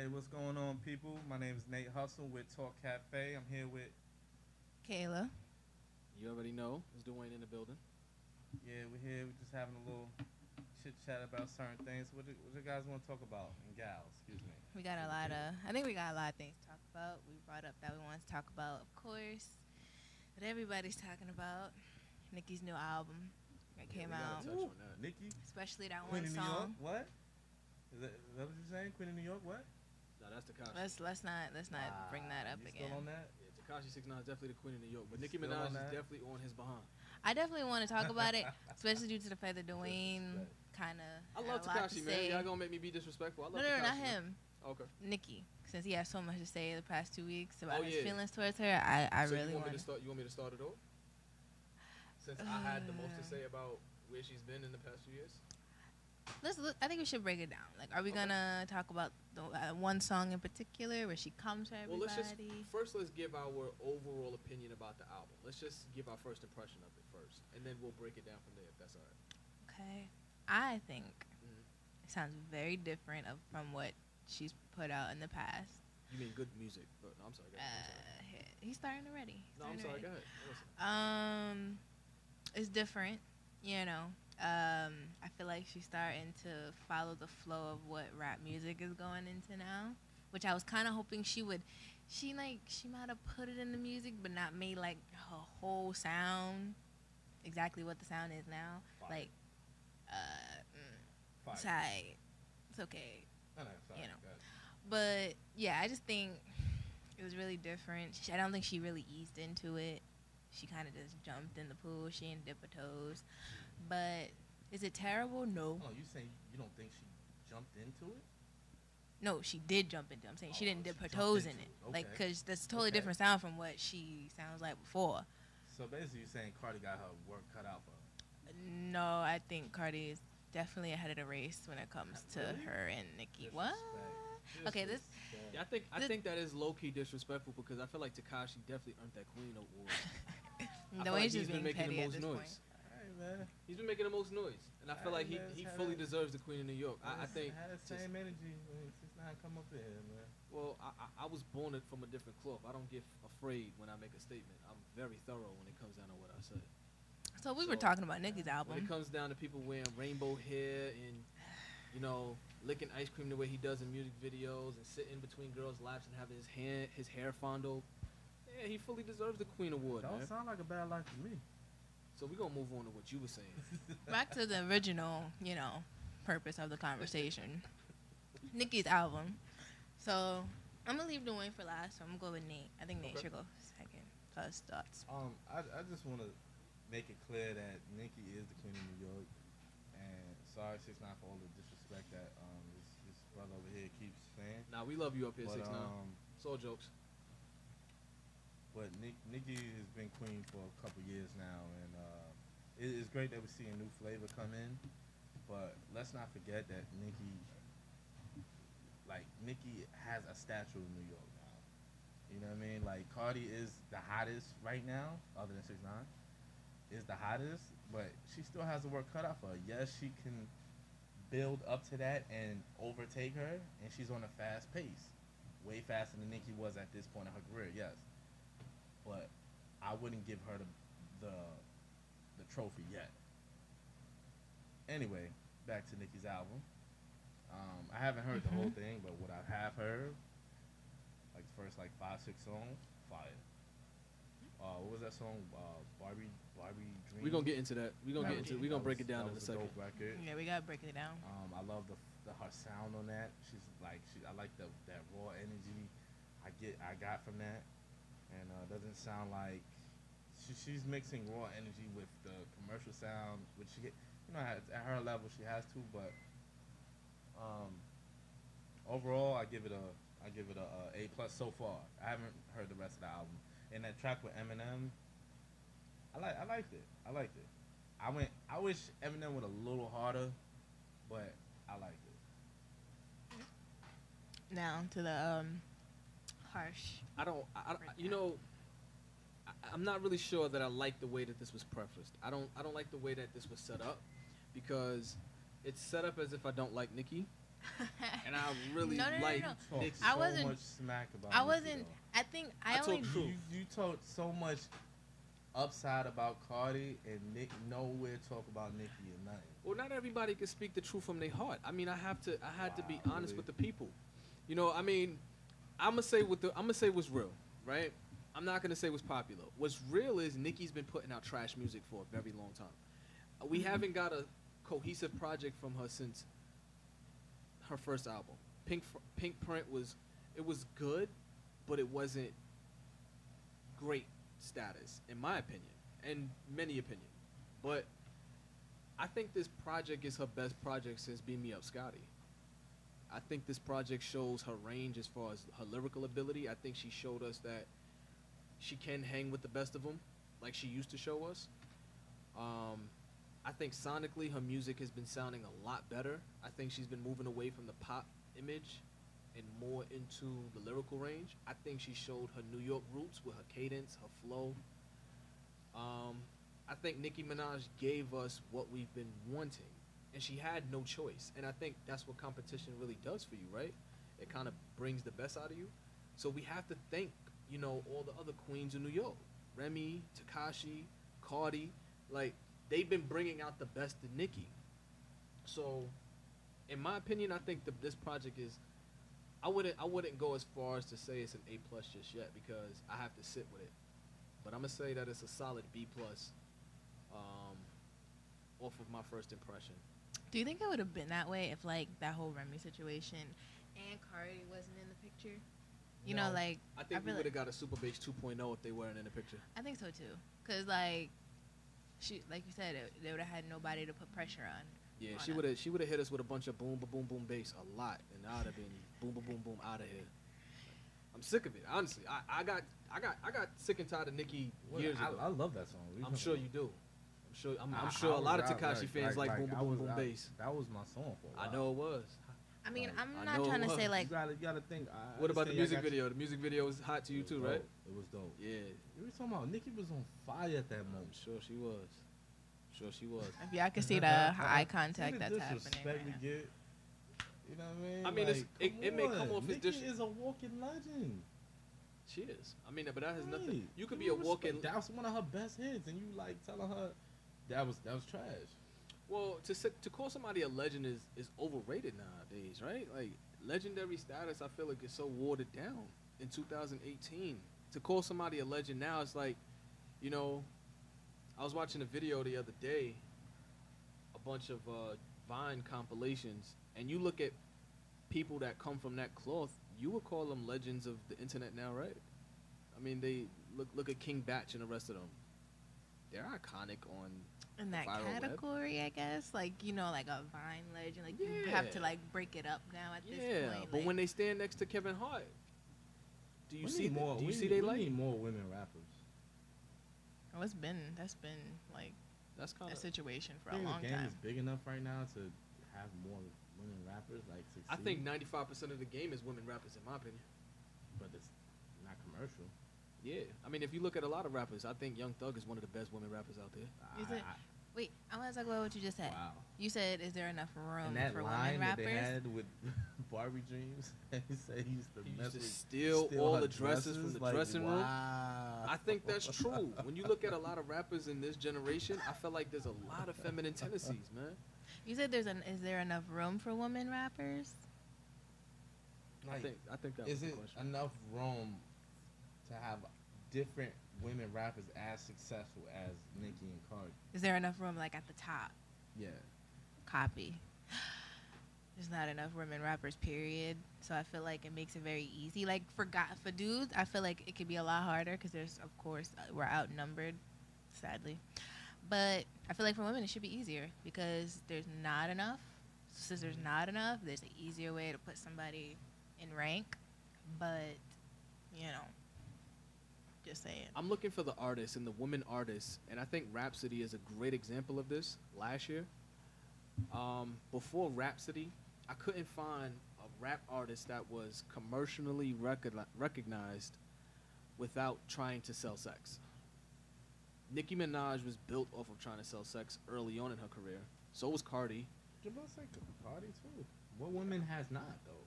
Hey, what's going on, people? My name is Nate Hustle with Talk Cafe. I'm here with, Kayla. You already know. It's Dwayne in the building. yeah, we're here. We're just having a little chit chat about certain things. What you guys want to talk about? And gals, excuse me. We got a lot of, I think we got a lot of things to talk about. We brought up that we want to talk about, of course, that everybody's talking about. Nicki's new album that Yeah, came we gotta out, touch on that. Nikki, especially that Queen one of New York. song. What? Is that what you're saying? Queen of New York. What? Nah, that's Takashi. Let's not bring that up You again. Still on that? Yeah, Takashi 6ix9ine is definitely the queen of New York, but You Nicki still Minaj on is that? definitely on his behind. I definitely want to talk about it, especially due to the fact that Dwayne kind I of love Takashi, man. Y'all gonna make me be disrespectful. I love No, Takashi. not man. him. Okay. Nikki, since he has so much to say the past 2 weeks about Oh, his yeah. feelings towards her, I So really you want want me to start? You want me to start it off? Since I had the most to say about where she's been in the past few years. I think we should break it down. Like, are we Okay. gonna talk about the one song in particular where she comes for Well, everybody? let's give our overall opinion about the album. Let's just give our first impression of it first, and then we'll break it down from there if that's all right. Okay, I think Mhm. it sounds very different from what she's put out in the past. You mean good music? But no, I'm sorry. Go ahead. I'm sorry. He's starting already. No, I'm sorry. Go ahead. Listen. It's different, you know. I feel like she's starting to follow the flow of what rap music is going into now, which I was kind of hoping she would. She might have put it in the music, but not made like her whole sound exactly what the sound is now. Fire. Like, Fire. it's alright. It's okay. No, sorry. You know. Go ahead. But yeah, I just think it was really different. I don't think she really eased into it. She kind of just jumped in the pool. She didn't dip her toes. But is it terrible? No. Oh, you saying you don't think she jumped into it? No, she did jump into it. I'm saying she Oh, didn't dip she her jumped toes in into it. it. Like, Okay. because that's a totally Okay. different sound from what she sounds like before. So basically, you're saying Cardi got her work cut out for her. No, I think Cardi is definitely ahead of the race when it comes to Really? her and Nicki. What? Disrespect. Okay, this. Disrespect. Yeah, I The- think that is low key disrespectful because I feel like Takashi definitely earned that Queen award. I The feel way like she's he's been being making petty the at most this noise. point. Hey man, He's been making the most noise, and I feel like he Had fully a- deserves the Queen of New York. I think. had the just- same energy when 6ix9ine come up here, man. Well, I was born it from a different cloth. I don't get afraid when I make a statement. I'm very thorough when it comes down to what I say. So we were So, talking about Nicki's When album. it comes down to people wearing rainbow hair and, licking ice cream the way he does in music videos and sitting between girls' laps and having his hair fondled, yeah, he fully deserves the Queen Award, Don't man. sound like a bad life to me. So we're going to move on to what you were saying. Back to the original, purpose of the conversation. Nicki's album. So I'm gonna leave Dwayne for last. So I'm gonna go with Nate. I think Nate Okay. should go second. First thoughts. I just want to make it clear that Nicki is the Queen of New York, and sorry 6ix9ine for all the disrespect that this brother over here keeps saying. Now, we love you up here, But 6ix9ine. It's all jokes. but Nicki has been queen for a couple years now, and it's great that we're seeing new flavor come in. But let's not forget that Nicki has a statue in New York now. You know what I mean? Like Cardi is the hottest right now, other than 6ix9ine, is the hottest, but she still has the work cut out for her. Yes, she can build up to that and overtake her, and she's on a fast pace, way faster than Nicki was at this point in her career. Yes, but I wouldn't give her the trophy yet. Anyway, back to Nicki's album. I haven't heard the whole thing, but what I have heard, like the first 5-6 songs, fire. What was that song? Barbie Dream. We're going to get into that. We're going to break it down in a That was second. dope record. Yeah, we gotta break it down. I love her sound on that. I like that raw energy I got from that, and doesn't sound like she's mixing raw energy with the commercial sound, which at her level she has to, but overall I give it a A+ so far. I haven't heard the rest of the album, and that track with Eminem, I liked it. I wish Eminem went a little harder, but I liked it. Now to the harsh. I'm not really sure that I like the way that this was prefaced. I don't like the way that this was set up because it's set up as if I don't like Nicki, and I really No, no, no, like no. Talk Nicki. I so wasn't- much smack about I Nicki, wasn't. though. I think I I told only. True. You told so much upside about Cardi and Nick nowhere talk about Nicki and nothing. Well, not everybody can speak the truth from their heart. I mean, I had to be Wow, honest really? with the people. You know, I mean, I'm gonna say what's real, right? I'm not gonna say what's popular. What's real is Nicki's been putting out trash music for a very long time. We haven't got a cohesive project from her since her first album. Pink Print was good, but it wasn't great status in my opinion and many opinion. But I think this project is her best project since Beam Me Up Scotty. I think this project shows her range as far as her lyrical ability. I think she showed us that she can hang with the best of them, like she used to show us. I think sonically her music has been sounding a lot better. I think she's been moving away from the pop image and more into the lyrical range. I think she showed her New York roots with her cadence, her flow. I think Nicki Minaj gave us what we've been wanting, and she had no choice. And I think that's what competition really does for you, right? It kind of brings the best out of you. So we have to thank, you know, all the other queens in New York, Remy, Takashi, Cardi, like they've been bringing out the best in Nicki. So, in my opinion, I think this project is. I wouldn't go as far as to say it's an A+ just yet because I have to sit with it. But I'm gonna say that it's a solid B+. Off of my first impression. Do you think it would have been that way if like that whole Remy situation and Cardi wasn't in the picture? You know, No. like I think we feel would have got a Super Bass 2.0 if they weren't in the picture. I think so too. Cause like she, like you said, they would have had nobody to put pressure on. Yeah, on she would have hit us with a bunch of boom, boom, boom, boom bass a lot, and I'd have been boom, boom, boom, boom out of here. I'm sick of it, honestly. I got sick and tired of Nicki years ago. I love that song. I'm sure you do. I'm sure a lot of Tekashi fans like boom, boom, boom, boom bass. That was my song for a while. I know it was. I mean, Like, I'm I not know trying it to say was. like You gotta think. What about the understand music y'all got video? The music video was hot to you It was too, dope. right? It was dope. Yeah, You were talking about Nicki was on fire at that I'm moment. sure she was. Sure she was. if y'all can see the eye contact See the that's happening. disrespect Right we now. get. You know what I mean? I mean, it's- it may come off as Nicki dis- is a walking legend. She is. I mean, but that has nothing. Right. You could Give be a her walking. respect. That was one of her best hits, and you like telling her that was trash. Well, to call somebody a legend is overrated nowadays, right? Like legendary status, I feel like is so watered down in 2018. To call somebody a legend now, it's like, you know, I was watching a video the other day, a bunch of Vine compilations, and you look at people that come from that cloth, you would call them legends of the internet now, right? I mean, they look at King Batch and the rest of them. They're iconic on In that viral web. category, I guess, like you know, like a Vine legend, like you have to Yeah. like break it up now at this Yeah, point. but like, when they stand next to Kevin Hart, do you We see need more? Do you we see need, they we like? need more women rappers. that's been like That's kind a of. situation for I a think long the game time. is big enough right now to have more women rappers like succeed. I think 95% of the game is women rappers, in my opinion. but it's not commercial. Yeah, I mean, if you look at a lot of rappers, I think Young Thug is one of the best women rappers out there. Is it? Wait, I want to talk about what you just said. Wow. You said, "Is there enough room And that for line women that rappers?" they had with Barbie Dreams, he said he used to He mess used to with, steal all the dresses from the like, dressing room. wow. I think that's true. When you look at a lot of rappers in this generation, I feel like there's a lot of feminine tendencies, man. You said is there enough room for women rappers? Like, I think that was is the it question. enough room to have different women rappers as successful as Nicki and Cardi? Is there enough room like at the top? Yeah. Copy. There's not enough women rappers, period. So I feel like it makes it very easy. Like for dudes, I feel like it could be a lot harder because there's, of course, we're outnumbered, sadly. But I feel like for women, it should be easier because there's not enough. Since there's not enough, there's an easier way to put somebody in rank. But, you know, just saying. I'm looking for the artists and the women artists, and I think Rhapsody is a great example of this last year. Before Rhapsody, I couldn't find a rap artist that was commercially recognized without trying to sell sex. Nicki Minaj was built off of trying to sell sex early on in her career. So was Cardi. Jabba say Cardi too. What woman has not though?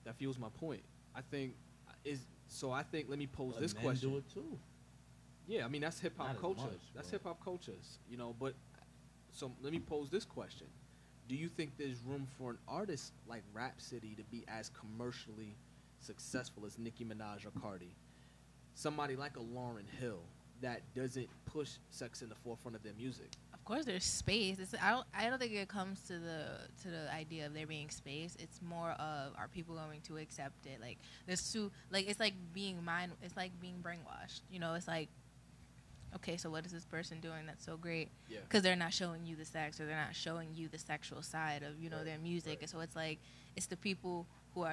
That fuels my point. I think I think let me pose But this men question. do it too. Yeah, I mean that's hip Not hop as culture. much, That's bro. hip hop cultures, But so let me pose this question: do you think there's room for an artist like Rhapsody to be as commercially successful as Nicki Minaj or Cardi? Somebody like a Lauryn Hill that doesn't push sex in the forefront of their music. Of course, there's space. I don't think it comes to the idea of there being space. It's more of, are people going to accept it? Like there's two. Like it's like being It's like being brainwashed. It's like, okay, so what is this person doing that's so great? Yeah. Because they're not showing you the sex, or they're not showing you the sexual side of Right, their music. right. And so it's like, it's the people who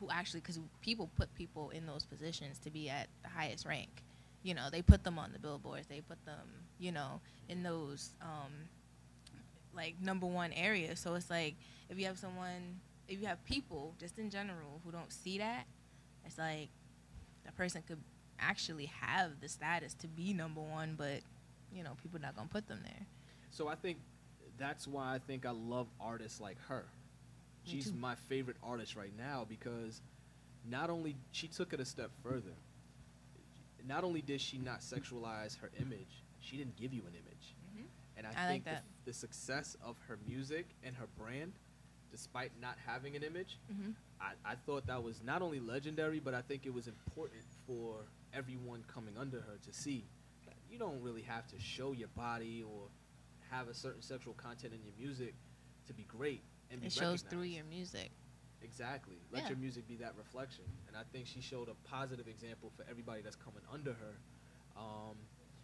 actually, because people put people in those positions to be at the highest rank. They put them on the billboards. They put them, in those like number one areas. So it's like, if you have people just in general who don't see that, it's like that person could actually have the status to be number one, but people not gonna put them there. So I think that's why I think I love artists like her. Me She's too. my favorite artist right now because not only she took it a step further. Not only did she not sexualize her image, she didn't give you an image. Mhm. And I I think like that. the success of her music and her brand, despite not having an image, Mm-hmm. I thought that was not only legendary, but I think it was important for everyone coming under her to see that you don't really have to show your body or have a certain sexual content in your music to be great and be It shows through recognized. your music. Exactly. Let Yeah. your music be that reflection. And I think she showed a positive example for everybody that's coming under her.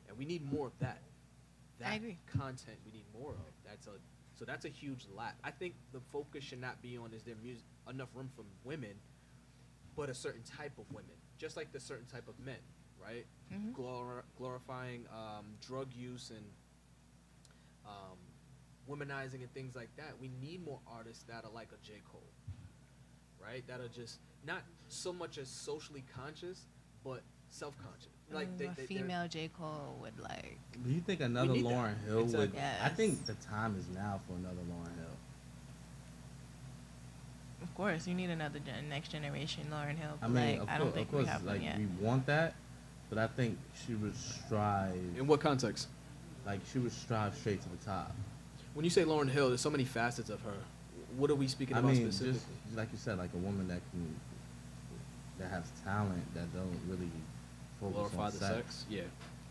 And we need more of that. That I agree. content we need more of. So that's a huge lack. I think the focus should not be on is there enough room for women, but a certain type of women, just like the certain type of men, right? Mhm. Glorifying drug use and womanizing and things like that. We need more artists that are like a J. Cole, right? That are just not so much as socially conscious, but self-conscious. Like A they're- female J. Cole would like. Do you think another need that. Lauryn Hill It's a- would? I Yes. think the time is now for another Lauryn Hill. Of course, you need another next generation Lauryn Hill. I But mean, I don't think of course, we have one like yet. we want that, but I think she would strive. In what context? Like she would strive straight to the top. When you say Lauryn Hill, there's so many facets of her. What are we speaking I about mean, specifically? just like you said, like a woman that has talent that don't really focus Glorify on the sex. sex?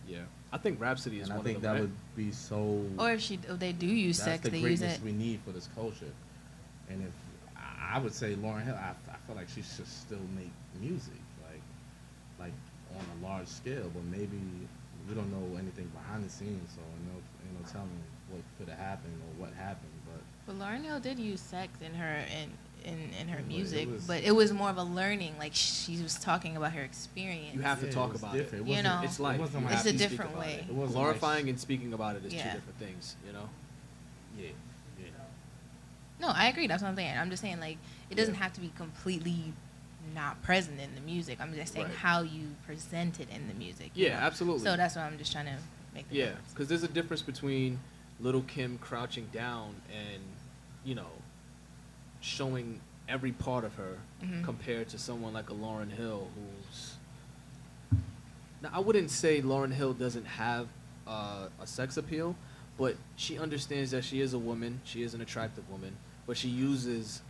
Yeah. I think Rhapsody is And I one think of them. that right? would be so. Or if they do use that's sex, the they use greatness it. we need for this culture. And if I would say Lauryn Hill, I feel like she should still make music, like on a large scale. But maybe we don't know anything behind the scenes, so ain't no telling what could have happened or what happened. But But Lauryn Hill did use sex in her in her But it music, was- but it was more of a learning. Like she was talking about her experience. You have to yeah, talk it was about different. it. You wasn't- know. It's life. It wasn't You like, It's have a to speak different about way. it. It wasn't Glorifying like- and speaking about it is two Yeah. different things, yeah. No, I agree. That's what I'm saying. I'm just saying, like, it doesn't Yeah. have to be completely not present in the music. I'm just saying Right. how you present it in the music. you Yeah, know? absolutely. So that's what I'm just trying to make the Yeah, difference. because there's a difference between Little Kim crouching down and, showing every part of her Mhm. compared to someone like a Lauryn Hill who's. Now, I wouldn't say Lauryn Hill doesn't have a sex appeal, but she understands that she is a woman, she is an attractive woman, but she uses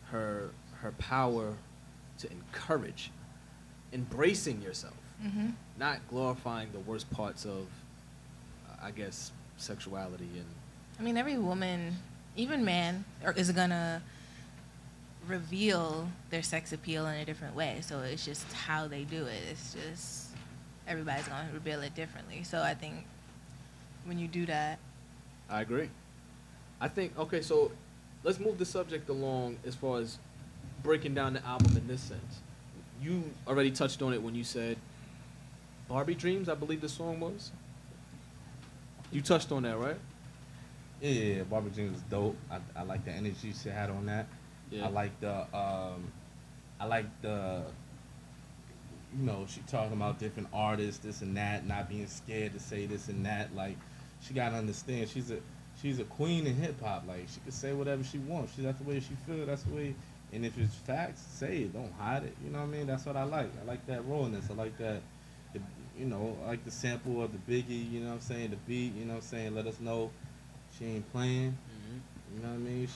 her power to encourage embracing yourself, Mm-hmm. not glorifying the worst parts of, I guess, sexuality and. I mean, every woman, even man, is gonna reveal their sex appeal in a different way. So it's just how they do it. It's just everybody's gonna reveal it differently. So I think when you do that, I agree. I think okay, so let's move the subject along as far as breaking down the album in this sense. You already touched on it when you said Barbie Dreams, I believe the song was. You touched on that, right? Yeah, Barbie Jean was dope. I like the energy she had on that. Yeah. I like the she talking about different artists, this and that, not being scared to say this and that. Like she gotta understand she's she's a queen in hip hop. Like she could say whatever she wants. That's the way she feel. That's the way. And if it's facts, say it. Don't hide it. You know what I mean? That's what I like. I like that rawness. I like that. The, you know, I like the sample of the Biggie. You know what I'm saying? The beat. You know what I'm saying? Let us know she ain't playing. You know what I mean?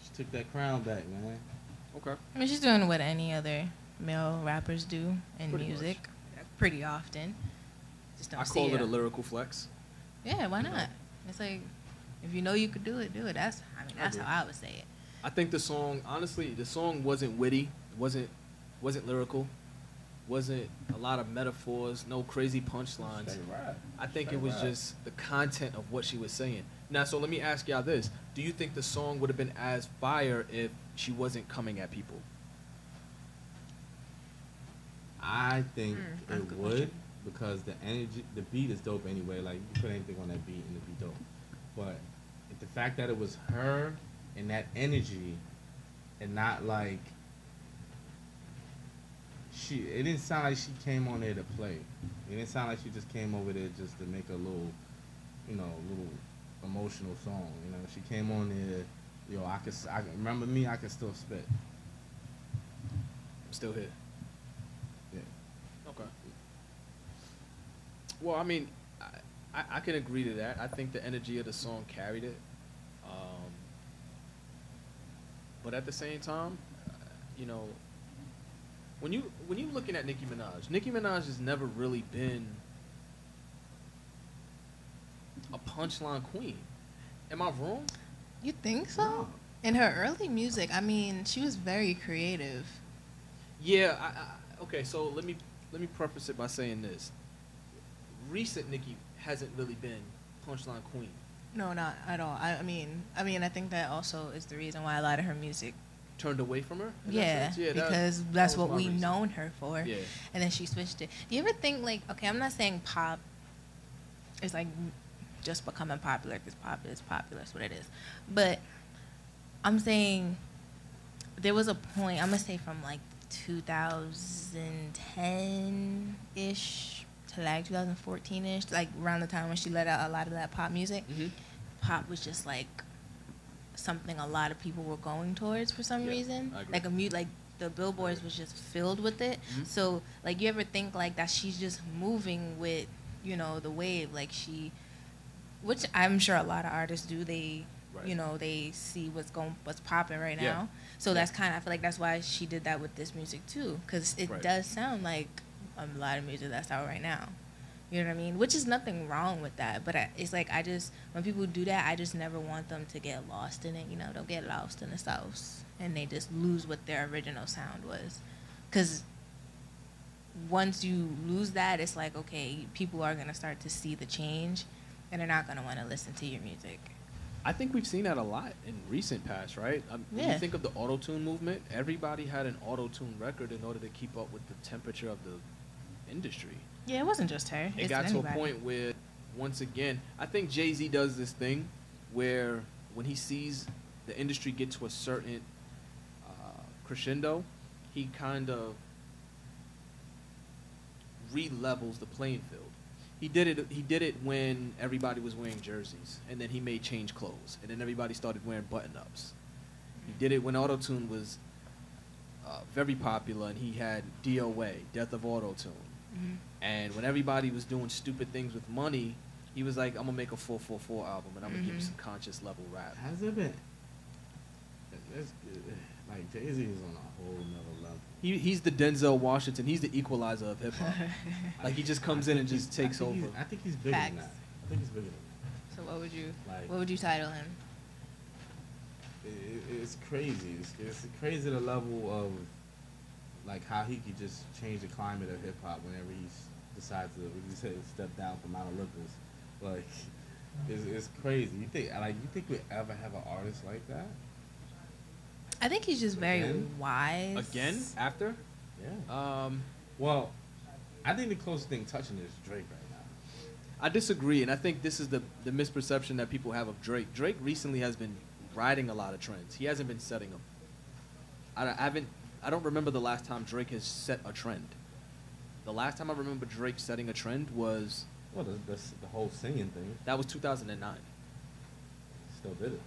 She took that crown back, man. Okay. I mean, she's doing what any other male rappers do in Pretty music, pretty often. Just don't I see call it a lyrical flex. Yeah, why you know. not? It's like, if you know you could do it, do it. That's agree. how I would say it. I think the song, honestly, the song wasn't witty, wasn't lyrical, wasn't a lot of metaphors, no crazy punchlines. I think it was just the content of what she was saying. Now, so let me ask y'all this: do you think the song would have been as fire if she wasn't coming at people? I think that's a it good would question. because the energy, the beat is dope anyway. Like you can put anything on that beat and it'd be dope. But the fact that it was her and that energy, and not like it didn't sound like she came on there to play. It didn't sound like she just came over there just to make a little, little emotional song. You know, she came on there. I remember me. I could still spit. I'm still here. Yeah. Okay. Well, I mean, I can agree to that. I think the energy of the song carried it. But at the same time, when you looking at Nicki Minaj has never really been a punchline queen. Am I wrong? You think so? No. In her early music, I mean, she was very creative. Yeah. Okay. So let me preface it by saying this: recent Nicki hasn't really been punchline queen. No, not at all. I mean, I think that also is the reason why a lot of her music. Turned away from her? In that Yeah, sense? Yeah, because that that's was what my we reason. known her for. Yeah. And then she switched it. Do you ever think like, okay, I'm not saying pop is like just becoming popular because pop is popular, that's what it is. But I'm saying there was a point, I'm gonna say from like 2010-ish to like 2014-ish, like around the time when she let out a lot of that pop music. Mm-hmm. Pop was just like something a lot of people were going towards for some Yeah, reason. I agree. Like the billboards was just filled with it. Mhm. So like you ever think like that she's just moving with, the wave, like which I'm sure a lot of artists do. They Right. they see what's popping right Yeah. now. So Yeah. that's kind of, I feel like that's why she did that with this music too, because it Right. does sound like a lot of music that's out right now. You know what I mean? Which is nothing wrong with that, but it's like when people do that, I just never want them to get lost in it. Don't get lost in the sauce and they just lose what their original sound was. Because once you lose that, it's like, okay, people are gonna start to see the change, and they're not gonna want to listen to your music. I think we've seen that a lot in recent past, right? When Yeah. you think of the auto-tune movement, everybody had an auto-tune record in order to keep up with the temperature of the industry. Yeah, it wasn't just her. It It's got to anybody. a point where, once again, I think Jay-Z does this thing where when he sees the industry get to a certain crescendo, he kind of re-levels the playing field. He did it when everybody was wearing jerseys, and then he made change clothes, and then everybody started wearing button-ups. He did it when autotune was very popular, and he had DOA, Death of Autotune. Mhm. And when everybody was doing stupid things with money, he was like, I'm gonna make a 444 album, and I'm gonna give you Mhm. some conscious level rap. Has it been? That's good. Like Jay-Z is on a whole nother level. He's the Denzel Washington. He's the equalizer of hip hop. Like he just comes in and just takes over. I think he's bigger Facts. than that. I think he's bigger than that. So what Like would you title him? it's crazy. It's crazy the level of like how he could just change the climate of hip hop whenever he decides to step down from Mount Olympus. Like it's crazy. You think we ever have an artist like that? I think he's just very Again? wise. Again, after? Yeah. Well, I think the closest thing touching is Drake right now. I disagree, and I think this is the misperception that people have of Drake. Drake recently has been riding a lot of trends. He hasn't been setting them. I don't remember the last time Drake has set a trend. The last time I remember Drake setting a trend was Well, the whole singing thing That was 2009. still did it.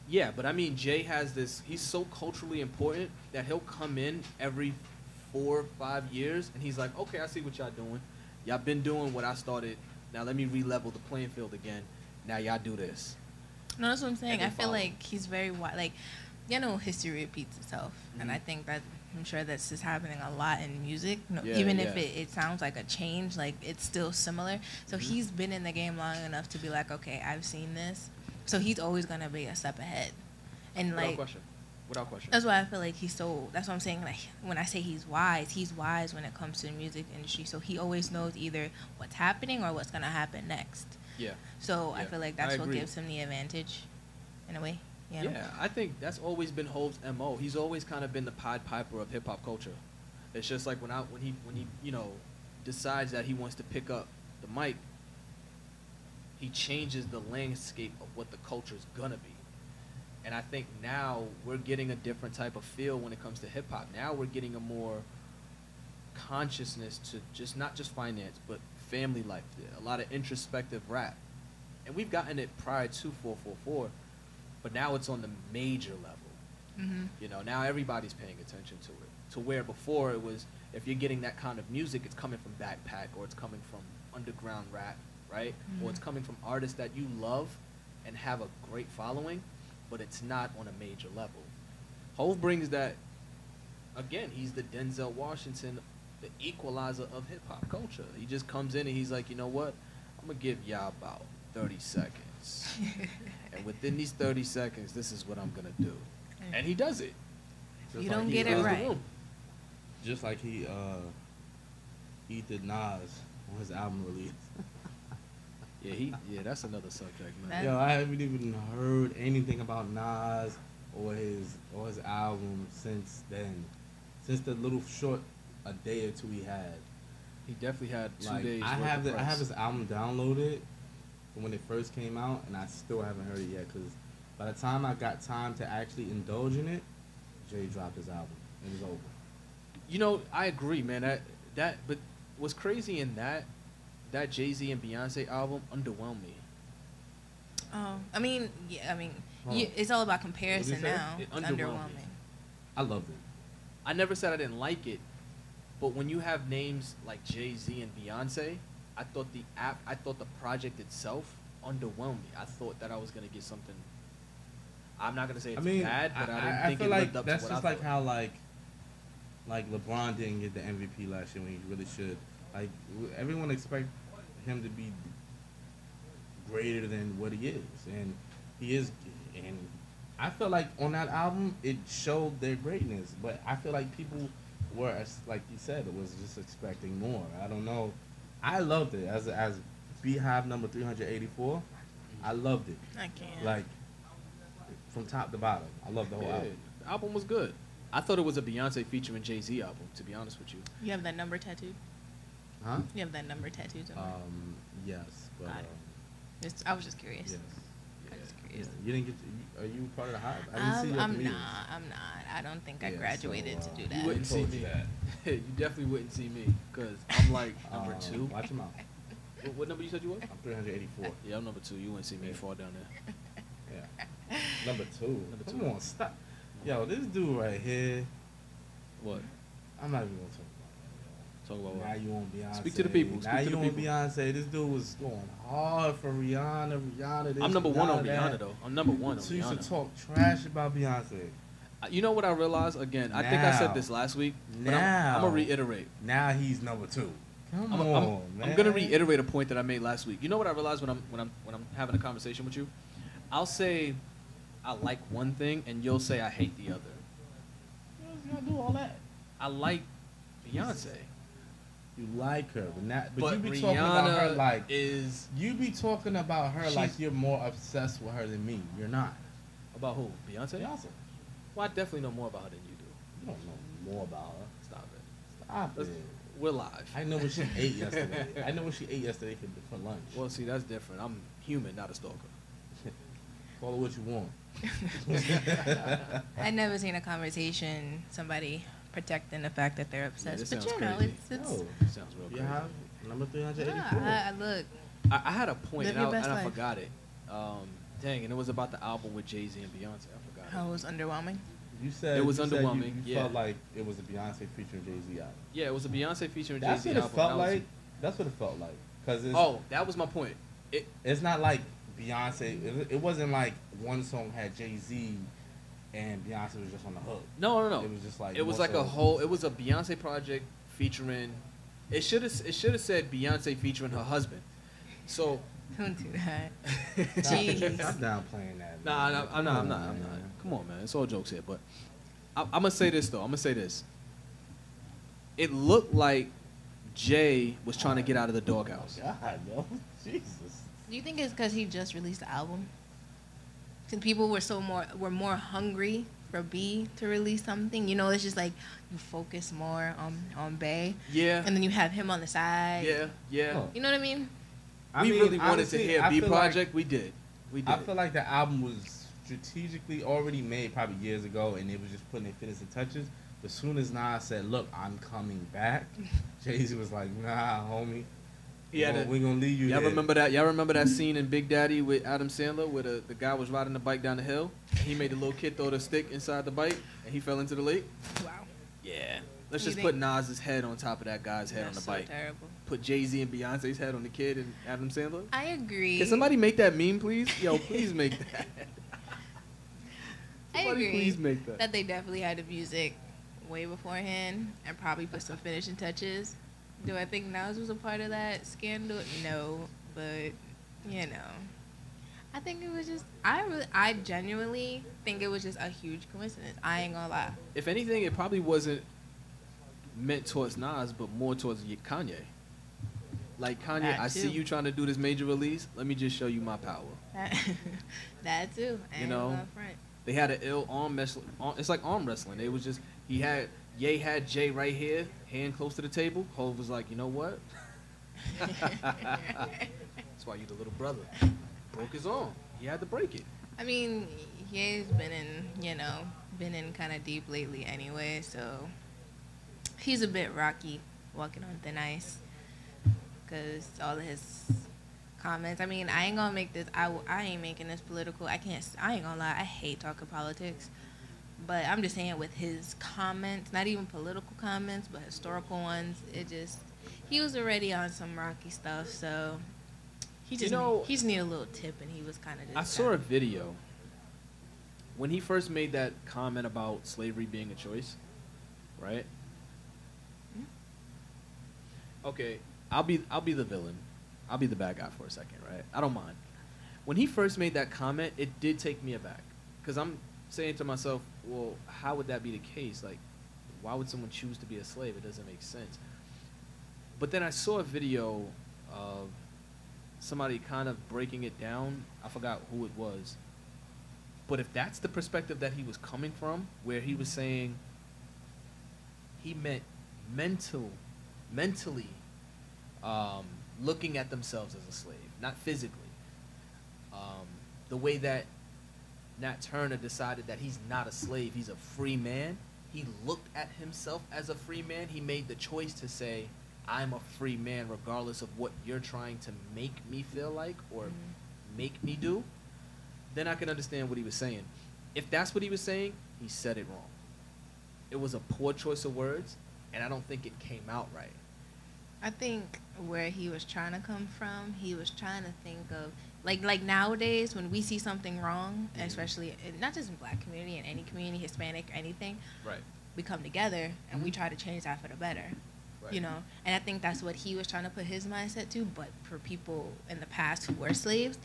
Yeah, but I mean, Jay has this. He's so culturally important that he'll come in every 4 or 5 years, and he's like, "Okay, I see what y'all doing. Y'all been doing what I started. Now let me re-level the playing field again. Now y'all do this." No, that's what I'm saying. And I they feel follow. like he's very like, history repeats itself, and I think that I'm sure that's just happening a lot in music. Yeah, Even if yeah. it sounds like a change, like it's still similar. So he's been in the game long enough to be like, okay, I've seen this. So he's always gonna be a step ahead, and Without like question. Without question. that's why I feel like he's so. That's what I'm saying. Like when I say he's wise when it comes to the music industry. So he always knows either what's happening or what's gonna happen next. Yeah. So I Yeah, feel like I that's what agree. gives him the advantage, in a way. You know? Yeah, I think that's always been Hove's MO. He's always kind of been the Pied Piper of hip hop culture. It's just like when he decides that he wants to pick up the mic, he changes the landscape of what the culture is gonna be. And I think now we're getting a different type of feel when it comes to hip hop. Now we're getting a more consciousness to just not just finance, but family life. A lot of introspective rap, and we've gotten it prior to 444, but now it's on the major level. Now everybody's paying attention to it. To where before it was, if you're getting that kind of music, it's coming from Backpack or it's coming from underground rap, right? Or it's coming from artists that you love and have a great following, but it's not on a major level. Hove brings that. Again, he's the Denzel Washington, the equalizer of hip hop culture. He just comes in and he's like, you know what? I'm gonna give y'all about 30 seconds. And within these 30 seconds, this is what I'm gonna do. And he does it. You Just don't like get he, it Fills the right. room. Just like he did Nas on his album release. Yeah, that's another subject, man. That- Yo, I haven't even heard anything about Nas or his album since then. Since the little short a day or two he had. He definitely had 2 Like days. I worth have of I have press. his album downloaded from when it first came out, and I still haven't heard it yet. Cause by the time I got time to actually indulge in it, Jay dropped his album. It was over. I agree, man. But what's crazy in that Jay-Z and Beyonce album underwhelmed me. Oh, I mean, Hold on. it's all about comparison say? now. It It's underwhelmed me. underwhelming. I loved it. I never said I didn't like it, but when you have names like Jay-Z and Beyonce, I thought the project itself underwhelmed me. I thought that I was gonna get something. I'm not gonna say it's bad, but I didn't think feel it like lived up that's to what just I like thought. how like LeBron didn't get the MVP last year when he really should. Like everyone expect him to be greater than what he is, and he is. And I feel like on that album it showed their greatness, but I feel like people were, like you said, was just expecting more. I don't know. I loved it as Beehive number 384. I loved it. I can't. Like from top to bottom. I love the whole Yeah, album. the album was good. I thought it was a Beyonce featuring Jay-Z album, to be honest with you. You have that number tattooed. Huh? You have that number tattooed somewhere. Yes, but Got it. I was just curious. yes. I'm just Yeah. curious. You didn't get. Are you part of the Hive? I didn't see you at the I'm meetings. not. I'm not. I don't think I Yeah, graduated so, to do You that. wouldn't see told me. you that. You definitely wouldn't see me, because I'm like number 2. Watch him out. What number you said you were? I'm 384. Yeah, I'm number 2. You wouldn't see me Yeah. fall down there. Yeah. Number two. Number Come two. on, stop. Yo, this dude right here. What? I'm not even gonna talk Talk about about it. what? Now you on Beyonce. Speak to the people. Now Speak to you the on people. Beyonce. This dude was going hard for Rihanna. Rihanna. This, I'm number 1 on that. Rihanna, though. I'm number 1 on So you used to Rihanna. talk trash about Beyonce. You know what I realized? Again, I think I said Now. this last week, but Now. I'm going to reiterate. Now he's number 2. Come I'm, on, I'm, man. I'm gonna reiterate a point that I made last week. You know what I realized when I'm having a conversation with you? I'll say I like one thing, and you'll say I hate the other. You gotta do all that. I like Beyonce, You like her, but but you be Rihanna talking about her like is you be talking about her like She's- you're more obsessed with her than me. You're not. about who? Beyonce? Beyonce. Well, I definitely know more about her than you do. You don't know more about her. Stop it. Stop Let's- it. We're live. I know what she ate yesterday. I know what she ate yesterday for lunch. Well, see, that's different. I'm human, not a stalker. Call it what you want. I'd never seen a conversation somebody protecting the fact that they're obsessed. this but sounds you know, crazy. it's No. Sounds real You crazy. have Number 384. Yeah, I look. I had a point Live and your best I life. forgot it. Dang, and it was about the album with Jay-Z and Beyonce. I forgot How it. it was underwhelming. You said It was you said underwhelming, You yeah. felt like it was a Beyonce featuring Jay-Z album. Yeah, it was a Beyonce featuring That's Jay-Z what it album. felt That was- like. That's what it felt like. Cause it's, Oh, that was my point. it's not like Beyonce. It wasn't like one song had Jay-Z and Beyonce was just on the hook. No. It was just like It was more like a so- whole. It was a Beyonce project featuring. It should have said Beyonce featuring her husband. So. Don't do that. Stop- Jeez. Stop downplaying that. Nah, man. I'm Come not. on, man. Come on, man. It's all jokes here, but I'm gonna say this though. I'm gonna say this. It looked like Jay was trying to get out of the doghouse. God, yo, Jesus. Do you think it's because he just released the album? Since people were more hungry for B to release something, you know, it's just like you focus more on Bay, Yeah, and then you have him on the side. yeah. Oh. You know what I mean? We really wanted honestly, to hear I B feel like- Project. We did. I feel like the album was strategically already made probably years ago, and they was just putting their finishing touches. But as soon as Nas said, "Look, I'm coming back," Jay-Z was like, "Nah, homie, Yeah, we're gonna leave you." y'all there." remember that? Y'all remember that scene in Big Daddy with Adam Sandler, where the guy was riding the bike down the hill, and he made the little kid throw the stick inside the bike, and he fell into the lake. Wow. Yeah. Let's You just think- put Nas's head on top of that guy's head on That's the bike. So terrible. Put Jay-Z and Beyonce's head on the kid and Adam Sandler. I agree. Can somebody make that meme, please? Yo, please make that. I Somebody agree please make that. that they definitely had the music way beforehand and probably put some finishing touches. Do I think Nas was a part of that scandal? No, but you know, I think it was just I genuinely think it was just a huge coincidence. I ain't gonna lie. If anything, it probably wasn't meant towards Nas, but more towards Kanye. Like, Kanye, That I see too. you trying to do this major release. Let me just show you my power. That too. I ain't know, gonna front. They had an ill arm wrestling. It's like arm wrestling. It was just, Ye had Jay right here, hand close to the table. Hov was like, you know what? That's why you the little brother. Broke his arm. He had to break it. I mean, he's been in kind of deep lately anyway, so he's a bit rocky walking on thin ice because all of his comments. I mean, I ain't gonna make this. I ain't making this political. I ain't gonna lie. I hate talking politics, but I'm just saying with his comments, not even political comments, but historical ones. He was already on some rocky stuff, so he just he just needed a little tip, and he was kind of. I saw a video when he first made that comment about slavery being a choice, right? Okay, I'll be the villain. I'll be the bad guy for a second, right? I don't mind. When he first made that comment, it did take me aback because I'm saying to myself, well, how would that be the case? Like, why would someone choose to be a slave? It doesn't make sense. But then I saw a video of somebody kind of breaking it down. I forgot who it was. But if that's the perspective that he was coming from, where he was saying he meant mentally looking at themselves as a slave, not physically. The way that Nat Turner decided that he's not a slave, he's a free man. He looked at himself as a free man. He made the choice to say, I'm a free man regardless of what you're trying to make me feel like or make me do. Then I can understand what he was saying. If that's what he was saying, he said it wrong. It was a poor choice of words, and I don't think it came out right. I think where he was trying to come from, he was trying to think of like nowadays when we see something wrong, especially not just in Black community, in any community, Hispanic, anything, Right. we come together and we try to change that for the better. Right. You know, and I think that's what he was trying to put his mindset to. But for people in the past who were slaves,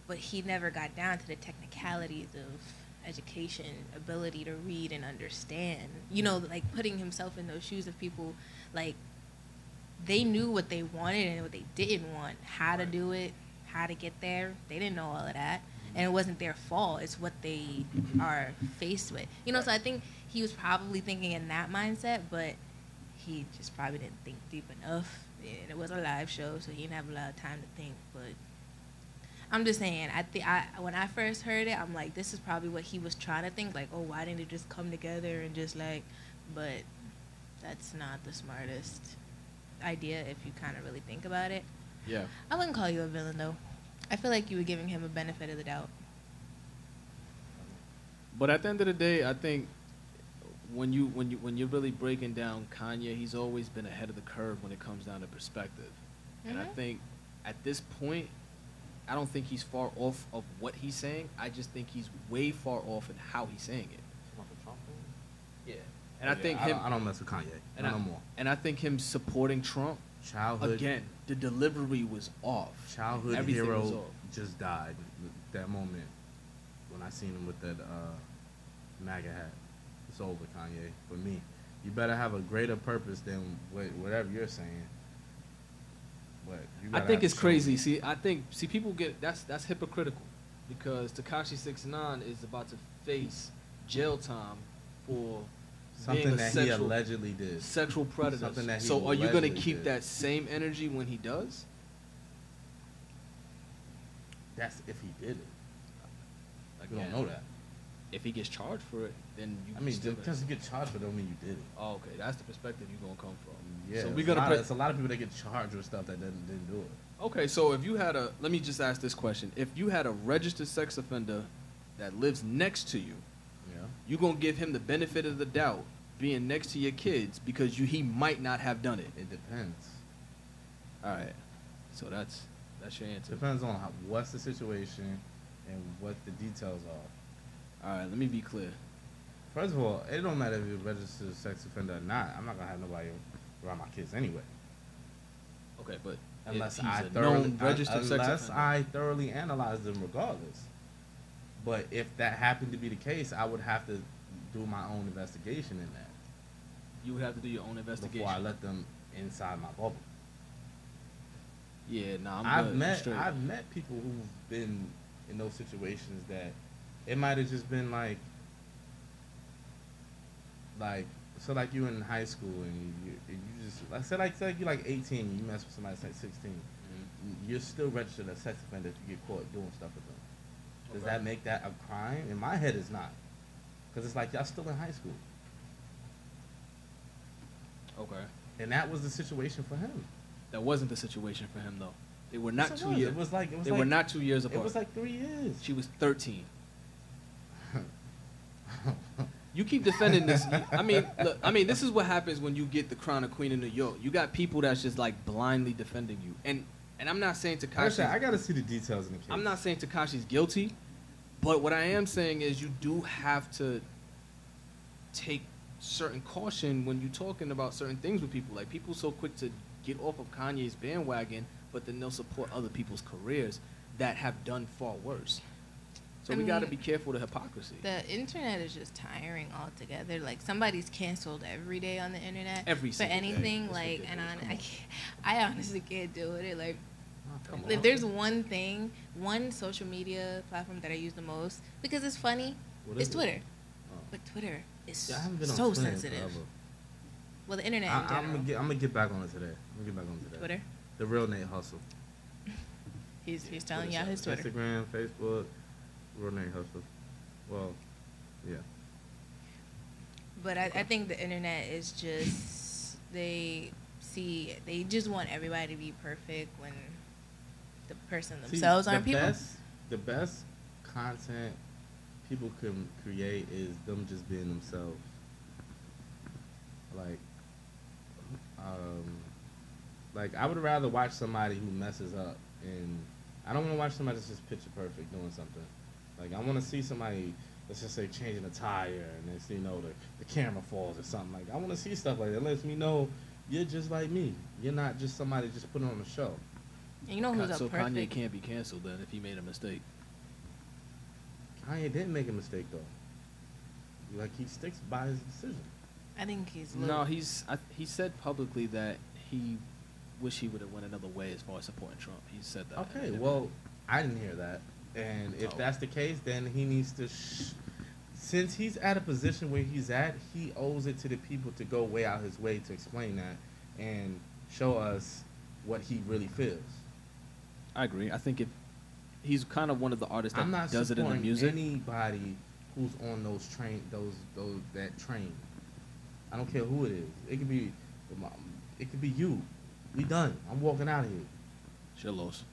but he never got down to the technicalities of education, ability to read and understand. You know, like putting himself in those shoes of people, like they knew what they wanted and what they didn't want, how to do it, how to get there. They didn't know all of that, and it wasn't their fault. It's what they are faced with. You know, so I think he was probably thinking in that mindset, but he just probably didn't think deep enough. And it was a live show, so he didn't have a lot of time to think. But I'm just saying, when I first heard it, I'm like, this is probably what he was trying to think. Like, oh, why didn't they just come together and just like? But that's not the smartest idea if you kind of really think about it. Yeah. I wouldn't call you a villain though. I feel like you were giving him a benefit of the doubt. But at the end of the day, I think when you're really breaking down Kanye, he's always been ahead of the curve when it comes down to perspective. And I think at this point, I don't think he's far off of what he's saying. I just think he's way far off in how he's saying it. Yeah. And I think I don't mess with Kanye. No more. And I think him supporting Trump, Childhood. again, the delivery was off. Childhood Everything hero was off. just died. That moment when I seen him with that MAGA hat. It's over, Kanye. For me, you better have a greater purpose than whatever you're saying. But you I gotta think have it's to show crazy. me. See, people get that's hypocritical because Tekashi 6ix9ine is about to face jail time for Something being a that he sexual, allegedly did. sexual predator. Something that he So are you gonna allegedly keep did. that same energy when he does? That's if he did it. We Again, don't know that. If he gets charged for it, then you. I mean, still just because you get charged, but don't mean you did it. oh, okay, that's the perspective you're gonna come from. Yeah, So it's we're gonna. it's a lot of people that get charged with stuff that didn't do it. Okay, so if you had a, let me just ask this question: if you had a registered sex offender that lives next to you, Yeah. you gonna give him the benefit of the doubt, being next to your kids because he might not have done it. It depends. All right, so that's your answer. Depends on what's the situation and what the details are. All right, let me be clear. First of all, it don't matter if you're a registered sex offender or not. I'm not gonna have nobody around my kids anyway. Okay, but Unless if I he's a thoroughly, known registered sex unless offender. I thoroughly analyze them regardless. But if that happened to be the case, I would have to do my own investigation in that You would have to do your own investigation. before I let them inside my bubble. Yeah, nah, I'm I've good. I'm met straight. I've met people who've been in those situations that it might have just been like so like you in high school and you just say you're like 18 and you mess with somebody that's like 16. You're still registered as a sex offender if you get caught doing stuff with them. Does Okay. that make that a crime? In my head, it's not, because it's like y'all still in high school, Okay. and that was the situation for him. That wasn't the situation for him though. They were not Yes, it 2 was. years. It was like They were not 2 years It apart. was like 3 years. She was 13. You keep defending this. I mean, look, this is what happens when you get the crown of Queen of New York. You got people that's just like blindly defending you. And I'm not saying Like I said, Tekashi. I gotta see the details in the case. I'm not saying Tekashi's guilty, but what I am saying is you do have to take certain caution when you're talking about certain things with people. Like people so quick to get off of Kanye's bandwagon, but then they'll support other people's careers that have done far worse. So I we got to mean, be careful of the hypocrisy. The internet is just tiring altogether. Like somebody's canceled every day on the internet Every for single day. anything. It's Like, and ridiculous. I honestly can't deal with it. Like, Come if on. there's one social media platform that I use the most because it's funny, What it's is it? Twitter. Oh. But Twitter is Yeah, I haven't been on so Twitter in sensitive. forever. Well, the internet in I'm general. gonna get back on it today. I'm gonna get back on it today. Twitter. The real Nate Hustle. He's telling y'all his Twitter. Instagram, Facebook, real Nate Hustle. Well, yeah. But I think the internet is just they just want everybody to be perfect when the person See, themselves aren't people. The best content people can create is them just being themselves. Like I would rather watch somebody who messes up, and I don't want to watch somebody that's just picture perfect doing something. Like I want to see somebody, let's just say changing a tire, and then the camera falls or something. Like I want to see stuff like that. It lets me know you're just like me. You're not just somebody just putting on a show. And you know who's So a perfect? Kanye can't be canceled then if he made a mistake. Kanye didn't make a mistake though. Like he sticks by his decision. I think he's No, he said publicly that he wish he would have went another way as far as supporting Trump. He said that. Okay, well, I didn't hear that. And if Oh. that's the case, then he needs to, since he's at a position where he's at, he owes it to the people to go way out his way to explain that and show us what he really feels. I agree. I think if he's kind of one of the artists that I'm not does it in the supporting music. anybody who's on that train. I don't care who it is. It could be you. We done. I'm walking out of here. Chillos.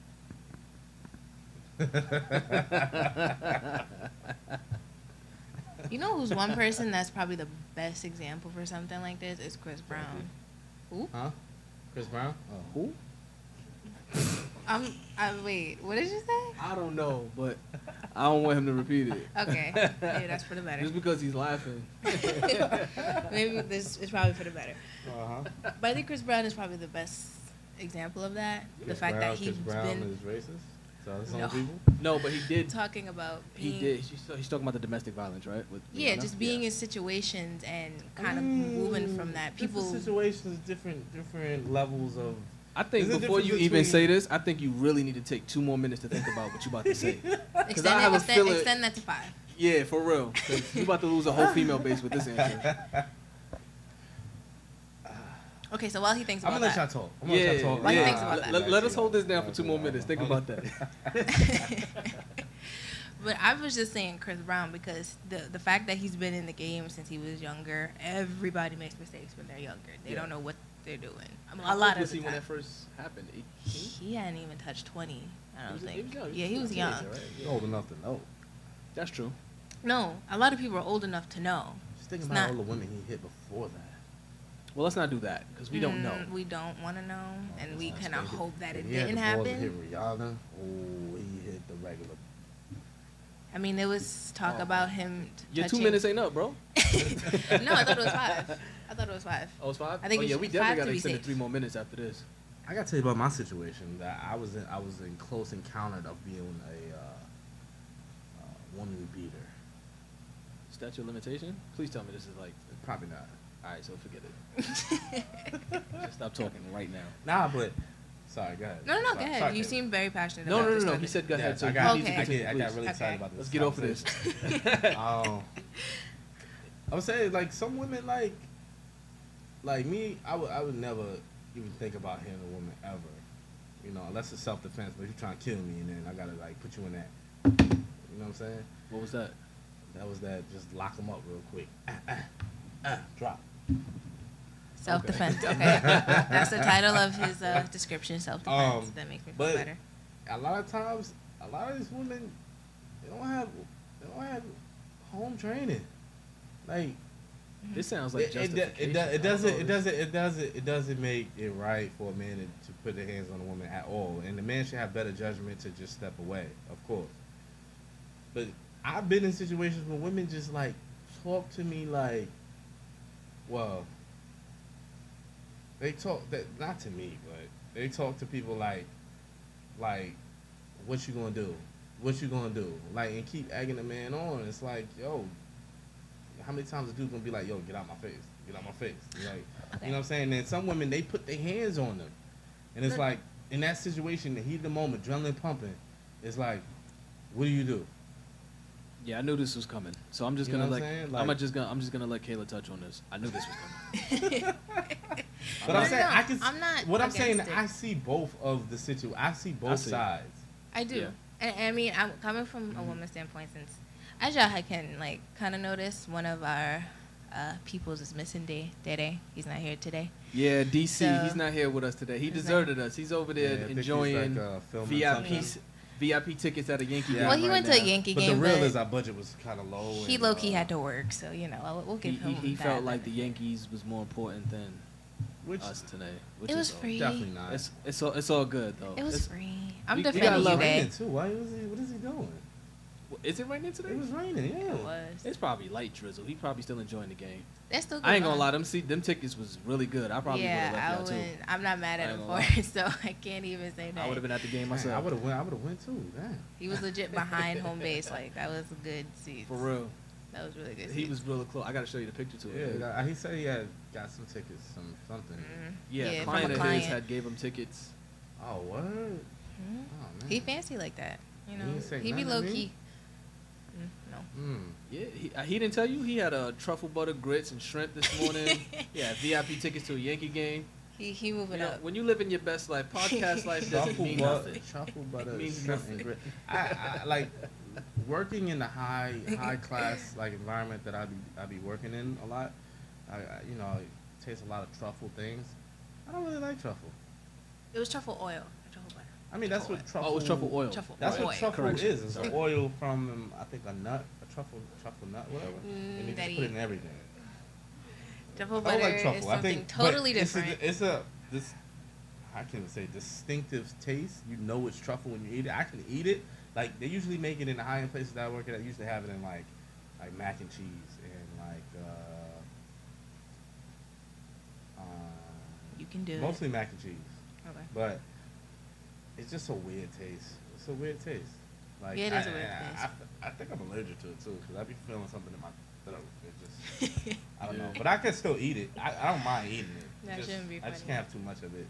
You know who's one person that's probably the best example for something like this is Chris Brown. Who? Huh? Chris Brown? Who? Wait, what did you say? I don't know, but I don't want him to repeat it. Okay, maybe that's for the better. Just because he's laughing. Maybe this is probably for the better. Uh-huh. But I think Chris Brown is probably the best example of that. The fact that he's Chris Brown been is racist? So some No. people? No, but he did. talking about He being, did. He's talking about the domestic violence, right? With yeah, Rihanna? just being in situations and kind of moving from that. People, Different situations, different levels of. I think There's a before you difference even between- say this, I think you really need to take 2 more minutes to think about what you about to say. I have a extend feeling- extend that to 5. Yeah, for real. 'Cause you about to lose a whole female base with this answer. Okay, so while he thinks I'm about gonna let y'all that, talk. I'm gonna let y'all talk. While he yeah. thinks about that. Let us hold this down for 2 more minutes. Think about that. but I was just saying Chris Brown because the fact that he's been in the game since he was younger, everybody makes mistakes when they're younger. They Yeah. don't know what they're doing. I mean, How a lot old was of the he when time. that first happened? 18? He hadn't even touched 20. I don't think. He was young. Yeah, he was a young. teenager, right? You're old enough to know. That's true. No, a lot of people are old enough to know. Just think It's about not- all the women he hit before that. Well, let's not do that because we don't know. We don't want to know, and we Let's kind of think hope that it He had didn't the balls to happen. hit Rihanna. Oh, he hit the regular. I mean, there was talk Oh. about him. Your 2 touching- minutes ain't up, bro. No, I thought it was 5. I thought it was 5. Oh, it's 5. I think oh, it yeah, should we be definitely 5 got to to be extend it safe. 3 more minutes after this. I gotta tell you about my situation. That I was in close encounter of being a woman beater. Statute of limitation? Please tell me this is like. Probably not. All right, so forget it. Just stop talking right now. Nah, but sorry, go ahead. No, go Sorry, ahead. sorry, You Kate. seem very passionate No, about no, this no, no. topic. He said go ahead. Yes, So I you got, need to Okay. I continue, get please. really excited Okay. about this. Let's get off of this. I would say like some women like me, I would never even think about hitting a woman ever. You know, unless it's self defense, but you're trying to kill me and then I gotta like put you in that. You know what I'm saying? What was that? That was that. Just lock them up real quick. Drop. Self-defense. Okay. That's the title of his description. Self-defense. That makes me feel but- better. A lot of times, a lot of these women, they don't have home training. Like This sounds like justification. it doesn't make it right for a man to put their hands on a woman at all, and the man should have better judgment to just step away, of course. But I've been in situations where women just like talk to me like, well, they talk that not to me, but they talk to people like, what you gonna do? What you gonna do? Like, and keep egging the man on. It's like, yo, how many times a dude gonna be like, yo, get out my face, get out my face? Like, Okay. you know what I'm saying? And some women, they put their hands on them, and it's But- like in that situation, the heat of the moment, adrenaline pumping. It's like, what do you do? Yeah, I knew this was coming. So I'm just You know gonna what let I'm saying? I'm just gonna let Kayla touch on this. I knew this was coming. But No, I'm saying no, I can. I'm not What I'm saying, against it. I see both of the situation. I see both see it. sides. I do. Yeah. And I mean, I'm coming from a woman's standpoint since, as y'all can like kind of notice, one of our peoples is missing Dede. He's not here today. Yeah, DC, So- he's not here with us today. He Exactly. deserted us. He's over there Yeah, I think he's enjoying like, filming VIP something. VIP tickets at a Yankee Yeah. game. Well, he right went to a now. Yankee But game, the real but is our budget was kind of low. he and, low key had to work, so you know we'll give him. He that, felt like but the Yankees was more important than which us today. Which it was is all- free. definitely not. It's all good though. It was It's- free. I'm you gotta defending you, love Dad. raining too. Why was he? What is he doing? Is it raining today? It was raining. Yeah. It was. It's probably light drizzle. He probably still enjoying the game. That's still. I ain't gonna going lie, on. them tickets was really good. I probably would Yeah, have I left y'all too. wouldn't. I'm not mad I at ain't him gonna for it, so I can't even say that. I would have been at the game Man, myself. I would have went. I would have went too. Damn. He was legit behind home base. Like that was a good seat. For real. That was really good. He seats. was really close. I gotta show you the picture too. Yeah. He said he had got some tickets, something. Mhm. Yeah, Yeah, a from client a of client. his had gave him tickets. Oh what? Mhm. Oh man. He fancy like that. You He know, didn't say he be nothing low to me? key. No. Yeah, he didn't tell you he had truffle butter grits and shrimp this morning. Yeah, VIP tickets to a Yankee game. He moving You know, up. when you live in your best life, podcast life doesn't mean nothing. Truffle butter, It means shrimp, nothing. and grit. I like working in the high class like environment that I be working in a lot. I you know, I taste a lot of truffle things. I don't really like truffle. It was truffle oil. Truffle butter. I mean, that's what truffle. Oh, it was truffle oil. Truffle That's oil. what truffle Correction. is. It's Sorry. an oil from I think a nut, a truffle nut, whatever. And you that just put it in everything. Truffle I butter don't like truffle. is I something think but totally different. It's a this. I can't even say distinctive taste. You know it's truffle when you eat it. I can eat it. Like they usually make it in the high end places that I work at. I usually have it in like mac and cheese and You can do it. mostly mac and cheese. Okay. But it's just a weird taste. It's a weird taste. Like Yeah, it is a weird taste. I think I'm allergic to it too because I be feeling something in my throat. It just I don't know, but I can still eat it. I don't mind eating it. That shouldn't be I just funny. can't have too much of it.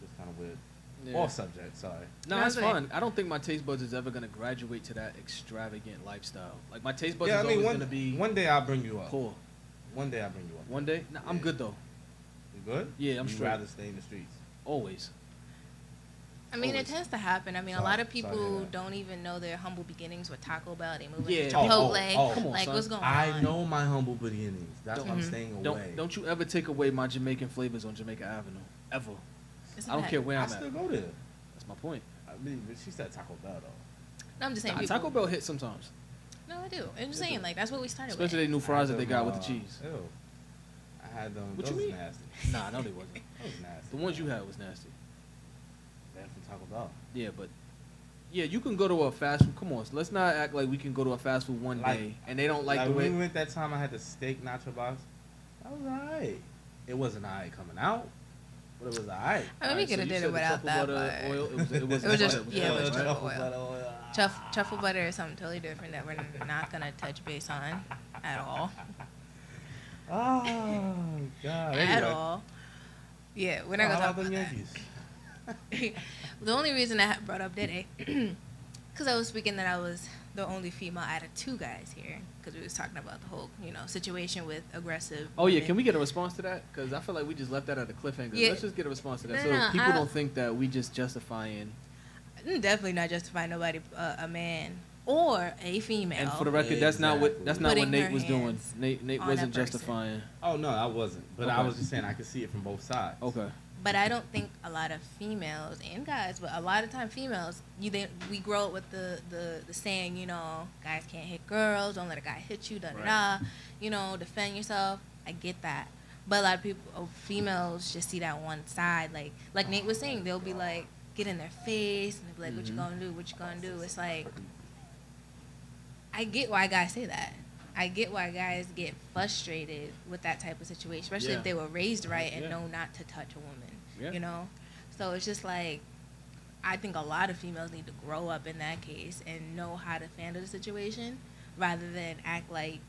Just kind of weird. Yeah. Off subject, sorry. No, No, that's it's okay. fine. I don't think my taste buds is ever gonna graduate to that extravagant lifestyle. Like my taste buds Yeah, is I mean, always gonna be one day I'll bring you up. poor. One day I'll bring you up. One day, nah, I'm Yeah. good though. You good? Yeah, I'm You'd straight. rather stay in the streets. Always. I mean, Always. it tends to happen. I mean, a Sorry- lot of sorry to hear people that. don't even know their humble beginnings with Taco Bell. They move Yeah. into Oh, Chipotle. Come on, like, son. what's going I on? know my humble beginnings. That's why I'm Mhm. staying away. Don't you ever take away my Jamaican flavors on Jamaica Avenue. Ever. It's a I don't fact. care where I I'm at. still go there. That's my point. I mean, but she said Taco Bell though. No, I'm just saying. Nah, people, Taco Bell hits sometimes, No, I do. I'm just They saying, do. like, that's what we started especially with. they new fries that they got with the cheese. Ew. I had them. What those you was mean? nasty. Nah, no, they wasn't. That was nasty. The ones you had was nasty. They're from Taco Bell. Yeah, but yeah, you can go to a fast food. Come on, so let's not act like we can go to a fast food one Like- day and they don't like the when way. we went that time, I had the steak nacho box. That was alright. It wasn't alright coming out, but it was alright. I mean, we Alright, could so have you did said it the without that, truffle butter but oil. It was It was just- butter. yeah, it was butter, truffle right? oil. butter oil. Truffle butter is something totally different that we're not gonna touch base on at all. Oh God! At Anyway, all. Yeah, we're so not how gonna talk about them about that. Yankees? The only reason I brought up Dede, because I was speaking that I was the only female out of two guys here, because we was talking about the whole, situation with aggressive. Oh yeah, women. can we get a response to that? Because I feel like we just left that at a cliffhanger. Yeah. Let's just get a response to that, No, so no, people I- don't think that we just justifying. I'm definitely not justifying nobody, a man or a female. And for the record, that's not what Putting Nate her was doing. hands Nate on wasn't that person. justifying. Oh no, I wasn't. But I Okay. was just saying I could see it from both sides. Okay. But I don't think a lot of females and guys, but a lot of time females, we grow up with the saying, guys can't hit girls, don't let a guy hit you, da da da, defend yourself. I get that, but a lot of people, females, just see that one side. Like Nate was saying, they'll be like, get in their face and they'll be like, what you gonna do? What you gonna do? It's like, I get why guys say that. I get why guys get frustrated with that type of situation, especially Yeah. if they were raised right and Yeah. know not to touch a woman. Yeah. So it's just like, I think a lot of females need to grow up in that case and know how to handle the situation rather than act like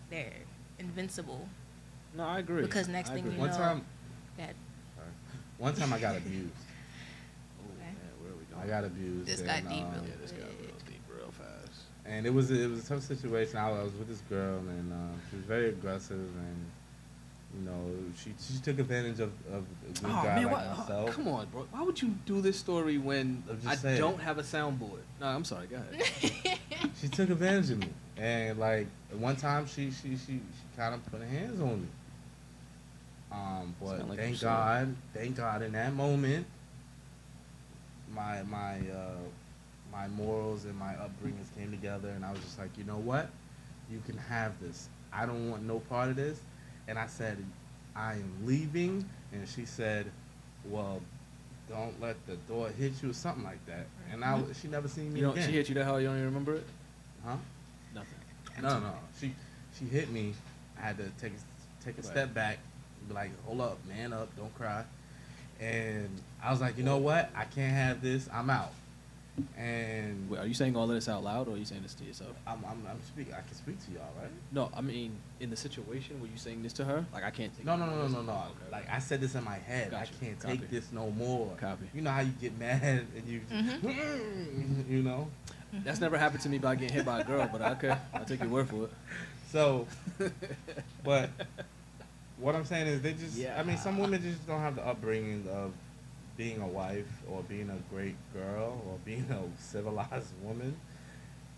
they're invincible. No, I agree. Because next I thing agree. you One know- time, That one time I got abused. Oh, Okay. man, where are we going? I got abused. This and, got deep real Yeah, this got quick. real deep real fast. And it was a tough situation. I was with this girl, and she was very aggressive, and she took advantage of a good Oh guy man, like why, myself. come on, bro. Why would you do this story when I'm just I saying. don't have a soundboard? No, I'm sorry. Go ahead. She took advantage of me, and like one time she kind of put her hands on me. But Sound like thank you said. God, in that moment, my morals and my upbringings came together, and I was just like, you know what, you can have this. I don't want no part of this. And I said, I am leaving, and she said, well, don't let the door hit you or something like that. And she never seen me You know, again. she hit you that hard. You don't even remember it? Huh? Nothing. No. She hit me. I had to take a Right. step back, be like, hold up, man up, don't cry. And I was like, you know what? I can't have this. I'm out. And Wait, are you saying all of this out loud, or are you saying this to yourself? I'm speaking. I can speak to y'all, right? No, I mean, in the situation, were you saying this to her? Like, I can't take No. this. Okay. Like I said this in my head. Gotcha. I can't Copy. take this no more. Copy. You know how you get mad and you, you know. That's never happened to me by getting hit by a girl, but okay, I'll take your word for it. So, but what I'm saying is they just. Yeah. I mean, some women just don't have the upbringing of being a wife or being a great girl or being a civilized woman,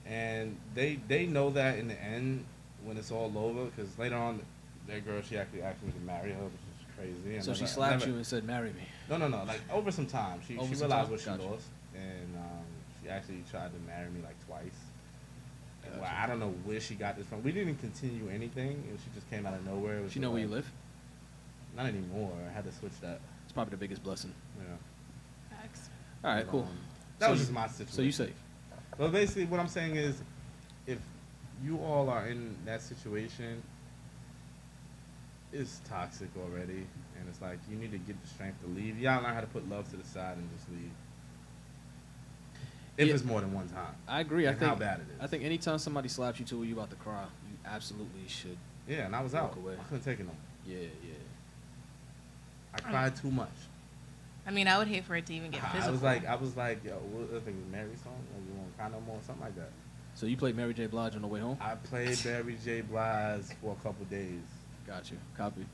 and they know that in the end when it's all over, because later on, that girl, she actually asked me to marry her, which is crazy. And So she slapped you and said, "Marry me." No. Like over some time, she Over some realized time? what she Gotcha. lost, and she actually tried to marry me like twice. And, Gotcha. well, I don't know where she got this from. We didn't continue anything, and she just came out of nowhere. It was She know where you like- live? Not anymore. I had to switch that. It's probably the biggest blessing. Yeah. Facts. All right, But, cool. that So was you- just my situation. So you safe? But basically, what I'm saying is, if you all are in that situation, it's toxic already, and it's like you need to get the strength to leave. You gotta learn how to put love to the side and just leave. If Yeah. it's more than one time. I agree. I And think how bad it is. I think anytime somebody slaps you to where you about to cry, you absolutely should. Yeah, and I was Walk out. away. I couldn't take it no more. Yeah. I cried too much. I mean, I would hate for it to even get physical. I was like, yo, what I think it was Mary's song? Like, you won't cry no more, something like that. So you played Mary J. Blige on the way home? I played Mary J. Blige for a couple days. Got you. Copy.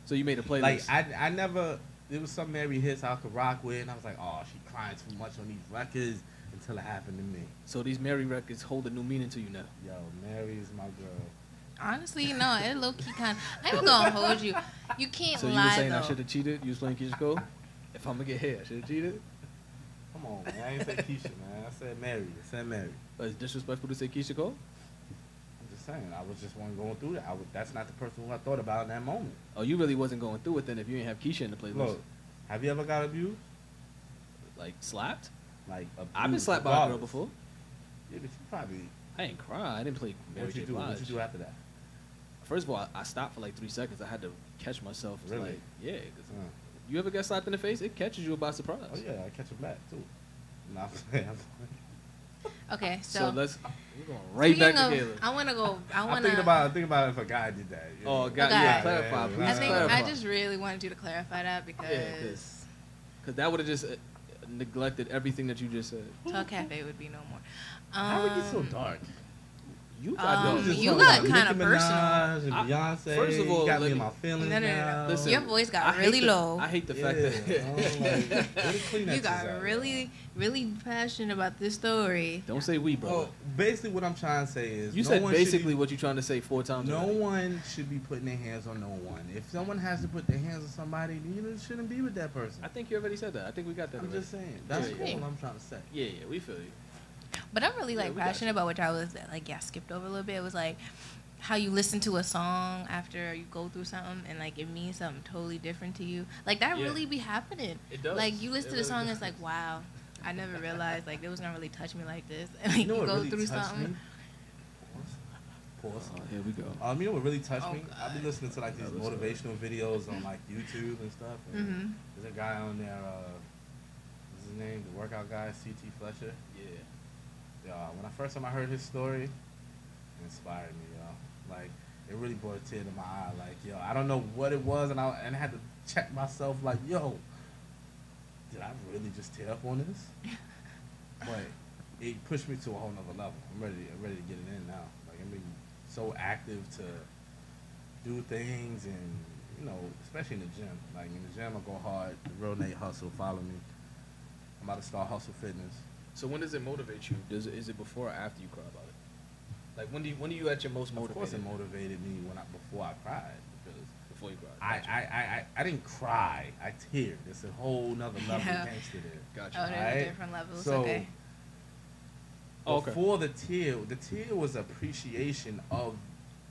So you made a playlist. Like I never. There was some Mary hits I could rock with, and I was like, oh, she crying too much on these records until it happened to me. So these Mary records hold a new meaning to you now. Yo, Mary is my girl. Honestly, no, it low key kind. I'm even gonna hold you. You can't So you lie were saying though. I should have cheated? You was playing Keisha Cole? If I'm gonna get hit, I should have cheated? Come on, man. I ain't say Keisha, man. I said Mary. I said Mary. But it's disrespectful to say Keisha Cole? I'm just saying. I was just one going through that. That's not the person who I thought about in that moment. Oh, you really wasn't going through it then if you didn't have Keisha in the playlist. Look, have you ever got abused? Like slapped? Like abused? I've been slapped by a girl regardless? before. Yeah, but you probably. I didn't cry. I didn't play Mary What J. you do? Blige. What you do after that? First of all, I stopped for like 3 seconds. I had to catch myself. It's Really? Like, yeah. 'Cause Uh, you ever get slapped in the face? It catches you by surprise. oh yeah, I catch him back too. Nah, I'm playing. Okay, So so, let's. We're going right back speaking to of, Caleb. I wanna go. I I'm wanna. thinking about if a guy did that. you Oh, know. God, Okay. yeah, clarify, Yeah, please yeah, I think clarify. I just really wanted you to clarify that because Because that would have just neglected everything that you just said. Talk Cafe would be no more. How we get so dark? You got Um, no. just you talking got about kinda Nicki personal. Minaj and I- Beyonce. first of all, you got let me in me- my feelings No, no, no, now. no. Listen, Your voice got I hate really the- low. I hate the Yeah, fact that I'm like, where the Kleenexes You got at, really, really passionate about this story. Don't say we, bro. Well, basically, what I'm trying to say is You no said one should basically be- what you're trying to say 4 times. No already. one should be putting their hands on no one. If someone has to put their hands on somebody, then you shouldn't be with that person. I think you already said that. I think we got that. I'm already. just saying. That's Yeah, all I'm trying to say. Yeah, we feel you. But I'm really Yeah, like we got passionate you. about what I was like. Yeah, skipped over a little bit. It was like how you listen to a song after you go through something, and like it means something totally different to you. Like that Yeah. really be happening. It does. Like you listen It to the song, really it's like does. wow. I never realized like it was gonna really touch me like this. And like You know you what go really through touched something. me? Pause. Oh, here we go. You know what really touched Oh, me? I've been God. listening to like these Yeah, let's go. motivational videos on like YouTube and stuff. And Mhm. There's a guy on there. What's his name? The workout guy, CT Fletcher. Yeah. When I first time I heard his story, it inspired me, yo. Like it really brought a tear to my eye. Like, yo, I don't know what it was, and I had to check myself. Like, yo, did I really just tear up on this? But it pushed me to a whole nother level. I'm ready to get it in now. Like I'm being so active to do things, and especially in the gym. Like in the gym, I go hard. The Real Nate Hustle. Follow me. I'm about to start Hustle Fitness. So when does it motivate you? Is it before or after you cry about it? Like when are you at your most Of motivated? course, it motivated me before I cried because Before you cried. I didn't cry. I teared. It's a whole nother level Yeah. of gangster there. Gotcha. Oh, there's Right? different levels. So Okay. Oh, okay. before the tear was appreciation of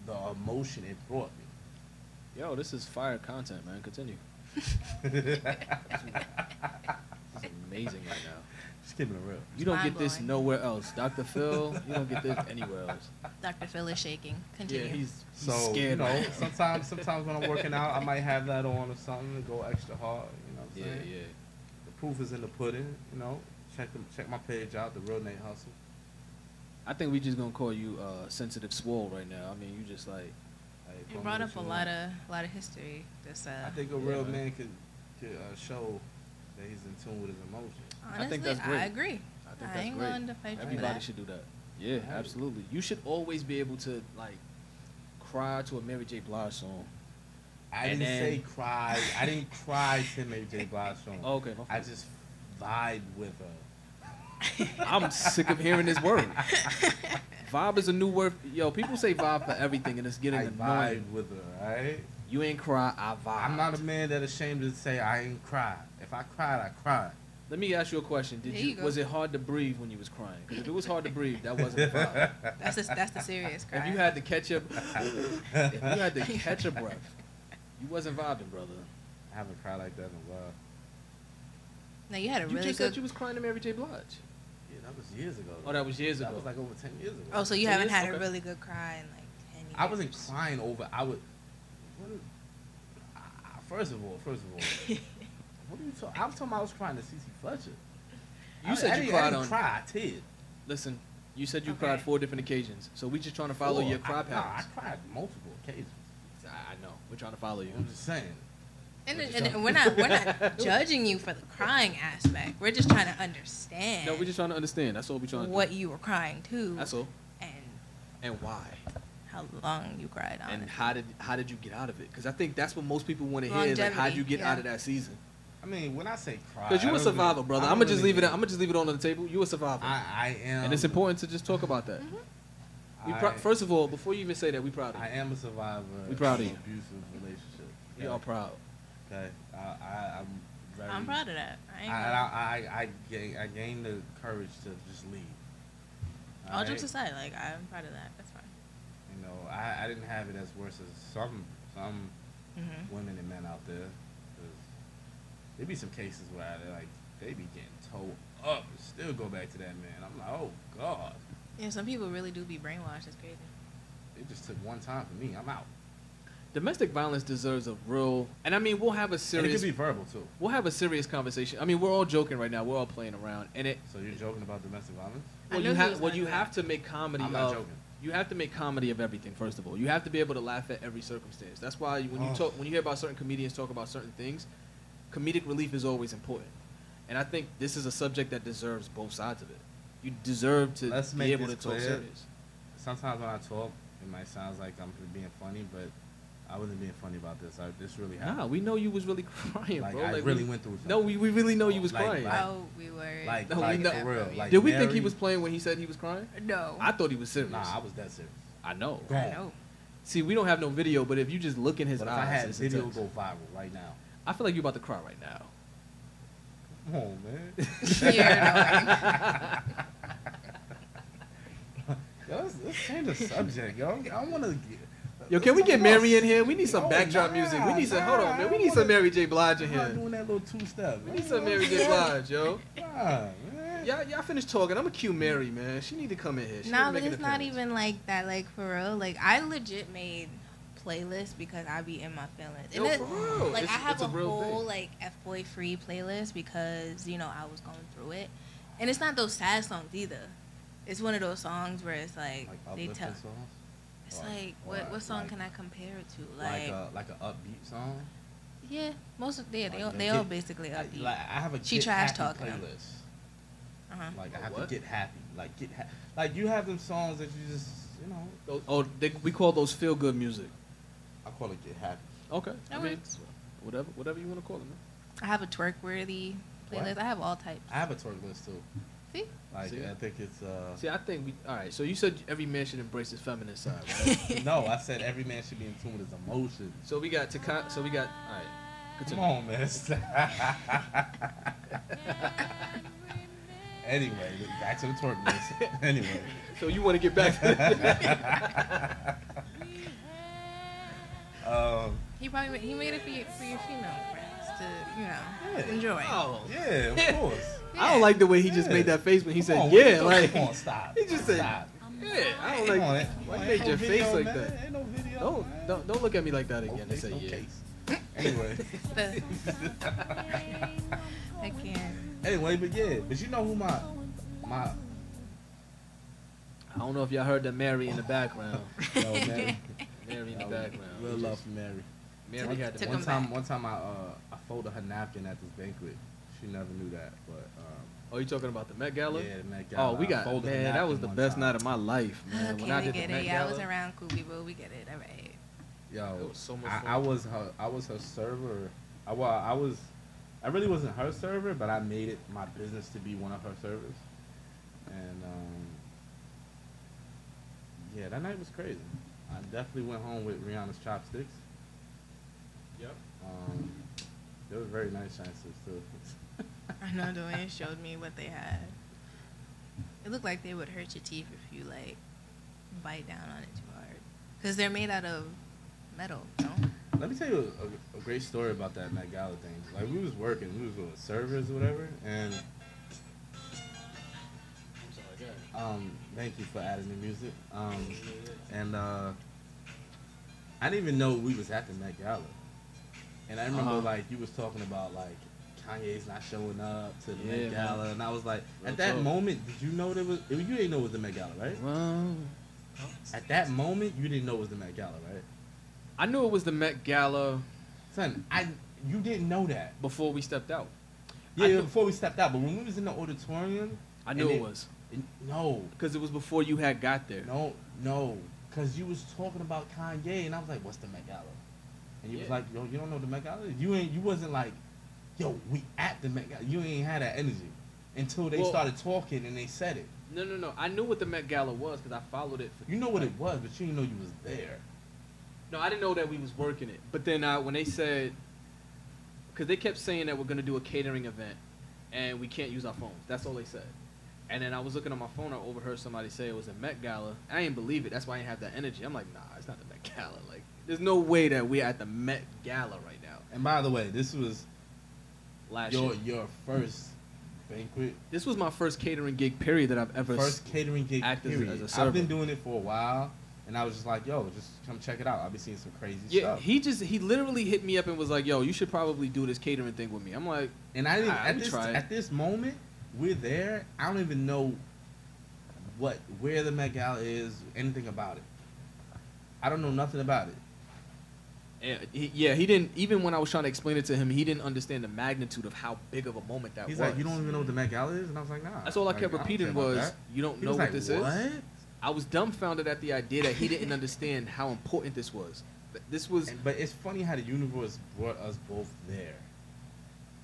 the emotion it brought me. Yo, this is fire content, man. Continue. This is amazing right now. Just keeping it real. You don't get this mind-blowing. nowhere else. Dr. Phil, you don't get this anywhere else. Dr. Phil is shaking. Continue. Yeah, he's So scared. right now. sometimes when I'm working out, I might have that on or something to go extra hard. You know what I'm Yeah, saying? yeah. The proof is in the pudding. Check my page out, the Real Nate Hustle. I think we just gonna call you sensitive swole right now. I mean, you just like Hey, You call me brought what up a you lot want. of history. This I think a Yeah, real man. man could show that he's in tune with his emotions. honestly, I think that's great. I agree. I think I that's ain't great. going to fight you for Everybody that. should do that. Yeah, Right. absolutely. You should always be able to like cry to a Mary J. Blige song. I And didn't say then- cry. I didn't cry to Mary J. Blige song. Oh, okay, my I fault. just vibe with her. I'm sick of hearing this word. Vibe is a new word. Yo, people say vibe for everything, and it's getting I annoying. vibe with her, right? You ain't cry, I vibe. I'm not a man that ashamed to say I ain't cried. If I cried, I cried. Let me ask you a question. There you go. Was it hard to breathe when you was crying? Because if it was hard to breathe, that wasn't a vibe. That's the serious cry. If you had to catch your, if you had to catch a breath, you wasn't vibing, brother. I haven't cried like that in a while. No, you had a You really just good. said you was crying to Mary J. Blige. Yeah, that was years ago. Oh, that was years ago. That was like over 10 years ago. Oh, so you 10 haven't years? had a Okay. really good cry in like 10 years. I wasn't crying over. I would. First of all, what are you talking? I was talking about I was crying to CeCe Fletcher. You said you cried I didn't on. cry. I teared. Listen, you said you Okay. cried 4 different occasions. So we just trying to follow your cry Nah, I patterns. cried multiple occasions. I know. We're trying to follow you. I'm just saying. And we're not judging you for the crying aspect. We're just trying to understand. No, we're just trying to understand. That's all we're trying to what do. you were crying to, That's all. and And why? how long you cried on And it. how did you get out of it? Because I think that's what most people want to hear. Is like, how'd you get Longevity, out of that season? I mean, when I say cry, Because you I a don't survivor, really- brother. I I'm don't gonna just really leave it. mean- I'm gonna just leave it on the table. You a survivor, I am. and it's important to just talk about that. I- First of all, before you even say that, we proud of I you. am a survivor. We proud of an you. Abusive relationship. We all proud. Okay. I'm very. I'm proud of that. I gained the courage to just leave. all jokes Alright? aside, like I'm proud of that. That's fine. You know, I didn't have it as worse as some Mm-hmm. women and men out there. 'Cause there be some cases where they be getting towed up and still go back to that man. I'm like, oh God. Yeah, some people really do be brainwashed. It's crazy. It just took one time for me. I'm out. Domestic violence deserves a real, and I mean, we'll have a And it serious, could be verbal too. we'll have a serious conversation. I mean, we're all joking right now. We're all playing around, and it. So you're joking about domestic violence? I Well, knew you he have. was Well, gonna you do have that. to make comedy I'm not of. joking. You have to make comedy of everything. First of all, you have to be able to laugh at every circumstance. That's why when you hear about certain comedians talk about certain things, comedic relief is always important. And I think this is a subject that deserves both sides of it. You deserve to Let's be make able to this talk clear. serious. Sometimes when I talk, it might sound like I'm being funny, but I wasn't being funny about this. This really happened. Nah, we know you was really crying, Like bro. I Like, really went through something. No, we really know you was Like- crying. like- Oh, we were. like, No, we like know- for real. Like Did we think he Mary- was playing when he said he was crying? No. I thought he was serious. Nah, I was that serious. I know. Gone. I know. See, we don't have no video, but if you just look in his But if eyes, I had it's video intense. go viral right now. I feel like you're about to cry right now. Come on, man. You're annoying. Yo, let's change the subject, yo. I want to get. Yo, can we get Mary in here? We need some No, backdrop nah, music. We need some. Hold on, man. We I need some wanna- Mary J. Blige in I'm not here. doing that little two-step. We need some Mary J. Blige, yo. Nah, man. Y'all finish talking. I'm gonna cue Mary, man. She need to come in here. She Nah, need to but make an it's not appearance. even like that. Like for real. Like I legit made playlists because I be in my feelings. Yo, And for real. like It's- I have it's a a real whole thing. like F boy free playlist because I was going through it, and it's not those sad songs either. It's one of those songs where it's like, Like they uplifting tell. songs. It's Or- like or what song like- can I compare it to? Like a upbeat song. Yeah, most of they Like they a all get- basically upbeat. Like I have a She get trash happy talking 'em. playlist. Uh-huh. Like I A have what? to get happy. Like you have them songs that you just We call those feel good music. I call it get happy. Okay. That works. Whatever you want to call it, man. I have a twerk worthy What? playlist. I have all types. I have a twerk list too. See? Like See? I think it's See, I think we. All right. So you said every man should embrace his feminine side, right? no, I said every man should be in tune with his emotions. So we got So we got. All right. Come Continue. on, man. Anyway, back to the twerk list. Anyway. So you want to get back? He made it for your female friends to Yeah. enjoy. Oh. Yeah, of course. I don't like the way he just made that face when he Come said, on, "Yeah." what you Like come on, stop. he just said, Stop. "Yeah." I don't Come on, like. Why you ain't made no your video, face like man. that? Ain't no video. man. Don't look at me like that No again. They case, say no yeah. case. Anyway. I can't. Anyway, but yeah, but you know who my I don't know if y'all heard that Mary in the background. no, Mary. Mary in the background. Real love for Mary. Mary had the Took One him time, back. one time I folded her napkin at this banquet. She never knew that, but Oh, you talking about the Met Gala? yeah, the Met Gala. Oh, we I got folded her man. That napkin was the one best time. night of my life, man. Okay, When I we did the get Met it. Yeah, I was Gala. around Kobe, bro. We get it. All right. Yo, It was so much I fun. was her server. I really wasn't her server, but I made it my business to be one of her servers. And yeah, that night was crazy. I definitely went home with Rihanna's chopsticks. Yep. They were very nice shine suits too. I know Dwayne showed me what they had. It looked like they would hurt your teeth if you like bite down on it too hard, because they're made out of metal. No? Let me tell you a great story about that Met Gala thing. Like we was working, we was with servers or whatever, and thank you for adding the music. And I didn't even know we was at the Met Gala, and I remember like you was talking about like Kanye's not showing up to the Met Gala, and I was like, at that moment, did you know there was? You didn't know it was the Met Gala, right? At that moment, you didn't know it was the Met Gala, right? I knew it was the Met Gala. Son, you didn't know that before we stepped out. Yeah, before we stepped out, but when we was in the auditorium, I knew it was. No, because it was before you had got there. No, because you was talking about Kanye, and I was like, "What's the Met Gala?" And you was like, "Yo, you don't know the Met Gala? You wasn't like, yo, we at the Met Gala. You ain't had that energy until they started talking and they said it." No. I knew what the Met Gala was because I followed it. You know what it was, but you didn't know you was there. No, I didn't know that we was working it. But then when they said, because they kept saying that we're gonna do a catering event, and we can't use our phones. That's all they said. And then I was looking on my phone. I overheard somebody say it was a Met Gala. I didn't believe it. That's why I didn't have that energy. I'm like, nah, it's not the Met Gala. Like, there's no way that we're at the Met Gala right now. And by the way, this was last your first banquet. This was my first catering gig, period, that I've ever catering gig. Period. As a server. I've been doing it for a while, and I was just like, yo, just come check it out. I'll be seeing some crazy stuff. He literally hit me up and was like, yo, you should probably do this catering thing with me. I'm like, and I didn't at this moment. We're there. I don't even know where the Met Gala is, anything about it. I don't know nothing about it. He didn't. Even when I was trying to explain it to him, he didn't understand the magnitude of how big of a moment that was. He's like, you don't even know what the Met Gala is, and I was like, nah. That's all I kept repeating was, you don't know what this is. What? I was dumbfounded at the idea that he didn't understand how important this was. This was. But it's funny how the universe brought us both there.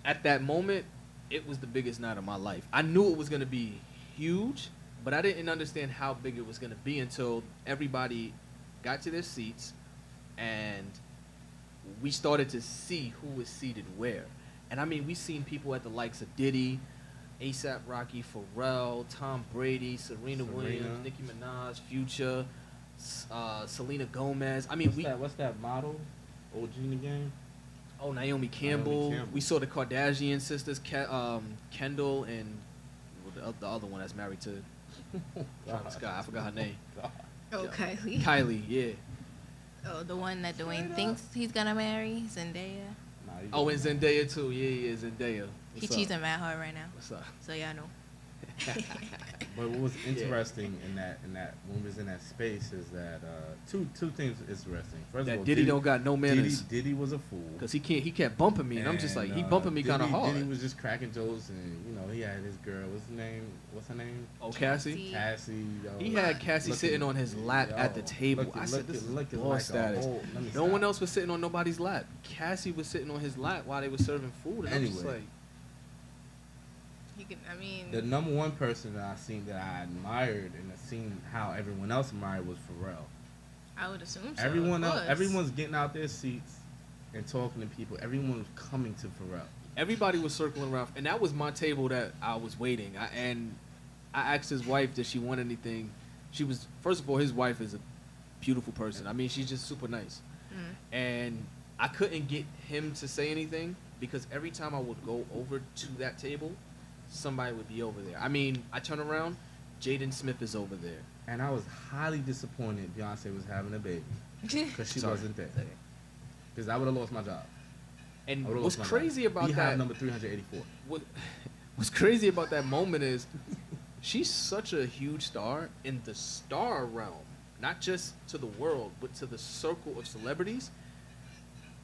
At that moment, it was the biggest night of my life. I knew it was going to be huge, but I didn't understand how big it was going to be until everybody got to their seats and we started to see who was seated where. And I mean, we seen people at the likes of Diddy, A$AP Rocky, Pharrell, Tom Brady, Serena Williams, Nicki Minaj, Future, Selena Gomez. I mean, what's that model? OG in the game? Oh, Naomi Campbell. We saw the Kardashian sisters, Kendall, and the other one that's married to Travis Scott. I forgot her name. Oh, Kylie. Kylie, yeah. Oh, the one that Dwayne thinks he's gonna marry, Zendaya. Oh, and Zendaya too. Yeah, Zendaya. He cheating mad hard right now. What's up? So y'all know. But what was interesting in that when we was in that space is that two things interesting. First of all, Diddy don't got no manners. Diddy was a fool because he kept bumping me, and I'm just like, he bumping me kind of hard. Diddy was just cracking jokes, and he had his girl. What's her name? Oh, Cassie. Cassie. He had Cassie sitting on his lap at the table. I said, this is boss status. No one else was sitting on nobody's lap. Cassie was sitting on his lap while they were serving food, and I'm just like. The number one person that I seen that I admired and I seen how everyone else admired was Pharrell. I would assume so. Everyone's getting out their seats and talking to people. Everyone was coming to Pharrell. Everybody was circling around, and that was my table that I was waiting. I asked his wife, did she want anything? She was, first of all, his wife is a beautiful person. I mean, she's just super nice. And I couldn't get him to say anything because every time I would go over to that table, somebody would be over there. I mean, I turn around, Jaden Smith is over there. And I was highly disappointed Beyonce was having a baby because she wasn't there. Because I would have lost my job. And what's crazy about that? Number 384. What's crazy about that moment is she's such a huge star in the star realm, not just to the world, but to the circle of celebrities.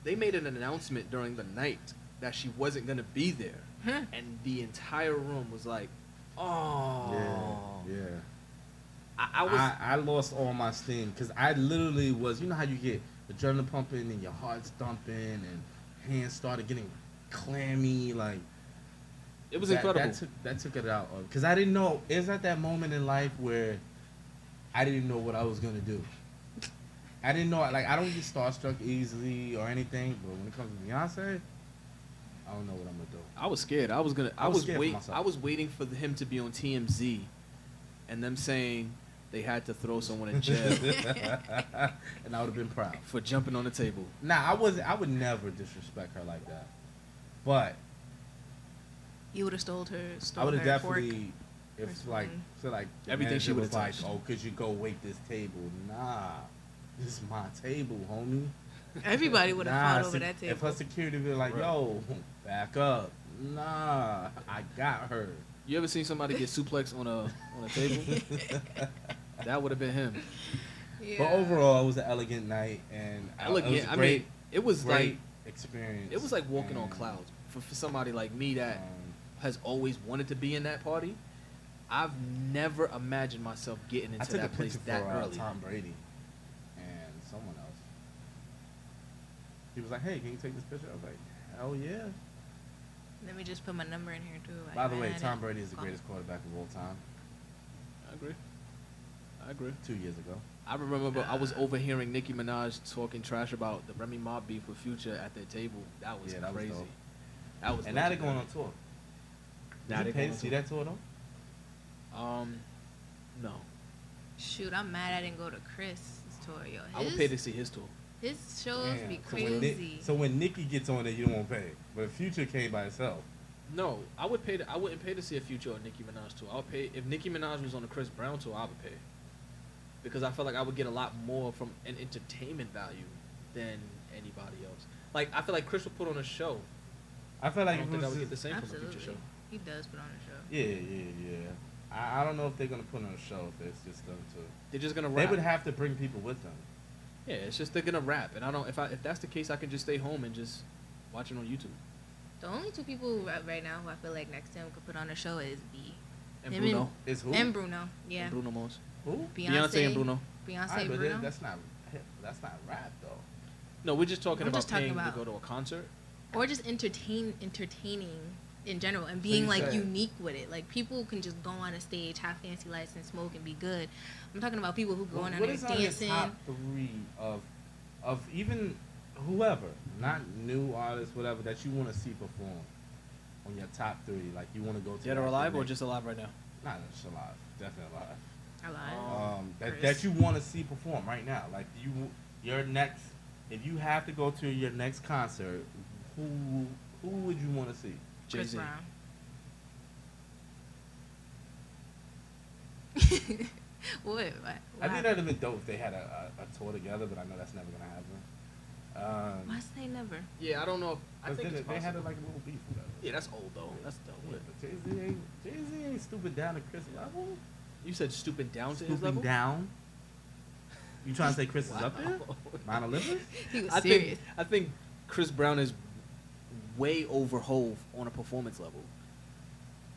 They made an announcement during the night that she wasn't going to be there. And the entire room was like, oh. Yeah. I lost all my steam because I literally was, you know how you get adrenaline pumping and your heart's thumping and hands started getting clammy, like. It was incredible. That took it out. Because I didn't know, it was at that moment in life where I didn't know what I was going to do. I didn't know. Like, I don't get starstruck easily or anything, but when it comes to Beyonce, I don't know what I'm gonna do. I was scared. I was scared for myself. I was waiting for him to be on TMZ, and them saying they had to throw someone in jail And I would have been proud. for jumping on the table. Nah, I wasn't. I would never disrespect her like that. But You would have stole I would her have fork. definitely, if or like, something. so like the Everything she manager would've was like, touched. oh, could you go wait this table? Nah, this is my table, homie. Everybody would have Nah, fought over that table. If her security be like, Right. yo, back up. Nah, I got her. You ever seen somebody get suplexed on a table? That would have been him. Yeah. But overall, it was an elegant night and Elegant. It was a I great, mean, it was great like experience. it was like walking on And, clouds for somebody like me that um, has always wanted to be in that party. I've never imagined myself getting I into took a that place picture that for early. Tom Brady and someone else. He was like, "Hey, can you take this picture?" I was like, "Hell yeah!" Let me just put my number in here too. Like, By the way, man, Tom Brady is the oh. greatest quarterback of all time. I agree. 2 years ago, I remember I was overhearing Nicki Minaj talking trash about the Remy Ma beef with Future at their table. That was Yeah, that was crazy. dope. That was and now they're going legendary. on tour. Now Did they you pay going to on see tour. that tour though? No. Shoot, I'm mad I didn't go to Chris' tour, yo. I would pay to see his tour. His shows Damn. be So when, crazy. so when Nicki gets on there, you don't want to pay. But if Future came by itself, No, I wouldn't pay to see a Future or Nicki Minaj tour. I would pay if Nicki Minaj was on the Chris Brown tour. I would pay because I feel like I would get a lot more from an entertainment value than anybody else. Like I feel like Chris would put on a show. I feel I like don't if think it I was would get the just, same from a Absolutely. Future show. He does put on a show. yeah. I don't know if they're gonna put on a show if it's just them two. They're just gonna They rap. would have to bring people with them. Yeah, it's just they're gonna rap, and I don't. If that's the case, I can just stay home and just watch it on YouTube. The only two people right now who I feel like next to him could put on a show is B. And Him Bruno. Is who? And Bruno. Yeah. And Bruno Mars. Who? Beyonce and Bruno. Beyonce, Alright, but Bruno. that's not rap though. No, we're just talking We're about just talking paying about- to go to a concert. Or just entertaining in general and being you like said- unique with it. Like people can just go on a stage, have fancy lights and smoke and be good. I'm talking about people who go on What there is on your dancing. top three of even whoever, not new artists, whatever that you want to see perform on your top three? Like you want to go to? Dead or like, the alive or next- just alive right now? not just alive, definitely alive. Alive. That Chris. you want to see perform right now. Like your next, if you have to go to your next concert, who would you want to see? Chris Jay-Z. Brown. what? I think that'd have been dope if they had a tour together, but I know that's never gonna happen. Why say never? Yeah, I don't know. I 'cause think they, it's they had possible. like a little beef. Whatever. Yeah, that's old though. That's done Yeah, with. but Jay-Z ain't stooping down to Chris level. You said stooping down to his Stooping level. down. You trying to say Chris is up there? Wow. Mount Olympus? He was I serious. think Chris Brown is way over Hove on a performance level,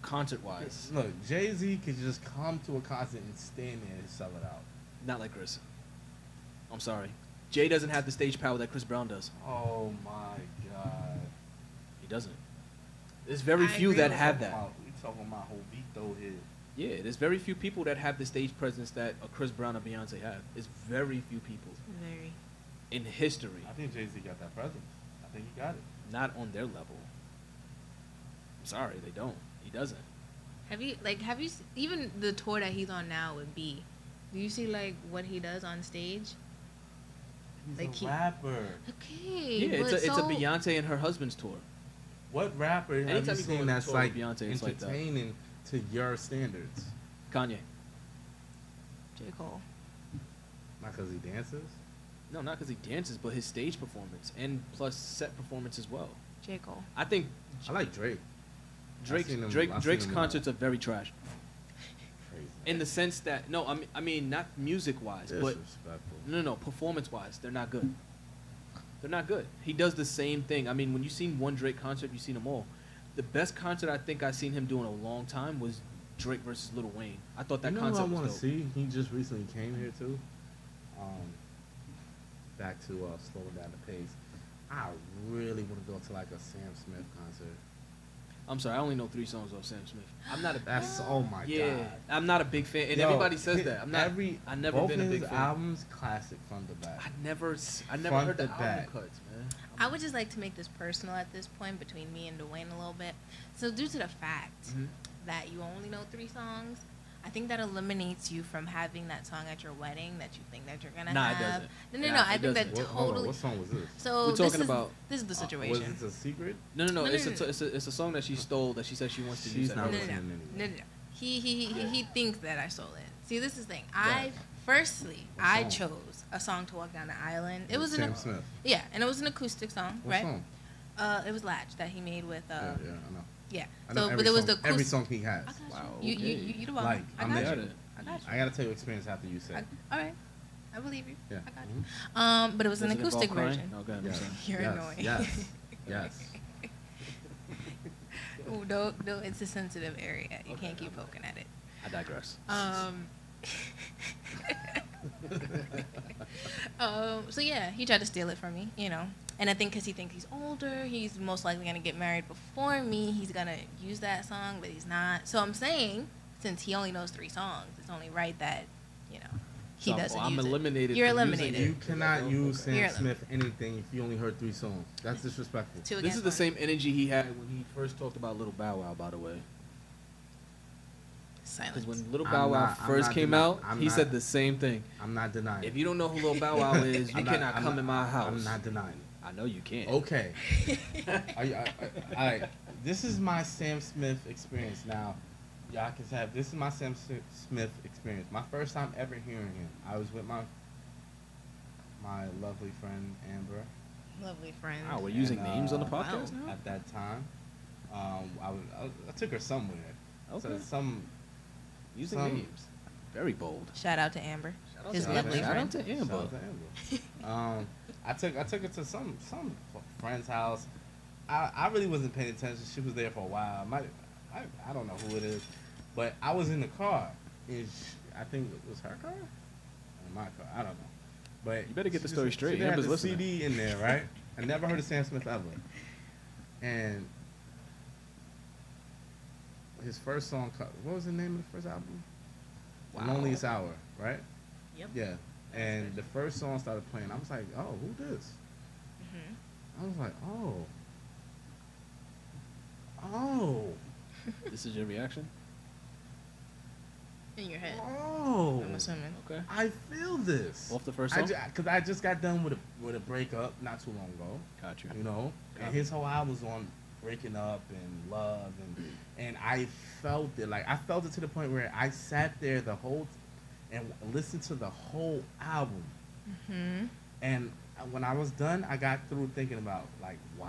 concert wise. Look, Jay-Z could just come to a concert and stand there and sell it out. Not like Chris. I'm sorry. Jay doesn't have the stage power that Chris Brown does. Oh my God. He doesn't. There's very I few agree that with have We that. talking about whole beat though here. Yeah, there's very few people that have the stage presence that a Chris Brown or Beyonce have. It's very few people Very. in history, I think Jay-Z got that presence. I think he got it. not on their level. I'm sorry, they don't. He doesn't. Have you even the tour that he's on now with B? Do you see like what he does on stage? He's Like a he- rapper. Okay. Yeah, but it's a so- Beyonce and her husband's tour. What rapper have Anytime you you go on seen a that's tour like with Beyonce, it's like that. entertaining to your standards? Kanye. J. Cole. Not because he dances. No, not because he dances, but his stage performance and plus set performance as well. J. Cole. I think I like Drake. Drake's seen him- Drake I've seen Drake's him, concerts are very trash Crazy. in the sense that no, I mean not music wise, but Disrespectful. no, performance wise, they're not good. They're not good. He does the same thing. I mean, when you've seen one Drake concert, you've seen them all. The best concert I think I've seen him do in a long time was Drake versus Lil Wayne. I thought that You know who I concert want to was dope. see? He just recently came here too. Back to slowing down the pace. I really want to go to like a Sam Smith concert. I'm sorry, I only know 3 songs of Sam Smith. I'm not a That's oh my yeah. god. I'm not a big fan, and Yo, everybody says that. I'm not. I never both been a of big his fan. albums classic front to back. I never Front heard the to album back. cuts, man. I would just like to make this personal at this point between me and Dwayne a little bit. So due to the fact Mhm. that you only know 3 songs, I think that eliminates you from having that song at your wedding that you think that you're gonna Nah, it have. doesn't. No. Nah, I it think that doesn't. Hold on, totally. what song was this? So We're this talking is, about- this is the Was situation. it a secret? No. No, It's no, it's a song that she stole that she said she wants to use. She's at not her No, wedding. listening anyway. No. He thinks that I stole it. See, this is the thing. Right. Firstly, What I song? chose a song to walk down the island. It was Sam Smith. and it was an acoustic song, What right? song? It was Latch that he made with Yeah, I know. yeah. I know So, every but it was song, the every acoustic. song he has. I got Wow, you. okay. You the one. Like, I I'm got there. you. I got you. I gotta tell you experience after you say. All right, I believe you. Yeah. I got Mhm. you. But it was an Does it involve acoustic crying? version. No, go ahead, I'm Yes. sorry. You're yes, annoying. Yes. Yes. Ooh, no, it's a sensitive area. You Okay, can't keep poking at it. I digress. So yeah, he tried to steal it from me, and I think because he thinks he's older, he's most likely gonna get married before me. He's gonna use that song, but he's not. So I'm saying, since he only knows 3 songs, it's only right that, he So, doesn't I'm use eliminated. You're from using eliminated. it. You cannot use Sam You're Smith anything if you only heard 3 songs. That's disrespectful. it. Two This against is the one. same energy he had when he first talked about Little Bow Wow, by the way. Silence. Because when Little I'm Bow Wow not- I'm first not came denying- out, I'm he not- said the same thing. I'm not denying. If you don't know who Little Bow Wow is, you I'm not- cannot I'm come not- in my house. I'm not denying. I know you can't. Okay. All right. This is my Sam Smith experience. Now, y'all can have. This is my Sam Smith experience. My first time ever hearing him. I was with my lovely friend Amber. Lovely friend. Wow, we're using And, names on the wow. podcast now? At that time, I took her somewhere. Okay. So some Using some- names. Very bold. Shout out to Amber. Shout out His to lovely Amber. Shout friend. out to Amber. Shout out to Amber. I took her to some friend's house. I really wasn't paying attention. She was there for a while. I don't know who it is, but I was in the car. And I think it was her car or my car. I don't know. But You better get the she story just- straight. She had Amber's the listening. CD in there, right? I never heard of Sam Smith ever. And his first song, what was the name of the first album? The Wow. Loneliest Hour, right? Yep. Yeah. And the first song started playing. I was like, oh, who this? Hmm. I was like, oh, This is your reaction? In your head. oh. I'm assuming. Okay. I feel this. Off the first song? Because I just got done with a breakup not too long ago, Got you. you know, and his whole album was on breaking up and love, and I felt it. Like, I felt it to the point where I sat there the whole and listened to the whole album. Hmm. And when I was done, I got through thinking about, like, wow.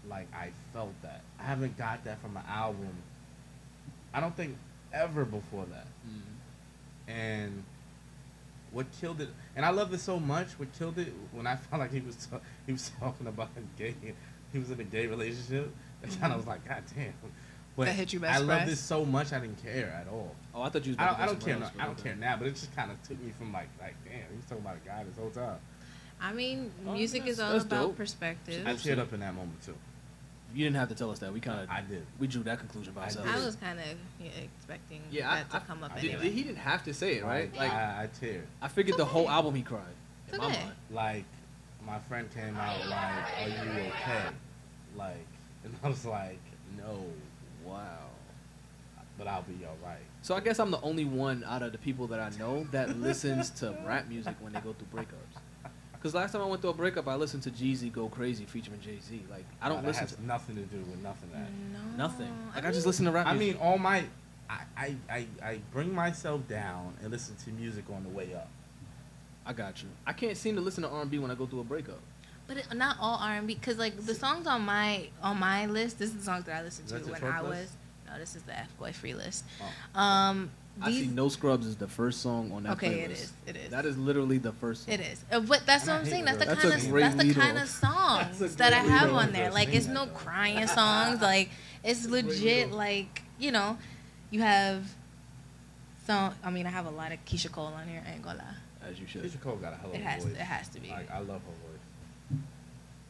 Like, I felt that. I haven't got that from an album, I don't think, ever before that. Mm. And what killed it, and I loved it so much, what killed it, when I felt like he was talking about he was in a gay relationship, I kind of was like, God damn. But That hit you by I loved surprise? it so much, I didn't care at all. Oh, I thought you was I about to don't go care. somewhere No, else, but I don't okay. care now, but it just kind of took me from like, damn, he's talking about a guy this whole time. I mean, Oh, music is all that's about dope. perspective. I teared up in that moment too. You didn't have to tell us that. We kind of I did. we drew that conclusion by I ourselves. I was kind of expecting Yeah, that I to come up I anyway. He didn't have to say it, right? Like I teared. I figured the whole album he cried. It's In my okay. mind. Like, my friend came out like, "Are you okay?" Like, and I was like, "No, Wow. but I'll be all right." So I guess I'm the only one out of the people that I know that listens to rap music when they go through breakups. Because last time I went through a breakup, I listened to Jeezy Go Crazy featuring Jay-Z. Like, I don't That listen has to nothing to do with nothing. That. No. nothing. Like, I just listen to rap I music. mean, all my, I bring myself down and listen to music on the way up. I got you. I can't seem to listen to R&B when I go through a breakup. But not all R&B, because like the songs on my list, this is the songs that I listened Is to that your when short I was. list? No, this is the F Boy free list. Oh. I see These, No Scrubs is the first song on that okay, playlist. it is. It is. That is literally the first song. It is. But that's And what I I'm hate saying. That's the lyrics. kind That's a of great that's the lead kind off. of songs That's a that I great have lead on off there. to Like, sing it's that, no though. crying songs. Like, it's great lead legit. off. Like, you have some. I mean, I have a lot of Keisha Cole on here. I ain't gonna lie. As you should. Keisha Cole got a hell of It a has. voice. It has to be. Like, I love her voice.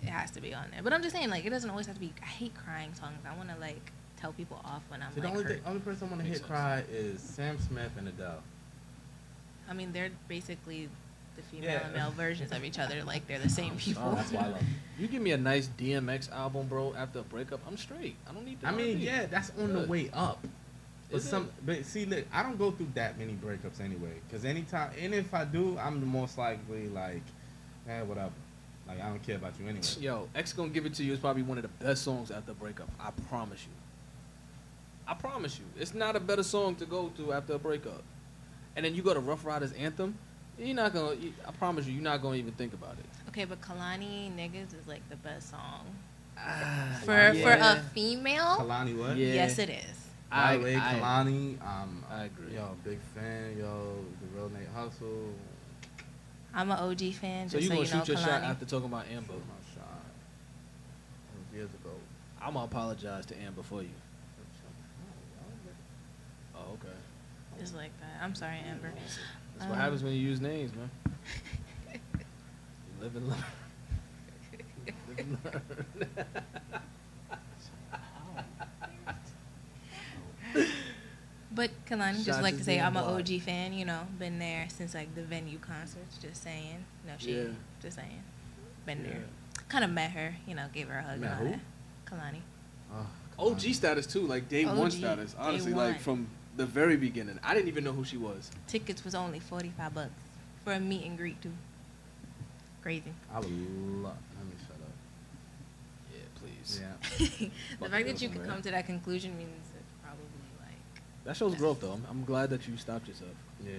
it has to be on there. But I'm just saying, like, it doesn't always have to be. I hate crying songs. I want to like tell people off when I'm See, like hurt. only person I want to Makes hit sense. cry is Sam Smith and Adele. I mean, they're basically the female Yeah. and male versions of each other. Like they're the same people. That's why I love them. You give me a nice DMX album, bro, after a breakup, I'm straight. I don't need that. I mean, yeah, that's on the Good. way up. But Is it? but see, look, I don't go through that many breakups anyway. Cause anytime, and if I do, I'm the most likely like, whatever. Like I don't care about you anyway. Yo, X Gonna Give It To You is probably one of the best songs after a breakup. I promise you. I promise you. It's not a better song to go through after a breakup. And then you go to Rough Riders Anthem, you're not gonna, I promise you, you're not gonna even think about it. Okay, but Kalani Niggas is like the best song For for a female. Kalani, what? Yeah. Yes, it is. By the way, Kalani, I agree. Yo, big fan. Yo, the real Nate Hustle. I'm an OG fan. So Just you so gonna you know, shoot your shot Kalani. after talking about Amber? Shoot my shot. That was years ago. I'm gonna apologize to Amber for you. Oh, okay. Just like that. I'm sorry, Amber. That's what happens when you use names, man. You live and learn. Live and learn. But Kalani, just Shots like to is say, being I'm an blocked. OG fan. You know, been there since like the venue concerts. Just saying. No, she. Yeah. Just saying. Been Yeah. there. Kind of met her. You know, gave her a hug Met and all who? that. Kalani. Oh, OG status too, like day one OG, status. day Honestly, one. like from the very beginning, I didn't even know who she was. Tickets was only $45 for a meet and greet too. Crazy. I would love. Let me shut up. Yeah, please. Yeah. The Fucking fact that goes you on, could man. come to that conclusion means it's probably like. That shows growth, though. I'm glad that you stopped yourself. Yeah.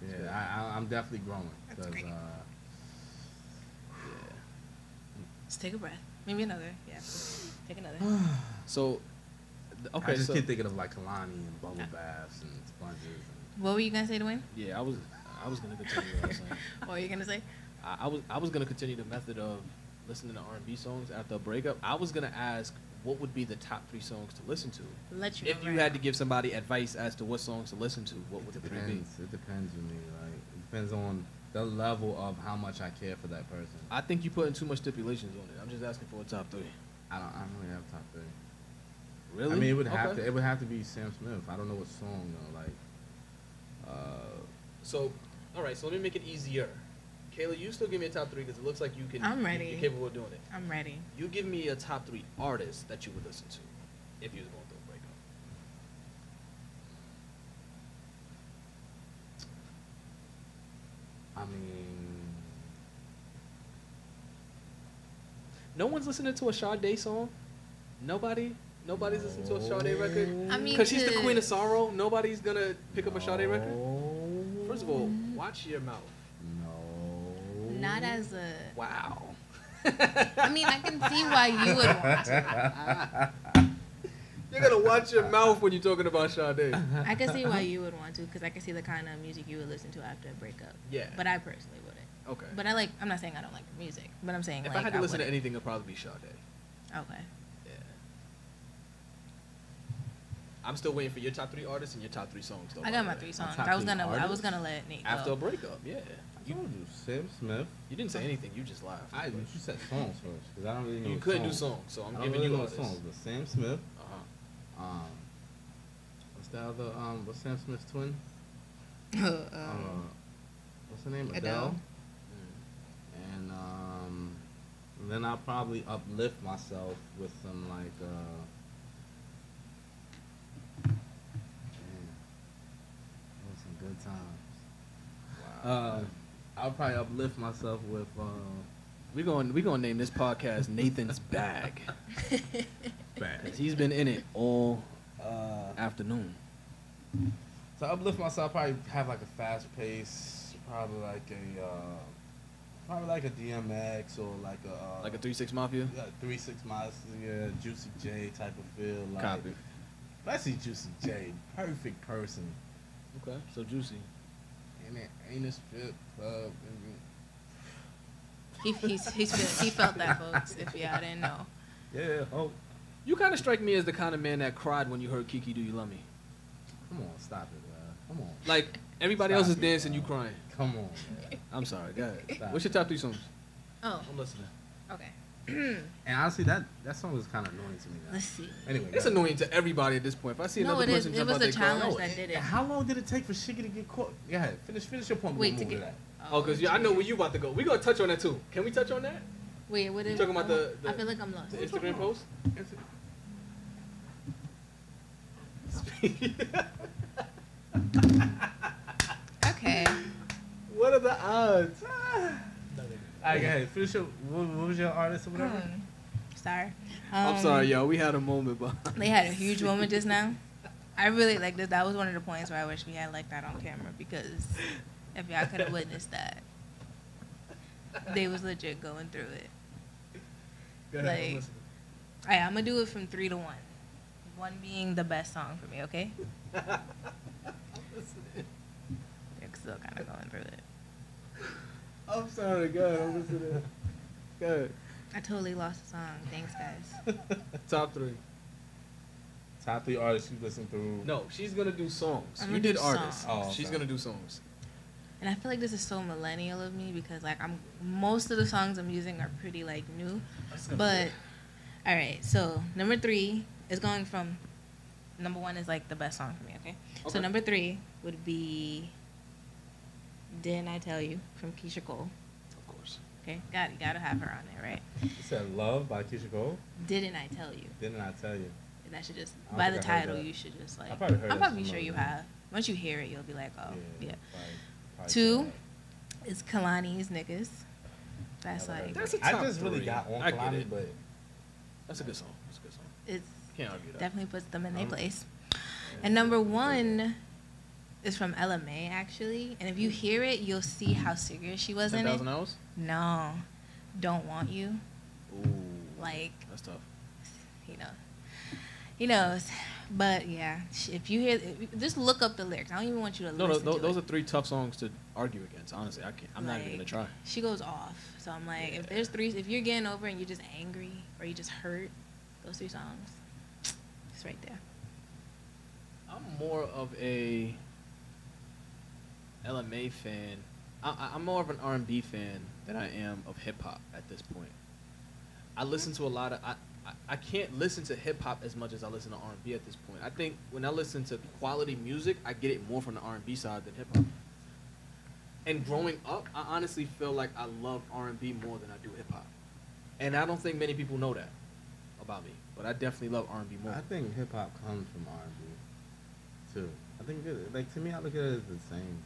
good. Yeah. I'm definitely growing. That's 'Cause, great. Yeah. Just take a breath. Maybe another. Yeah. Take another. So, I okay, just so keep thinking of like Kalani and bubble baths and sponges. And, What were you gonna say, Dwayne? yeah, I was gonna continue what I was saying. What were you gonna say? I was gonna continue the method of listening to R&B songs after a breakup. I was gonna ask what would be the top 3 songs to listen to. Let you. If know you right had to give somebody advice as to what songs to listen to, what would it the 3 be? depends. It depends with me. Like it depends on the level of how much I care for that person. I think you putting too much stipulations on it. I'm just asking for a top 3. I don't really have top 3. Really? I mean, it would have Okay. to. It would have to be Sam Smith. I don't know what song though. Like, So, all right. So let me make it easier. Kayla, you still give me a top 3 because it looks like you can. I'm ready. You're capable of doing it. I'm ready. You give me a top 3 artists that you would listen to if you was going through a breakup. I mean, No one's listening to a Sade song. Nobody's listening to a Sade record. I mean, Because she's the to- queen of sorrow. Nobody's gonna pick up a Sade record. No. First of all, watch your mouth. No. Not as a. Wow. I mean, I can see why you would want to. You're gonna watch your mouth when you're talking about Sade. I can see why you would want to, because I can see the kind of music you would listen to after a breakup. Yeah. But I personally wouldn't. Okay. But I like. I'm not saying I don't like her music, but I'm saying If like I had to listen to wouldn't. anything, it'd probably be Sade. Okay. Yeah. I'm still waiting for your top 3 artists and your top 3 songs, though. I by got the my way. 3 songs. top I was 3 gonna. I was artists? gonna let Nate go. After a breakup, yeah. I told you, Sam Smith. You didn't say anything. You just laughed. You said songs first, because I don't really know. You the couldn't do song. songs, so I'm I don't giving really you know artists. the songs, but Sam Smith. Uh-huh. What's the other? What's Sam Smith's twin? What's her name? Adele. And then I'll probably uplift myself with some like those some good times. Wow. I'll probably uplift myself with We gonna name this podcast Nathan's Bag. bad. 'Cause he's been in it all afternoon. So uplift myself, probably have like a fast pace, probably like a DMX or like a Like a 3-6 Mafia? 3-6 Miles, yeah, Juicy J type of feel. Like, Copy. Especially Juicy J, perfect person. Okay, so Juicy. And it ain't a strip club. He felt that, folks. If y'all didn't know. Yeah, oh, You kind of strike me as the kind of man that cried when you heard Kiki Do You Love Me. come on, stop it, man. Come on. Like, everybody Stop else is it, dancing, bro. you crying. Come on, man. I'm sorry, go ahead. Stop What's your top 3 songs? Oh. I'm listening. Okay. And honestly, that song was kind of annoying to me now. Let's see. Anyway, It's annoying to everybody at this point. If I see No, another it is. person It jump was out the their car, challenge that did it. How long did it take for Shiggy to get caught? Go ahead, finish your point. Wait, We'll to move get. that. Oh, because I know where you about to go. We're going to touch on that too. Can we touch on that? Wait, what You is? talking about the I feel like I'm lost. the Instagram post? Okay. What are the odds? Alright, go ahead. Finish your. What was your artist or whatever? Sorry. I'm sorry, yo. We had a moment, but They had a huge moment just now. I really like this. That was one of the points where I wish we had like that on camera because if y'all could have witnessed that, they was legit going through it. Go ahead, I'm Like, listening. Alright, I'm gonna do it from 3 to 1. 1 being the best song for me, okay? I'm listening. They're still kind of going through it. I'm sorry. Go ahead. I'm listening. Go ahead. I totally lost the song. Thanks, guys. Top 3. Top 3 artists you listen through. No, she's gonna do songs. I'm You gonna did do artists. songs. Oh, She's okay. gonna do songs. And I feel like this is so millennial of me because like most of the songs I'm using are pretty like new. But all right, so number 3 is going from number 1 is like the best song for me. Okay, so Okay. number 3 would be "Didn't I Tell You" from Keisha Cole. Of course. Okay, gotta have her on there, right? You said "Love" by Keisha Cole. "Didn't I Tell You"? Didn't I tell you? And that should just I don't by the think I heard title that. you should just like. I probably heard I'm that probably somewhere, sure you yeah. have. Once you hear it, you'll be like, oh yeah. Probably 2 saw is Kalani's "Niggas." That's that. like That's a I top just really 3. got on I get Kalani, it. but That's a good song. That's a good song. it's Can't argue that. definitely puts them in their Um, place. And number 1 is from Ella Mai, actually. And if you hear it, you'll see how serious she was in it. 10,000 hours. No, "Don't Want You." Ooh. Like, That's tough. he knows. But yeah, if you hear, just look up the lyrics. I don't even want you to No, listen to those it. are 3 tough songs to argue against. Honestly, I can't. I'm not even gonna Like, try. She goes off. So I'm like, if there's 3, if you're getting over and you're just angry or you just hurt, those 3 songs, it's right there. I'm more of a Ella Mai fan. I'm more of an R&B fan than I am of hip hop at this point. I listen to a lot of. I can't listen to hip hop as much as I listen to R&B at this point. I think when I listen to quality music, I get it more from the R&B side than hip hop. And growing up, I honestly feel like I love R&B more than I do hip hop. And I don't think many people know that about me, but I definitely love R&B more. I think hip hop comes from R&B too. I think like to me, I look at it as the same.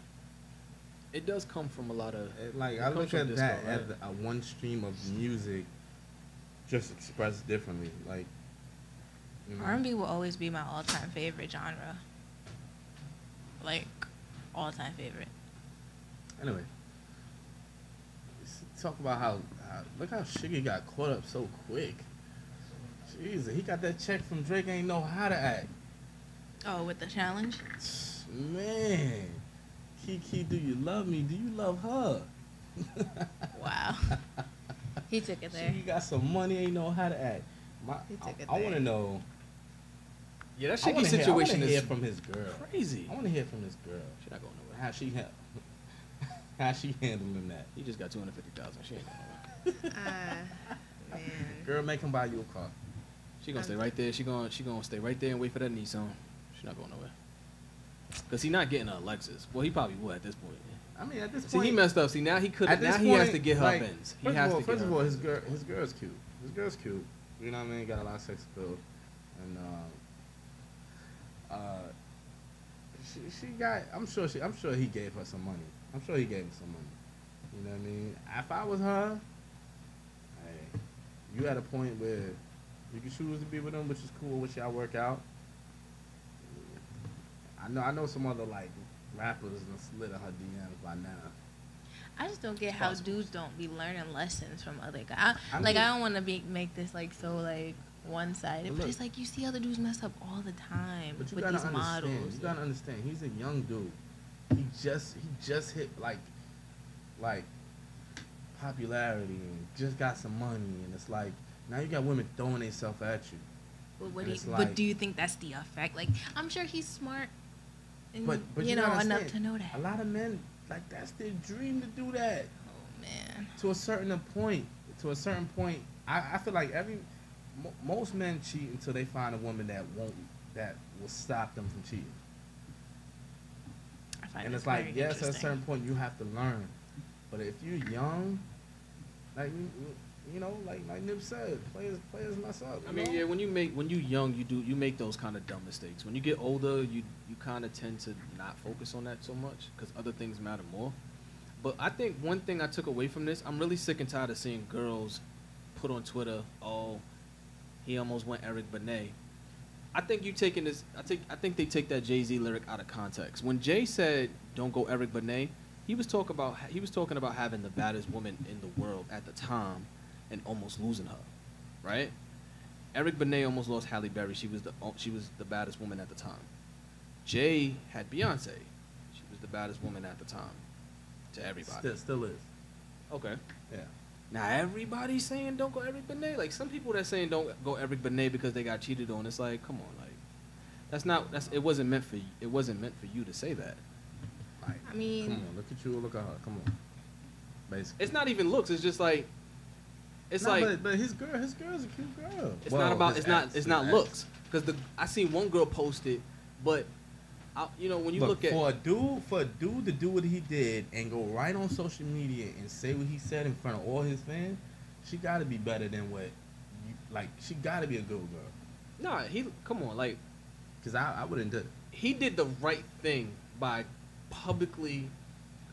It does come from a lot of. Like It I comes look from at disco, that right? as a one stream of music, just expressed differently. Like you know, R&B will always be my all-time favorite genre. Like, all-time favorite. Anyway, let's talk about how look how Shiggy got caught up so quick. Jesus, he got that check from Drake. Ain't know how to act. Oh, with the challenge? Man, Kiki, do you love me? Do you love her? Wow. He took it there. She got some money, ain't know how to act. He took it I want there. to know. Yeah, that I shaky wanna situation hear is from his girl. crazy. I want to hear from his girl. She's not going nowhere. How she handling that? He just got 250,000. She ain't going nowhere. Man. Girl, make him buy you a car. She gonna stay right there. She gonna stay right there and wait for that Nissan. She's not going nowhere. Cause he not getting a Lexus. Well, he probably would at this point. I mean, at this See, point, he messed up. See, now he could. at Now this he has point, to get her like, Benz. He has to get First her. of all, his girl's cute. His girl's cute. You know what I mean? Got a lot of sex appeal, and she got. I'm sure he gave her some money. I'm sure he gave her some money. You know what I mean? If I was her, hey, you at a point where you can choose to be with him, which is cool, which y'all work out. I know some other like rappers and slid in her DMs by now. I just don't get how Possible. dudes don't be learning lessons from other guys. I Like, mean- I don't want to make this like so like one-sided, But but look- it's like you see other dudes mess up all the time But you with gotta these understand. models. You gotta understand. He's a young dude. He just hit like popularity and just got some money, and it's like now you got women throwing themselves at you. But, and it's but like- do you think that's the effect? Like, I'm sure he's smart, and But you you know gotta enough understand, to know that. a lot of men like that's their dream to do that. Oh man. To a certain point, I feel like most men cheat until they find a woman that will stop them from cheating. I find And this it's like, very yes, at a interesting. certain point you have to learn, but if you're young, like like Nip said, players mess up. I mean, yeah, when you young, you make those kind of dumb mistakes. When you get older, you kind of tend to not focus on that so much because other things matter more. But I think one thing I took away from this, I'm really sick and tired of seeing girls put on Twitter, "Oh, he almost went Eric Benet." I think you taking this. I think they take that Jay-Z lyric out of context. When Jay said, "Don't go Eric Benet," he was talking about having the baddest woman in the world at the time, and almost losing her, right? Eric Benet almost lost Halle Berry. She was the baddest woman at the time. Jay had Beyonce. She was the baddest woman at the time to everybody. Still is. Okay. Yeah. Now everybody's saying don't go Eric Benet. Like some people that saying don't go Eric Benet because they got cheated on. It's like, come on, like it wasn't meant for you to say that. Like, I mean, come on, look at you, look at her. Come on. Basically. It's not even looks. It's just like, it's No, like but his girl's a cute girl. it's Well, not about his it's not ex. looks because I seen one girl post it, but when you look at for a dude to do what he did and go right on social media and say what he said in front of all his fans, she got to be better than what you like. She got to be a good girl. nah, come on, like Cause I wouldn't do it. he did the right thing by publicly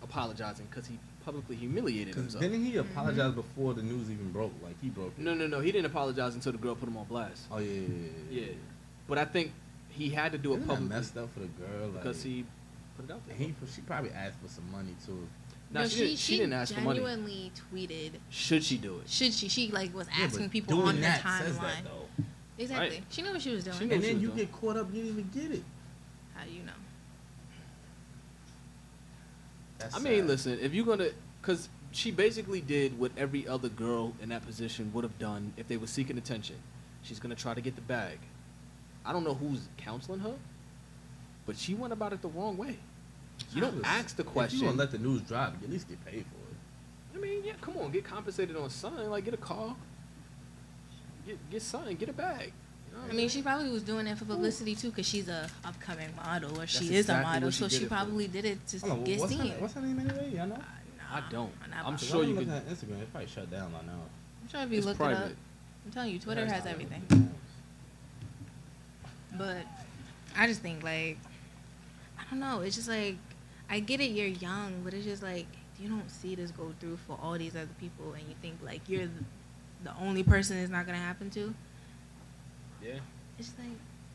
apologizing because he publicly humiliated Cause himself. didn't he apologize before the news even broke? Like he broke it. No, he didn't apologize until the girl put him on blast. Oh yeah. Yeah, but I think he had to do it Isn't that publicly messed up for the girl? Like, because he put it out there. she probably asked for some money too. Nah, no, she didn't ask for money. genuinely tweeted. Should she do it? Should she? She like was Yeah, asking but people doing on the that says that, timeline. though. Exactly. Right. She knew what she was doing. She knew And what she then was you doing. get caught up, you didn't even get it. How do you know? That's I mean, sad. listen, if you're gonna, because she basically did what every other girl in that position would have done if they were seeking attention. She's gonna try to get the bag. I don't know who's counseling her, but she went about it the wrong way. You don't ask the If question. you gonna let the news drop, you at least get paid for it. I mean, yeah, come on, get compensated on something. Like, get a car, get something, get a bag. You know what I mean, she probably was doing it for publicity too, because she's a upcoming model, or she That's is exactly a model, what she so did she it for. probably did it to Hold on, get what's seen. what's her name anyway? Y'all know? I don't. I'm I'm sure you looking could. at Instagram. It probably shut down by now. sure if you It's look private. it up. I'm telling you, Twitter Yeah, has it's not everything. looking. But I just think like, I don't know. It's just like, I get it, you're young, but it's just like, you don't see this go through for all these other people, and you think like you're the only person it's not gonna happen to. Yeah. It's just like,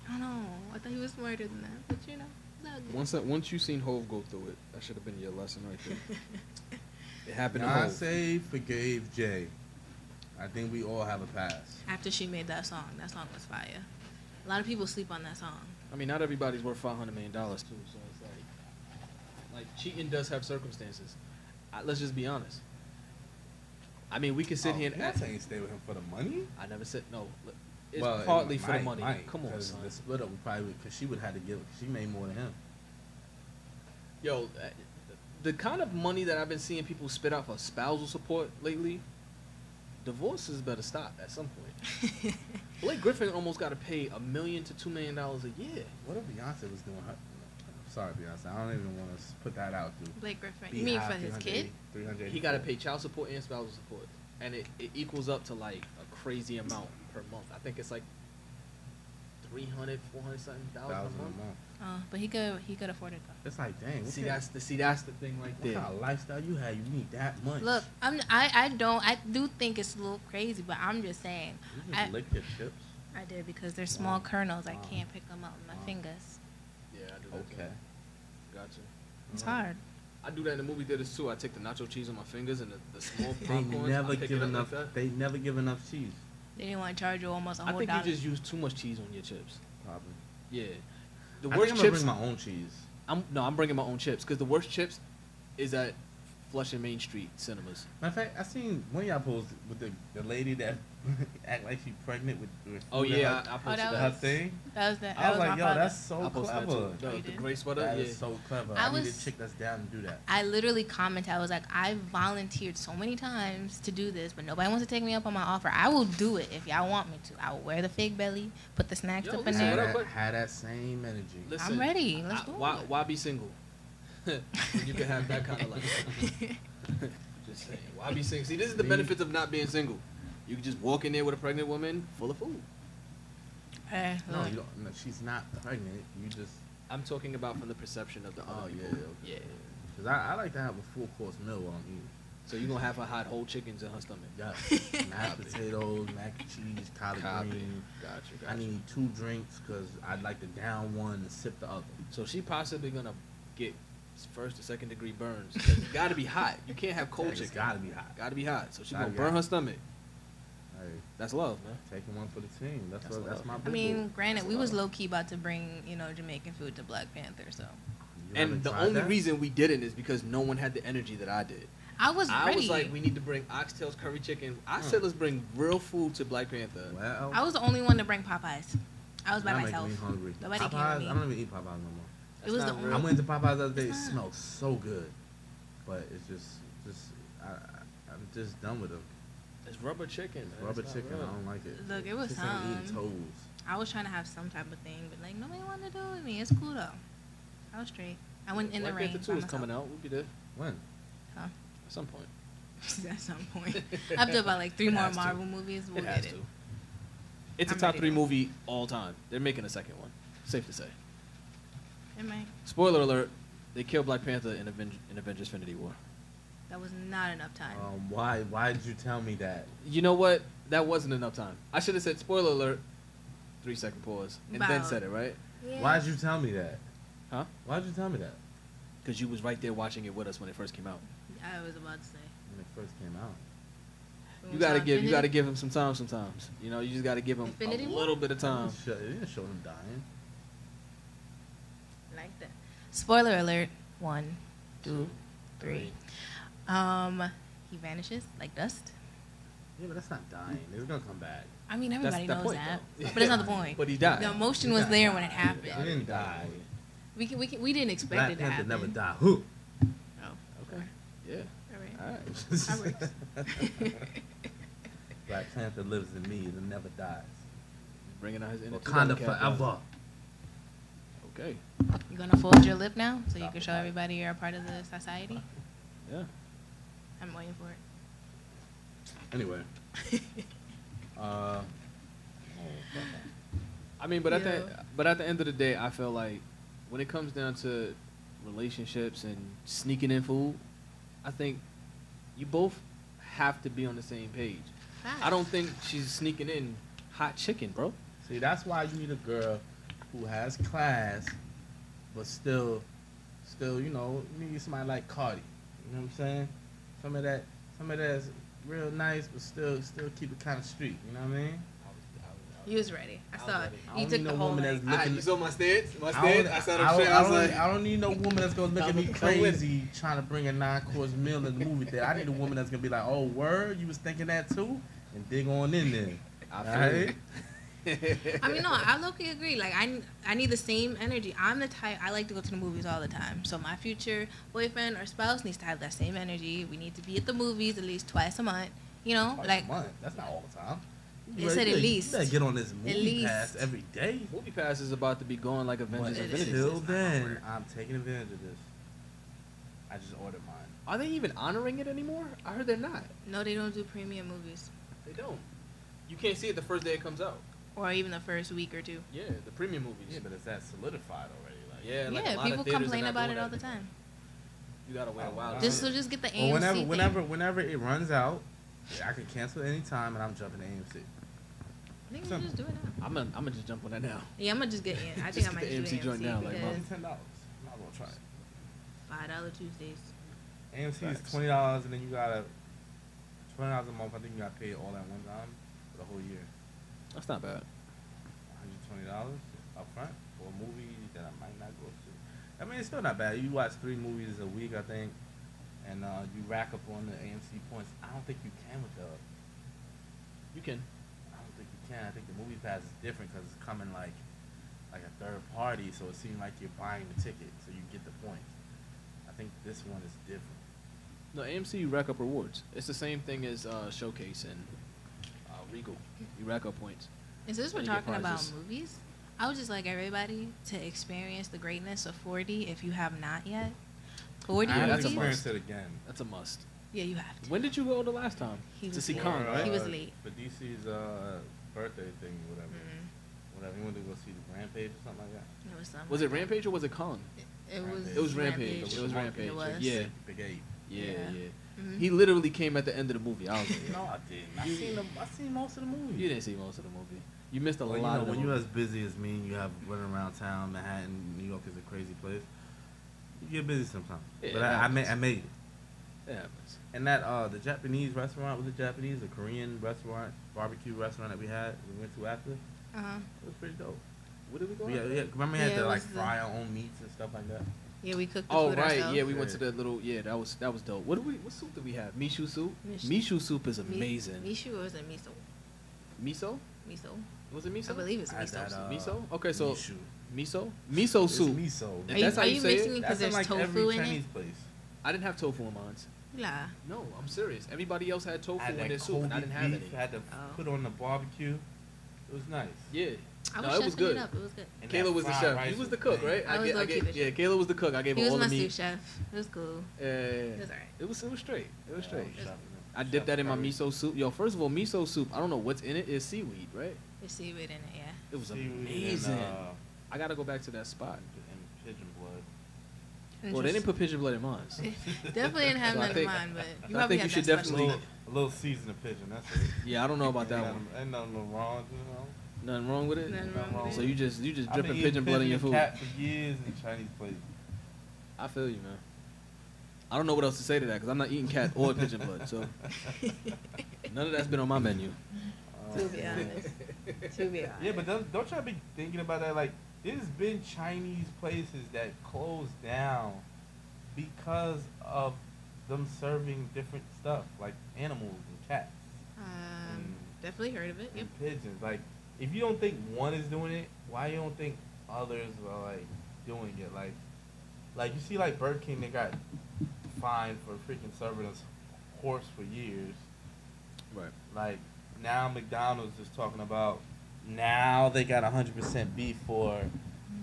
I don't know. I thought he was smarter than that, but you know, it's all good. Once you seen Hove go through it, that should have been your lesson right there. It happened to I Hove. say forgave Jay. I think we all have a past. After she made that song was fire. A lot of people sleep on that song. I mean, not everybody's worth $500 million too, so it's like cheating does have circumstances. Let's just be honest. I mean, we can sit here and Beyonce ain't stay with him for the money. I never said no. It's Well, partly it for the money. might, Come on, 'cause son. the split up would probably because she would have to give. She made more than him. Yo, the kind of money that I've been seeing people spit out for spousal support lately, divorces better stop at some point. Blake Griffin almost got to pay $1 million to $2 million a year. What if Beyonce was doing her? Sorry, Beyonce. I don't even want to put that out there. Blake Griffin. You mean for his kid? 300. He got to pay child support and spousal support, and it equals up to like a crazy amount per month. I think it's like 300, 400 something thousand $1,000 a month. But he could afford it though. It's like, dang. See, that's the thing right what there. kind of lifestyle you had? You need that much. Look, I do think it's a little crazy, but I'm just saying. You just lick your chips. I did because they're small kernels. I Wow. can't pick them up with my Wow. fingers. Yeah, I do that Okay. too. Gotcha. It's hard. I do that in the movie theaters too. I take the nacho cheese on my fingers and the small They popcorns. never I pick give it up enough. Like that. They never give enough cheese. They didn't want to charge you almost a I whole think dollar. you just use too much cheese on your chips. Probably. Yeah. The I worst think I'm gonna chips. bring my own cheese. I'm bringing my own chips because the worst chips is that Flushing Main Street cinemas. Matter of fact, I seen one of y'all post with the lady that act like she pregnant with Oh food in yeah, her, I Oh, posted that that. her was- thing. That was the. I was like, my yo, father. that's so I posted that clever. too. Oh, you The did? gray sweater. That Yeah. is so clever. I I need was- a chick that's down to do that. I literally commented. I was like, I volunteered so many times to do this, but nobody wants to take me up on my offer. I will do it if y'all want me to. I will wear the fake belly, put the snacks Yo, up in listen, there. what Had up, that, had that same energy. Listen, I'm ready. Let's I- do why, it. why be single? When you can have that kind of life. Just saying. Why be single? See, this is the Me- benefits of not being single. You can just walk in there with a pregnant woman full of food. Eh, No, look. you don't. No, she's not pregnant. You just. I'm talking about from the perception of the Oh other yeah, people. okay. Yeah. Cause I like to have a full course meal while I'm eating. So you're gonna have her hot whole chickens in her stomach. Yeah, mashed potatoes, mac and cheese, collard Copy. green. Gotcha. I need 2 drinks because I'd like to down one and sip the other. So she possibly gonna get first or second degree burns. 'Cause it gotta be hot. You can't have cold It's chicken. gotta be hot. Gotta be hot. So she Gotta gonna be burn hot. her stomach. Hey, That's love, man. taking one for the team. That's That's what. That's love. my. I big mean, boo. granted, That's we was love. low key about to bring Jamaican food to Black Panther, so You haven't And the tried only that? reason we didn't is because no one had the energy that I did. I was I ready. was like, we need to bring oxtails, curry chicken. I said, let's bring real food to Black Panther. Well, I was the only one to bring Popeyes. I was by now making myself. me hungry. Nobody came with Popeyes, me. I don't even eat Popeyes no more. It was That's the not only- real. I went to Popeyes the other day. It It's not. smells so good, but it's just I'm just done with them. It's rubber chicken. Man. Rubber It's not chicken, real. I don't like it. Look, it was Just like eating some. toes. I was trying to have some type of thing, but like nobody wanted to do it with me. It's cool though. I was straight. I went in the Black rain. Panther 2 is coming out. We'll be there When? Huh? at some point. At some point. After about like 3 It more has to. Marvel movies, we'll It get has it. to. It's a I'm top ready 3 to- movie all time. They're making a second one. Safe to say. It might. Spoiler alert: they killed Black Panther in Avengers: Infinity War. That was not enough time. Why did you tell me that? You know what? That wasn't enough time. I should have said spoiler alert. 3-second pause and then Wow. said it right Yeah. Why did you tell me that? Huh? Why did you tell me that because you was right there watching it with us when it first came out. I was about to say. when it first came out? When You we saw gotta Infinity- give him some time. Sometimes you know you just gotta give him Infinity a War? little bit of time. It didn't show him dying. Like that. Spoiler alert. 1, 2, 3. He vanishes like dust. Yeah, but that's not dying. He's gonna come back. I mean, That's everybody the knows point, that, though. but it's not the point. But he died. The emotion He was didn't there die. when it He happened. didn't die. We didn't expect Black it to Panther happen. never died. Who? Oh, Okay. Yeah. all right. All right. That works. Black Panther lives in me and never dies. Bringing out his inner Wakanda Chewbacca. forever. Okay. You gonna fold your lip now so you Stop can it, show Mike. everybody you're a part of the society? Yeah. I'm waiting for it. Anyway. I mean, but Yeah. at the end of the day, I feel like when it comes down to relationships and sneaking in food, I think you both have to be on the same page. I don't think she's sneaking in hot chicken, bro. See, that's why you need a girl who has class, but still, you know, you need somebody like Cardi. You know what I'm saying? Some of that's real nice, but still keep it kind of street. You know what I mean? You was ready. I saw it. I You don't took need the no whole woman night. that's looking. saw my stance? My I stance. don't need no woman that's gonna look at me Come with it. crazy trying to bring a 9-course meal in the movie theater. I need a woman that's gonna be like, "Oh, word, you was thinking that too," and dig on in there. I Alright? I mean, no, I low-key agree. Like, I need the same energy. I'm the type, I like to go to the movies all the time. So my future boyfriend or spouse needs to have that same energy. We need to be at the movies at least twice a month. You know, Twice like, a month. That's not all the time. It said at least. You better get on this movie least. pass every day. Movie Pass is about to be going like But Avengers: it Infinity. is. until It's not then, over. I'm taking advantage of this. I just ordered mine. Are they even honoring it anymore? I heard they're not. no, they don't do premium movies. They don't. You can't see it the first day it comes out. Or even the first week or two. Yeah, the premium movies. Yeah, but is that solidified already? Like, Yeah, like a Yeah, lot people of theaters are complain not about doing it all that the anymore. time. You gotta wait a while. to Wow. Just see so it. just get the Well, AMC whenever it runs out, I can cancel anytime, and I'm jumping to AMC. I think we just do it now. I'm gonna just jump on that now. Yeah, I'm gonna just get in. I Just think I get might the just do AMC joint AMC now, like, because $10. Might as well try it. $5 Tuesdays. AMC is Facts. $20, and then you gotta $20 a month. I think you gotta pay it all at one time for the whole year. That's not bad. $120 up front for a movie that I might not go to. I mean, it's still not bad. You watch 3 movies a week, I think. and you rack up on the AMC points. I don't think you can with the. You can. I don't think you can. I think the movie pass is different because it's coming like a third party, so it seems like you're buying the ticket, so you get the points. I think this one is different. No, AMC you rack up rewards. It's the same thing as Showcase and Regal. You rack up points. And since we're And you get talking about prizes. movies, I would just like everybody to experience the greatness of 4D if you have not yet. 4D I have that's to a movies? experience it again. That's a must. Yeah, you have to. When did you go the last time? He To was see late. Kong, right? He was late. For DC's birthday thing, whatever. Mm, Whatever. You went to go see the Rampage or something like that. it was something Was it like that. Rampage or was it Kong? It was. It was Rampage. It was Rampage. It was. Yeah. Big 8. Yeah, Yeah. yeah. Mhm. He literally came at the end of the movie. I was like, No, I didn't. I seen most of the movie. you didn't see most of the movie. You missed a Well, lot of the when movie. you're as busy as me, and you have running around town, Manhattan, New York is a crazy place. You get busy sometimes. Yeah, But it I happens. made it. It happens. And that the Japanese restaurant, was it Japanese? The Korean restaurant, barbecue restaurant that we went to after. Uh-huh. It was pretty dope. Where did we go? Yeah, remember we had Yeah, to it like was fry our own meats and stuff like that. Yeah, we cooked the Oh food right, ourselves. yeah, we went to Yeah. the little that was dope. What soup did we have? Mishu soup. Mish- Mishu soup is Mi- amazing. Mishu or was it miso? Miso? Miso. Was it miso? I believe it's I had miso. that, Miso? Okay, so Mishu. miso? Miso It's soup. miso. If Are you, that's how are you you say it, mixing it because That's in there's like tofu every in Chinese it? place. I didn't have tofu in mine. Nah. No, I'm serious. Everybody else had tofu I had in that their soup, and I Kobe didn't have beef, any. had to Oh. put on the barbecue. It was nice. Yeah. I No, was it was chefing good. it up. It was good. And Kayla that was the fried chef. rice He was the cook, banging. right? I was low-key the yeah, chef. Kayla was the cook. I gave He her was all my the sous meat. chef. It was cool. Yeah, It was alright. it was straight. It was straight. Chef- I chef dipped that in my curry. miso soup. Yo, first of all, miso soup. I don't know what's in it. It's seaweed, right? There's seaweed in it, yeah. It was Seaweed amazing. And, I gotta go back to that spot. and pigeon blood. Well, they didn't put pigeon blood in mine. Definitely didn't have So I none of think- mine, but you I probably think you had should that definitely- special. A little seasoned pigeon. That's it. Yeah, I don't know about that Ain't one. nothing- Ain't nothing wrong, you know. Nothing wrong with it. Nothing wrong with So it. you just I've been dripping eating pigeon blood in your and food. cat for years in Chinese places. I feel you, man. I don't know what else to say to that because I'm not eating cat or pigeon blood, so none of that's been on my menu. To be honest. To be honest. Yeah, but don't y'all be thinking about that? Like, there's been Chinese places that closed down because of them serving different stuff, like animals and cats Definitely heard of it. Yep. and pigeons. Like, if you don't think one is doing it, why you don't think others are like doing it? Like you see, like Burger King, they got fined for freaking serving us horse for years. Right. Like now McDonald's is talking about now they got 100% beef for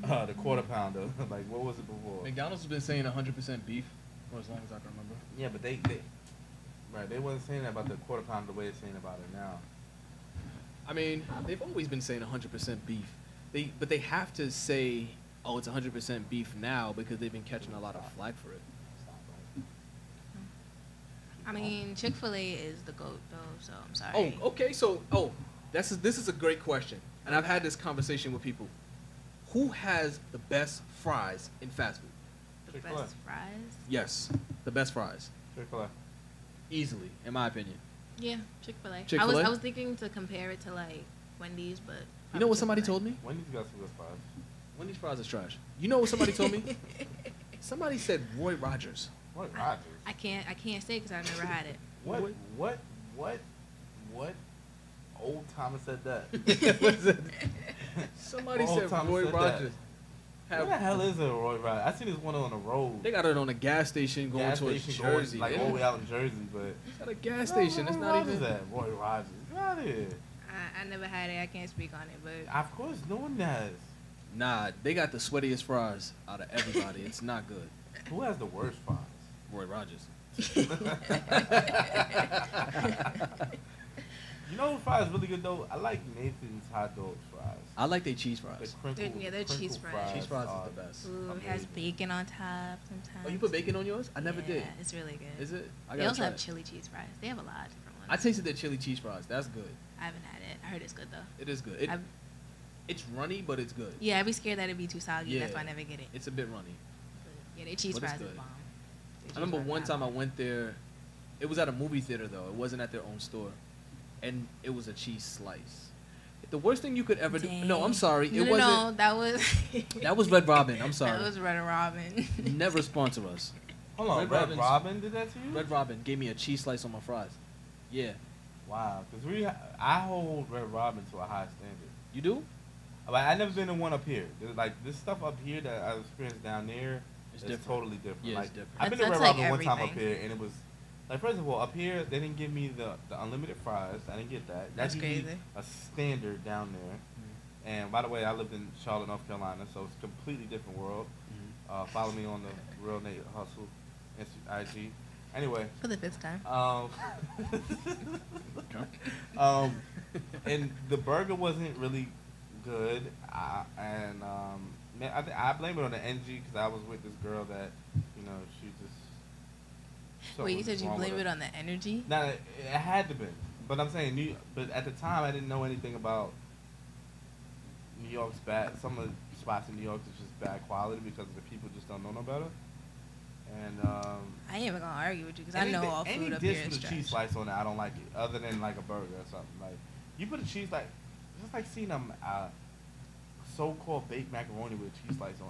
the quarter pounder. Like what was it before? McDonald's has been saying 100% beef for as long as I can remember. Yeah, but they right, they wasn't saying that about the quarter pounder the way they're saying about it now. I mean, they've always been saying 100% beef. But they have to say, oh, it's 100% beef now because they've been catching a lot of flack for it. I mean, Chick-fil-A is the GOAT, though, so I'm sorry. Oh, okay. So, this is a great question, and I've had this conversation with people. Who has the best fries in fast food? The Chick-fil-A. best fries? Yes, the best fries, Chick-fil-A. easily, in my opinion. Yeah, Chick-fil-A. Chick-fil-A? I was thinking to compare it to, like, Wendy's, but... You know what probably somebody told me? Wendy's got some good fries. Wendy's fries is trash. You know what somebody told me? Somebody said Roy Rogers. What Rogers? I can't say because I've never had it. What old Thomas said that? What is it? Somebody Old said Thomas Roy said that. Rogers. What the hell is a Roy Rogers? I seen this one on the road. They got it on a gas station going Gas towards station Jersey. going, like all the way out in Jersey, but It's at a gas station. It's Roy not Rogers even. at Roy Rogers. Get out of here. I never had it. I can't speak on it, but... Of course, no one has. Nah, they got the sweatiest fries out of everybody. It's not good. Who has the worst fries? Roy Rogers. You know what fries really good though? I like Nathan's hot dog fries. I like their cheese fries. The crinkle, They're cheese crinkle fries. Cheese fries are is the best. Ooh, it has amazing. bacon on top sometimes. Oh, you put bacon on yours? I never did. Yeah, it's really good. Is it? I They gotta also try have it. chili cheese fries. They have a lot of different ones. I tasted their chili cheese fries. That's good. I haven't had it. I heard it's good though. It is good. It's runny, but it's good. Yeah, I'd be scared that it'd be too soggy. That's why I Yeah. never get it. It's a bit runny. Yeah, their cheese But it's fries is good. bomb. I remember one time I went there. It was at a movie theater though. It wasn't at their own store, and it was a cheese slice. The worst thing you could ever do. No, I'm sorry. No, It no, wasn't. no, that was. That was Red Robin. I'm sorry. That was Red Robin. Never sponsor us. Hold on, Red Red Robin's- Robin did that to you? Red Robin gave me a cheese slice on my fries. Yeah. Wow, because I hold Red Robin to a high standard. You do? Like, I never been in one up here. Like this stuff up here that I experienced down there It's is different. totally different. Yeah, like it's different. I've been to That's Red like Robin one time up everything. here, and it was like, first of all, up here they didn't give me the unlimited fries. I didn't get that. That's usually crazy. a standard down there. And by the way, I lived in Charlotte, North Carolina, so it's a completely different world. Follow me on the Real Nate Hustle IG. Anyway, For the 5th time. And the burger wasn't really good, man, I blame it on the NG because I was with this girl that, she just. Wait, you was said you wrong with blame her. it on the energy? Nah, it had to be. But I'm saying, but at the time I didn't know anything about New York's bad. Some of the spots in New York is just bad quality because the people just don't know no better. And I ain't even gonna argue with you because I know all any food up dish here is with a cheese trash. slice on it, I don't like it. Other than like a burger or something. Like you put a cheese like, just like seeing a so-called baked macaroni with a cheese slice on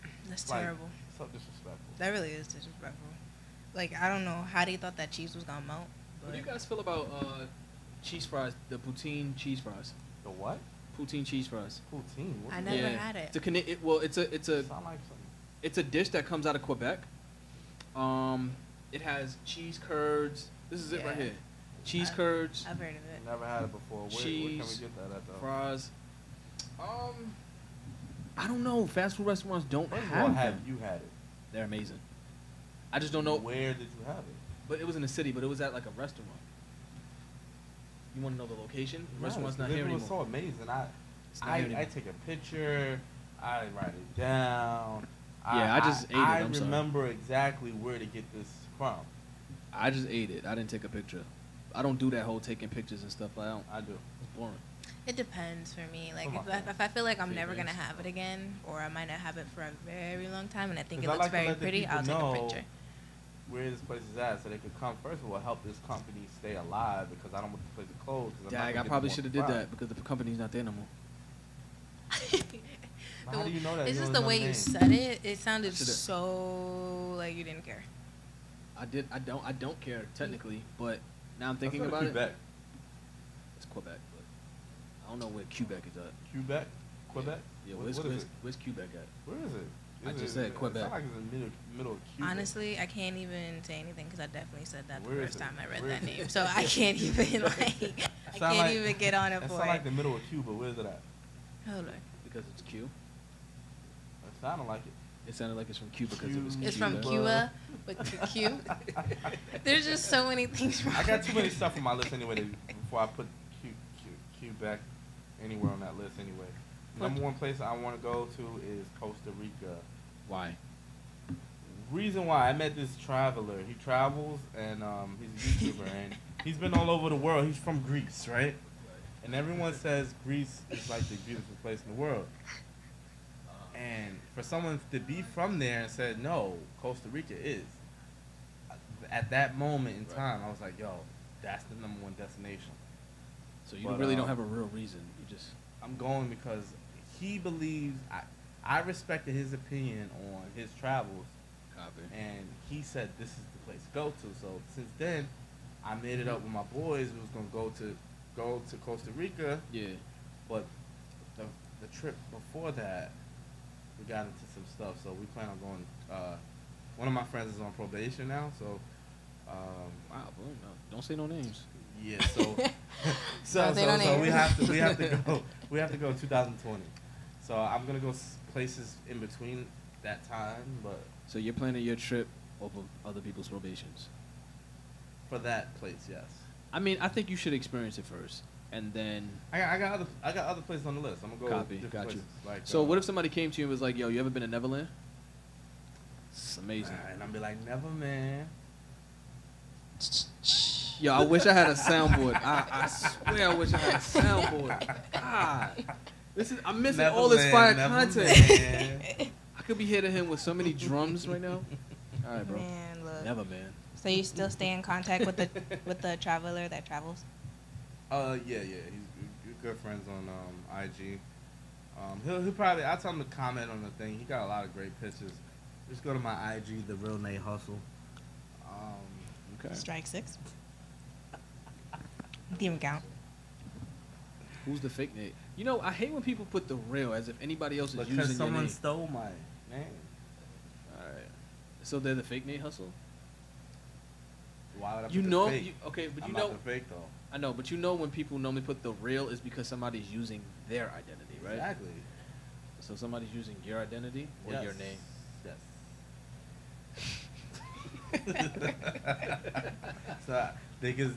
it. That's Like, terrible. So disrespectful. That really is disrespectful. Like, I don't know how they thought that cheese was gonna melt. What do you But guys feel about cheese fries? The poutine cheese fries. The what? Poutine cheese fries. Poutine. What I is never that? had it. It's a it's a Sound like something. it's a dish that comes out of Quebec. It has cheese curds. This is it right Yeah. here. Cheese I- curds, I've heard of it. Never had it before. Where can we cheese, get that at though? fries. I don't know. Fast food restaurants don't First of have all, have them. you had it? They're amazing. I just don't know. Where did you have it? But it was in the city. But it was at like a restaurant. You want to know the location? The restaurant's not here It was anymore. so amazing. It's not here I anymore. take a picture. I write it down. Yeah, I just ate it, I I'm sorry. remember exactly where to get this from. I just ate it. I didn't take a picture. I don't do that whole taking pictures and stuff. I don't. I do. It's boring. It depends for me. Like, Come on, if I feel like I'm see never things. gonna have it again, or I might not have it for a very long time, and I think it 'Cause I looks like to very let the pretty, people I'll take a know picture. where this place is at, so they could come. First of all, help this company stay alive because I don't want this place to close. 'cause I'm not Dag, gonna I get probably more should have did fries. that because the company's not there no more. How do you know that? It's You just don't the know way the you name. said it. It sounded should've- so like you didn't care. I did. I don't care technically, but now I'm thinking Let's go about to Quebec. it. It's Quebec, but I don't know where Quebec is at. Quebec? Quebec? Yeah, What- where's what is it? where's Quebec at? Where is it? I Is just it- said Quebec. It sounds like it's in the middle of Cuba. Honestly, I can't even say anything because I definitely said that the Where is first it? time I read Where that is it? name. So I can't even like I Sound can't like- even get on it That for sounds like it. the middle of Cuba. Where is it at? Hold on. Because it's Q. It sounded like it. It sounded like it's from Cuba because it was It's from Cuba. Cuba, but Q. There's just so many things wrong. I got too many stuff on my list anyway before I put Quebec anywhere on that list anyway. Number one place I want to go to is Costa Rica. Why? Reason why I met this traveler. He travels and he's a YouTuber and he's been all over the world. He's from Greece, right? And everyone says Greece is like the beautiful place in the world. And for someone to be from there and said no, Costa Rica is. At that moment in time, I was like, yo, that's the number one destination. So you But, really don't have a real reason. You just I'm going because he believes I respected his opinion on his travels, copy. and he said this is the place to go to. So since then, I made it up with my boys. We was gonna go to Costa Rica, Yeah. but the trip before that, we got into some stuff. So we plan on going. One of my friends is on probation now, so Wow. Boom. No, don't say no names. yeah. So Don't say no so we names. have to go. We have to go 2020. So I'm gonna go places in between that time, but So you're planning your trip over other people's probations. for that place, yes. I mean, I think you should experience it first, and then. I got other places on the list. I'm gonna go Copy, different got you. places. Like, So what if somebody came to you and was like, "Yo, you ever been to Neverland?" It's amazing. And I'm be like, never, man. Yo, I wish I had a soundboard. I swear, I wish I had a soundboard. God, I'm missing all this fire content. I could be hitting him with so many drums right now. All right, bro. Man, look. Never, man. So you still stay in contact with the traveler that travels? Yeah. He's good friends on IG. He'll probably. I tell him to comment on the thing. He got a lot of great pictures. Just go to my IG, the real Nate Hustle. Okay. Strike 6. Didn't count. Who's the fake Nate? You know, I hate when people put the real as if anybody else is Because using your someone name. stole my name. All right. So they're the fake Nate Hustle. Why would I put You the know, fake? okay, but I'm you know, not the fake though. I know, but you know when people normally put the real is because somebody's using their identity, right? Exactly. So somebody's using your identity or Yes. your name. Yes. So because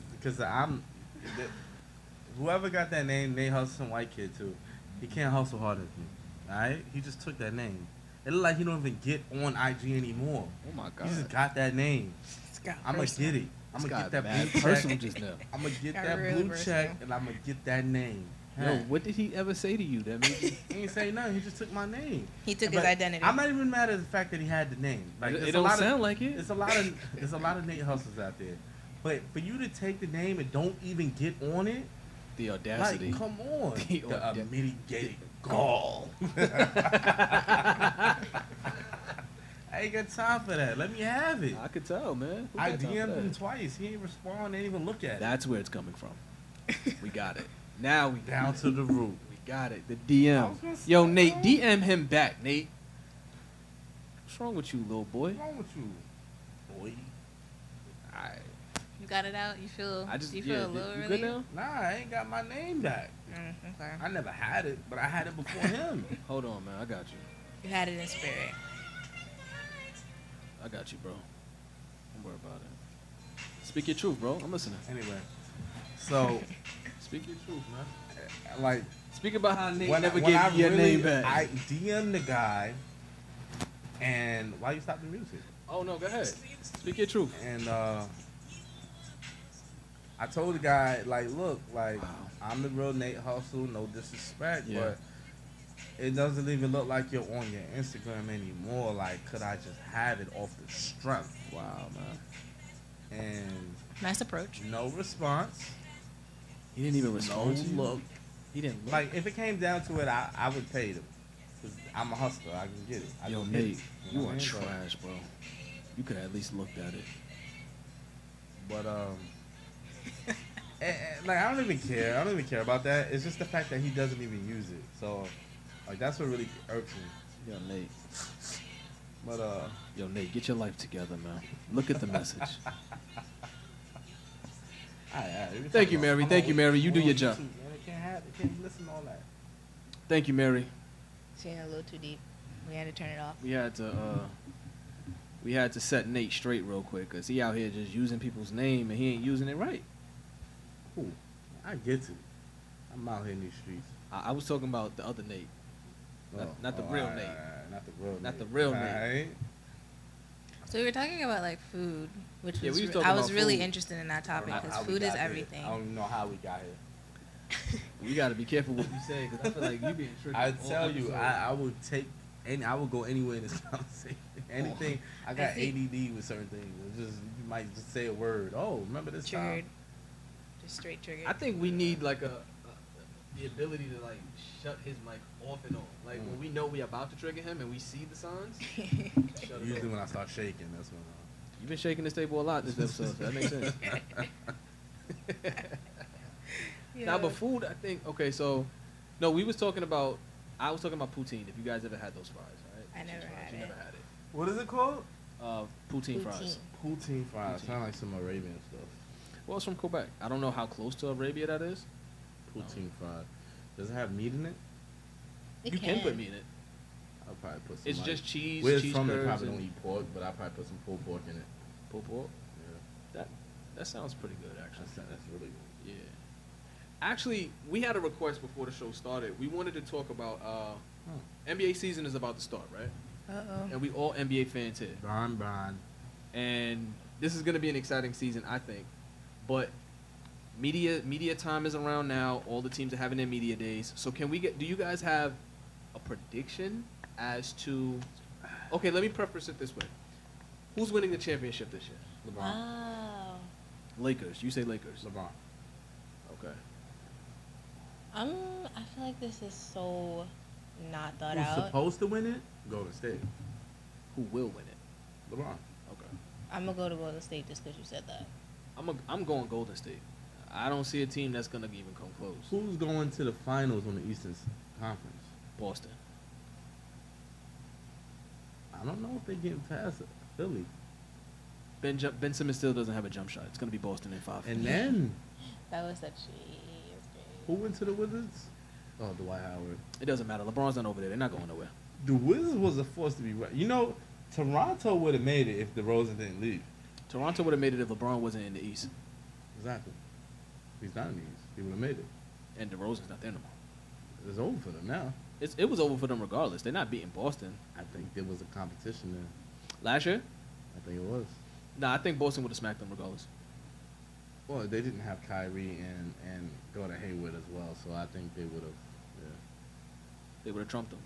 whoever got that name, Nate Hustle, some white kid too. He can't hustle harder than me. All right, he just took that name. It look like he don't even get on IG anymore. Oh my He just god. got that name. I'm gonna get it. I'm This gonna guy get that mad blue personal check. just now. I'm gonna get Got that really blue personal. check, and I'm gonna get that name. Yo, what did he ever say to you that made you? He didn't say nothing. He just took my name. He took But his identity. I'm not even mad at the fact that he had the name. Like It there's a don't lot sound of, like it. there's a lot of Nate Hustles out there. But for you to take the name and don't even get on it, The audacity. like come on, The the audacity. unmitigated gall. I ain't got time for that. Let me have it. I could tell, man. Who I got time for DM'd him that? twice. He ain't respond. Ain't even look at it. That's where it's coming from. We got it. Now we Down to the root. We got it. The I DM. was gonna Yo, say, Nate, bro. DM him back, Nate. What's wrong with you, little boy? What's wrong with you, boy? Alright. You got it out? You feel? I just you feel yeah, a little you relieved? good now? Nah, I ain't got my name back. Okay. I never had it, but I had it before him. Hold on, man. I got you. You had it in spirit. I got you, bro. Don't worry about it. Speak your truth, bro. I'm listening. Anyway, so Speak your truth, man. like Speak about how Nate when never when gave I you your really, name back. I DM'd the guy, and why you stop the music? Oh no, go ahead. Speak your truth. And I told the guy like, look, like Wow. I'm the real Nate Hustle, no disrespect, Yeah. but it doesn't even look like you're on your Instagram anymore. Like, could I just have it off the strength? Wow, man. And Nice approach. no response, He didn't even no respond to you. look. He didn't look. Like, if it came down to it, I would pay them. Cause I'm a hustler. I can get it. I Yo, can get Nate, it. you know are what I mean? trash, bro. You could have at least looked at it. But like I don't even care. I don't even care about that. It's just the fact that he doesn't even use it. So, like that's what really irks me. Yo, Nate. But Yo, Nate, get your life together, man. Look at the message. Thank you, Mary. Thank you, Mary. You do your job. Man, it can't listen to all that. Thank you, Mary. Seeing a little too deep. We had to turn it off. We had to set Nate straight real quick because he out here just using people's name and he ain't using it right. Cool. I get it. I'm out here in these streets. I was talking about the other Nate. Not the real alright, Nate. alright, not the real Nate. Not the real Nate. Alright. So we were talking about like food, which Yeah, was we was I talking was about really food. interested in that topic How because we food is got here. everything. I don't even know how we got here. We got to be careful what we say because I feel like you being triggered. I all tell you, episode. I would take I would go anywhere in this conversation. Anything. I got see. ADD with certain things. It's just you might just say a word. Oh, remember this Triggered. time? Just straight triggered. I think we need like the ability to like shut his mic off and on. Like when we know we about to trigger him and we see the signs. Shut it Usually off. when I start shaking, that's when. You've been shaking this table a lot this episode. So that makes sense. Now, but food, I think. Okay, so no, we was talking about. I was talking about poutine. If you guys ever had those fries, right? I never had You it. never had it. What is it called? Poutine fries. Poutine fries. Poutine. Sound like some Arabian stuff. Well, it's from Quebec. I don't know how close to Arabia that is. Poutine fries. Does it have meat in it? It You can put meat in it. I'll probably put some. It's like, just cheese, where it's cheese from, they curds, probably and don't eat pork, but I'll probably put some pulled pork in it. pulled pork. Yeah, That sounds pretty good, actually. that's really good. Yeah. Actually, we had a request before the show started. We wanted to talk about NBA season is about to start, right? Uh-oh. And we all NBA fans here. Brian. And this is going to be an exciting season, I think. But media time is around now. All the teams are having their media days. So do you guys have a prediction as to, okay, let me preface it this way. Who's winning the championship this year? LeBron. Wow. Lakers. You say Lakers. LeBron. Okay. I feel like this is so not thought Who's out. supposed to win it? Golden State. Who will win it? LeBron. Okay. I'm gonna go to Golden State just because you said that. I'm going Golden State. I don't see a team that's gonna even come close. Who's going to the finals on the Eastern Conference? Boston. I don't know if they're getting past Philly. Ben Simmons still doesn't have a jump shot. It's gonna be Boston in 5. And then That was such a who went to the Wizards? Oh, Dwight Howard. It doesn't matter. LeBron's not over there. They're not going nowhere. The Wizards was a force to be. You know, Toronto would have made it if DeRozan didn't leave. Toronto would have made it if LeBron wasn't in the East, Exactly. He's not in the East. He would have made it. and DeRozan's not there no more. It's over for them now. It was over for them regardless. They're not beating Boston. I think there was a competition there. Last year? I think it was. Nah, I think Boston would have smacked them regardless. Well, they didn't have Kyrie and Gordon Hayward as well, so I think they would have. Yeah. They would have trumped them.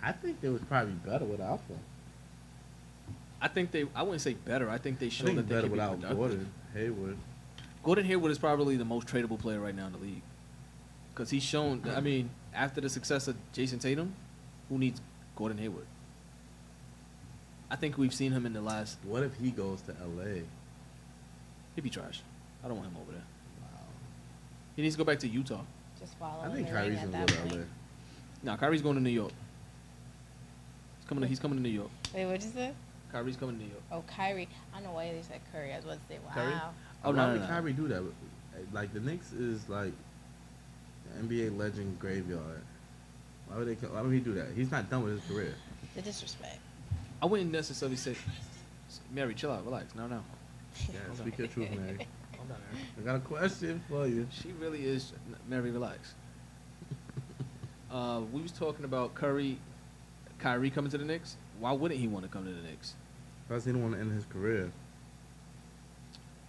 I think they was probably better without them. I wouldn't say better. I think they I showed think that they better can be without productive. Gordon Hayward. Gordon Hayward is probably the most tradable player right now in the league. Because he's shown, I mean, after the success of Jason Tatum, who needs Gordon Hayward? I think we've seen him in the last. What if he goes to LA? He'd be trash. I don't want him over there. Wow. He needs to go back to Utah. just follow. I think the ring Kyrie's at gonna that go to LA. point. Nah, Kyrie's going to New York. He's coming to New York. Wait, what'd you say? Kyrie's coming to New York. Oh, Kyrie. I don't know why they said Curry. I was about to say, wow. Curry? Oh, Oh, why no, would no, no. Kyrie do that? Like the Knicks is like the NBA legend graveyard. Why would he do that? He's not done with his career. The disrespect. I wouldn't necessarily say, Mary, chill out, relax. No. Yeah, speak your truth, Mary. Calm down, Mary. I got a question for you. She really is. Mary, relax. We was talking about Kyrie coming to the Knicks. Why wouldn't he want to come to the Knicks? Because he don't want to end his career.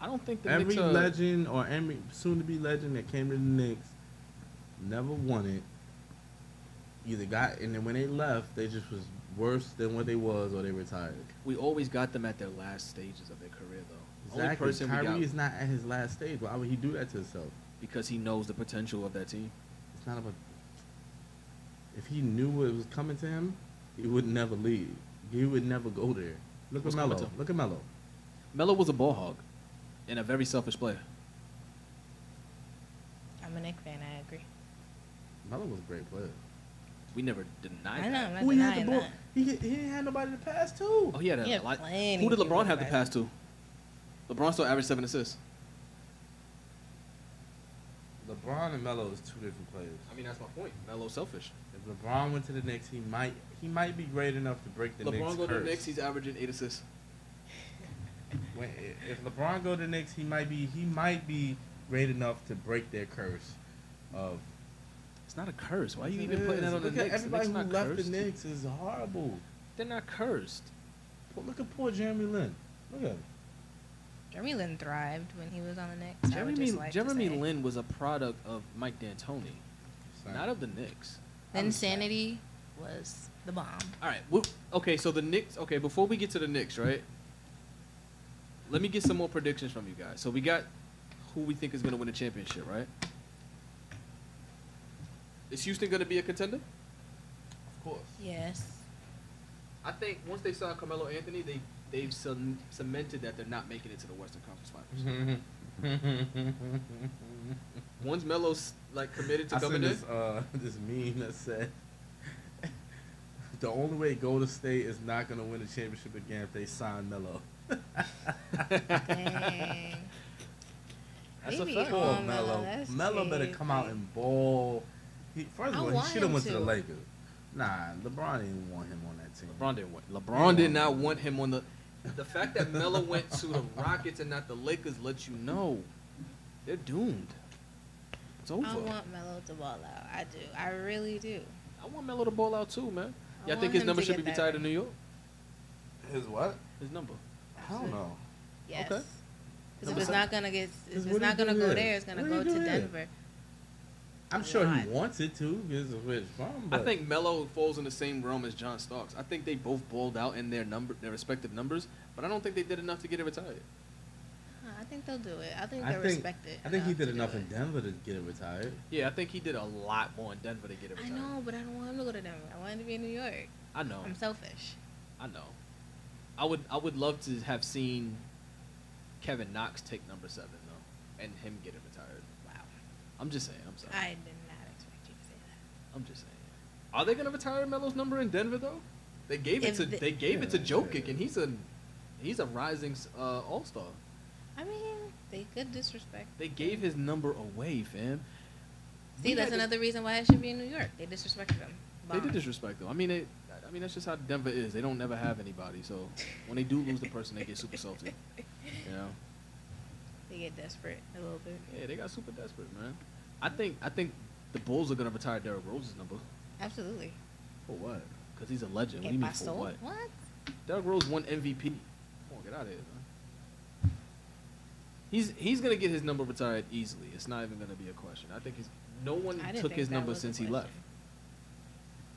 I don't think the Every Knicks are. legend or every soon-to-be legend that came to the Knicks never won it. Either got, and then when they left, they just was worse than what they was, or they retired. We always got them at their last stages of their career, though. Only Exactly. person we Kyrie got is not at his last stage. Why would he do that to himself? because he knows the potential of that team. It's not about. If he knew what was coming to him, he would never leave. He would never go there. Look at What's coming to Melo. him? Look at Melo. Melo was a ball hog and a very selfish player. I'm a Knicks fan. I agree. Melo was a great player. We never denied I know. that. I'm not Who he had the denying ball? that. He didn't have nobody to pass to. Oh, he had a He had lot. plenty Who did of LeBron people have to to pass to? LeBron still averaged 7 assists. LeBron and Melo is two different players. I mean, that's my point. Melo's selfish. If LeBron went to the Knicks, he might be great enough to break the Knicks LeBron go to curse. the Knicks, he's averaging 8 assists. If LeBron go to the Knicks, he might be great enough to break their curse of. It's not a curse. Why are you It even putting is. that on the Look at Knicks? everybody the who Knicks left not the cursed. Knicks is horrible. They're not cursed. Look at poor Jeremy Lin. Look at him. Jeremy Lin thrived when he was on the Knicks. I would just like to Jeremy say. Lin was a product of Mike D'Antoni, not of the Knicks. Insanity was the bomb. All right. Okay, so the Knicks. Okay, before we get to the Knicks, right? Let me get some more predictions from you guys. So we got who we think is going to win the championship, right? Is Houston going to be a contender? Of course. Yes. I think once they saw Carmelo Anthony, they've cemented that they're not making it to the Western Conference Finals. Once Melo's like committed to I coming seen in, this meme that said the only way Golden State is not going to win the championship again if they sign Melo. Dang. that's Maybe. a fact. Poor Oh, Melo. Melo, that's Melo better come out crazy. and ball. First I of all, he want should have him went to the to. Lakers. Nah, LeBron didn't want him on that team. LeBron didn't want. LeBron did not want him on the. The fact that Melo went to the Rockets and not the Lakers lets you know they're doomed. It's over. I want Melo to ball out. I do. I really do. I want Melo to ball out too, man. I Yeah, I want think his him number to should be get that retired in ring. New York. His what? His number. I don't know. Yes. Okay. Because if it's not gonna get, if What it's do not you gonna do go here? there, it's gonna What do go you to do here? Denver. I'm sure he lot. wants it to because of where it's from. I But think Melo falls in the same realm as John Starks. I think they both balled out in their respective numbers, but I don't think they did enough to get it retired. I think they'll do it. I think I they'll think respect it. I think he enough did to do enough in it. Denver to get it retired. Yeah, I think he did a lot more in Denver to get it I retired. know, but I don't want him to go to Denver. I want him to be in New York. I know. I'm selfish. I know. I would love to have seen Kevin Knox take number 7 though, and him get it retired. Wow. I'm just saying. I'm sorry. I did not expect you to say that. I'm just saying. Are they gonna retire Melo's number in Denver though? They gave it If to the- to Jokic, and he's a rising all star. I mean, they could disrespect. They gave his number away, fam. See, We that's had to- another reason why it should be in New York. They disrespected him. They did disrespect them. I mean, that's just how Denver is. They don't never have anybody. So when they do lose the person, they get super salty. You know? They get desperate a little bit. Yeah, they got super desperate, man. I think the Bulls are gonna retire Derrick Rose's number. Absolutely. For what? Because he's a legend. What do ¿Qué you mean pasó? for what? What? Derrick Rose won MVP. Come on, get out of here, man. He's gonna get his number retired easily. It's not even gonna be a question. I think no one I didn't took think his that number was a since he left. question.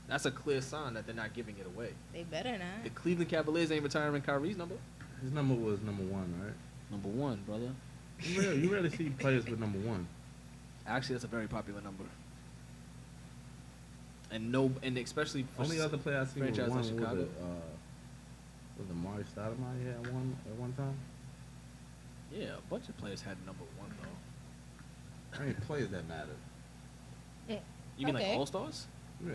That's a clear sign that they're not giving it away. They better not. The Cleveland Cavaliers ain't retiring Kyrie's number. His number was number 1, right? Number 1, brother. You rarely see players with number 1. Actually, that's a very popular number. And especially for Only other player I seen with franchise one like was Chicago. was Amari Stoudemire at one time. Yeah, a bunch of players had number 1 though. I mean, players that matter. You mean Okay. like All Stars? Yeah.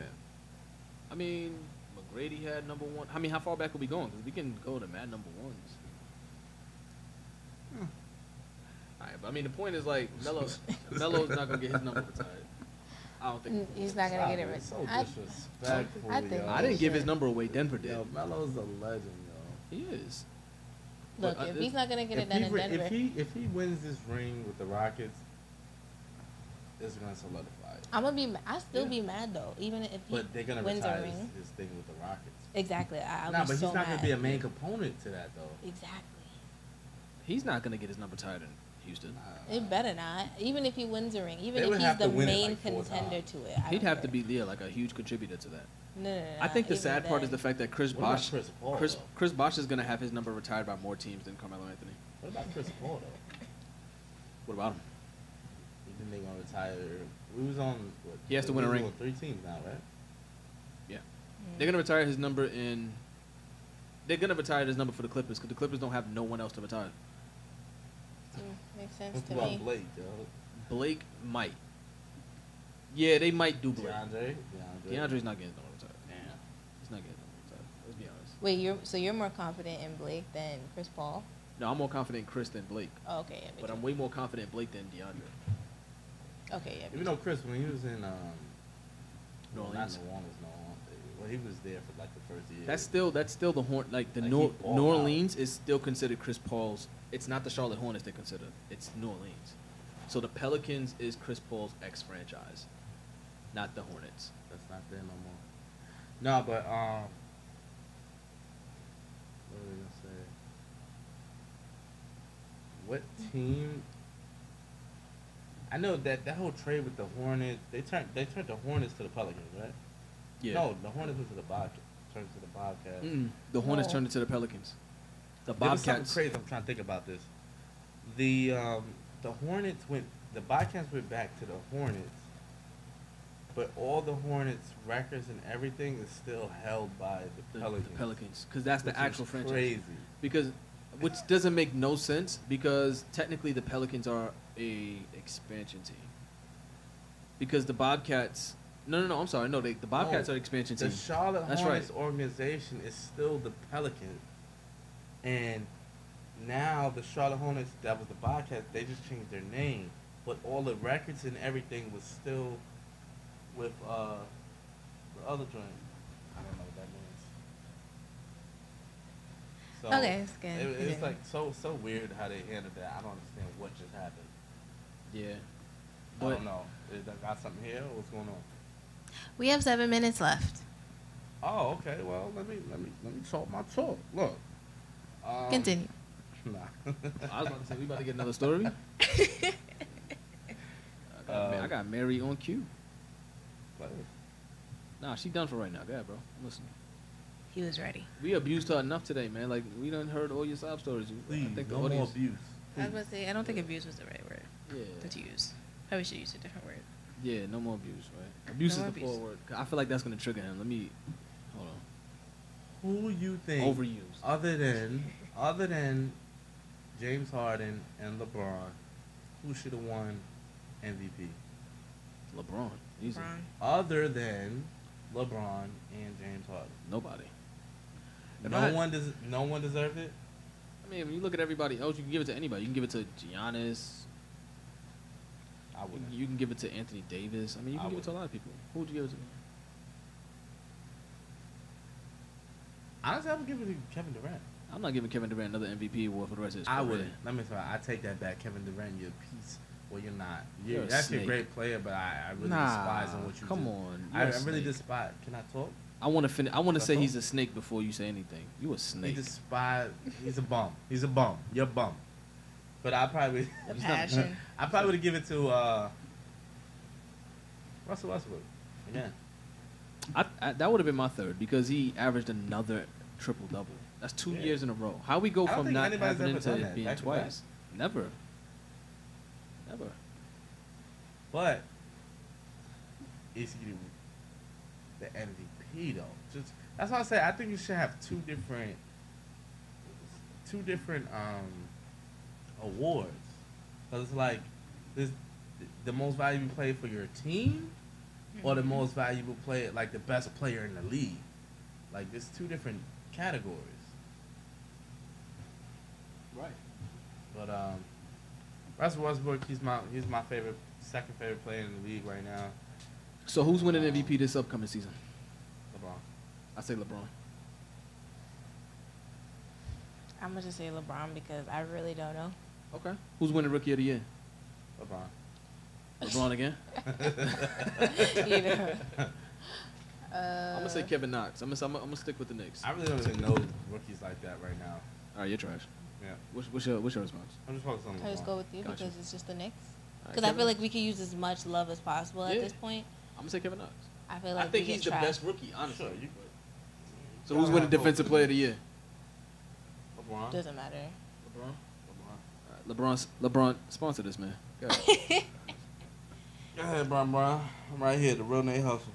I mean, McGrady had number 1. I mean, how far back are we going? Because we can go to mad number 1s. All right, but I mean, the point is like Melo's not gonna get his number retired. I don't think. He's not gonna get it It's so right. disrespectful. I think- yo. I didn't give his should. number away. Denver did. Yo, Melo's a legend, yo. He is. Look, But, if he's not gonna get it If done he, in re- Denver, if he wins this ring with the Rockets, it's gonna solidify it. I'm gonna be. I still Yeah. be mad though, even if he But they're gonna wins a retire ring. his thing with the Rockets. Exactly. I'll Nah, be but so he's not mad. gonna be a main component to that though. Exactly. He's not gonna get his number retired in Houston. It better not. Even if he wins a ring, even They if would he's have the to win it, main like, 4 contender times. to it. I He'd don't have to care. be like a huge contributor to that. No. I think the even sad part is then. the fact that Chris What about Bosh, Chris Paul, Chris though? Chris Bosh is gonna have his number retired by more teams than Carmelo Anthony. What about Chris Paul though? What about him? You think they're gonna retire? We was on. What, He has to win a we was ring. on 3 teams now, right? Yeah, Mm. they're gonna retire his number in. They're gonna retire his number for the Clippers because the Clippers don't have no one else to retire. Makes sense What to about me. Blake, yo? Blake might. Yeah, they might do Blake. DeAndre. DeAndre's not getting his number retired. Damn. He's not getting his number retired. Let's be honest. Wait, you're more confident in Blake than Chris Paul? No, I'm more confident in Chris than Blake, Oh, okay, yeah, me but too. I'm way more confident in Blake than DeAndre. Okay, yeah. me Even though Chris, when he was in New not Orleans. New Orleans, no, well, he was there for like the first year. That's still the Horn. Like the Like, New he balled New out. Orleans is still considered Chris Paul's. It's not the Charlotte Hornets they consider. It's New Orleans. So the Pelicans is Chris Paul's ex franchise, not the Hornets. That's not there no more. No, but what were we gonna say? What team? I know that whole trade with the Hornets. They turned the Hornets to the Pelicans, right? Yeah. No, the Hornets went to the Bobcats. Turned to the Bobcats. The Hornets No. turned into the Pelicans. The There was something Bobcats. crazy. I'm trying to think about this. The Hornets went. The Bobcats went back to the Hornets, but all the Hornets records and everything is still held by the Pelicans. The Pelicans, because that's the which actual is franchise. Crazy. Because, which doesn't make no sense because technically the Pelicans are a expansion team. Because the Bobcats. No. I'm sorry. No, the Bobcats No, are expansion The team. Charlotte That's Hornets right. organization is still the Pelicans, and now the Charlotte Hornets, that was the Bobcats, they just changed their name, but all the records and everything was still with the other joint. I don't know what that means. So Okay, it's good. It's Yeah. like so weird how they handled that. I don't understand what just happened. Yeah. I But don't know. Is that got something here? Or what's going on? We have 7 minutes left. Oh, okay. Well, let me talk my talk. Look. Continue. Nah. I was about to say we about to get another story. I got Mary on cue. Nah, she done for right now. Go ahead, bro. I'm listening. He was ready. We abused her enough today, man. Like we done heard all your sob stories. Please, I think the no more audience. abuse. I was about to say, I don't think abuse was the right word Yeah. to use. Probably should use a different word. Yeah, no more abuse, right? Abuse No is more the abuse. forward. I feel like that's gonna trigger him. Let me hold on. Who you think Overused. other than James Harden and LeBron, who should have won MVP? LeBron. Easy. LeBron. Other than LeBron and James Harden, Nobody. If no I- one deserved it. I mean, when you look at everybody else, you can give it to anybody. You can give it to Giannis. I wouldn't. You can give it to Anthony Davis. I mean, you I can give it to a lot of people. Who would you give it to? Honestly, I would give it to Kevin Durant. I'm not giving Kevin Durant another MVP award for the rest of his I career. wouldn't. Let me try. I take that back. Kevin Durant, you're a piece. Well, you're not. You're a You're a snake. great player, but I really Nah, despise on what you come do. on. I You're a really snake. despise. Can I talk? I want to finish. I want to That's say all? he's a snake before you say anything. You a He snake. despise. He's a bum. He's a bum. You're a bum. But I probably. The He's not- passion. I probably would have given it to Russell Westbrook. Again. I that would have been my third because he averaged another triple double. That's 2 Yeah. years in a row. How we go I don't from think not anybody's having ever it to done it that being back to back. twice? Never. Never. But is he the MVP though? Just that's why I say I think you should have two different awards. Cause it's like this the most valuable player for your team or the most valuable player, like the best player in the league. Like there's two different categories. Right. But Russell Westbrook, he's my favorite, second favorite player in the league right now. So who's winning MVP this upcoming season? LeBron. I say LeBron. I'm gonna just say LeBron because I really don't know. Okay. Who's winning Rookie of the Year? LeBron. LeBron again? You know. I'm gonna say Kevin Knox. I'm gonna stick with the Knicks. I really don't even know rookies like that right now. All right, you're trash. Yeah, What's your response? I'm just focused on I just LeBron. go with you Gotcha. because it's just the Knicks. All right, Because I Kevin- feel like we can use as much love as possible at Yeah. this point. I'm gonna say Kevin Knox. I feel like I think we he's get the trashed. best rookie, honestly. Sure, you So who's winning Defensive Player of the Year? LeBron. Doesn't matter. LeBron. LeBron, sponsor this man. Go ahead. Go ahead, Bron. I'm right here, the real Nate Hustle.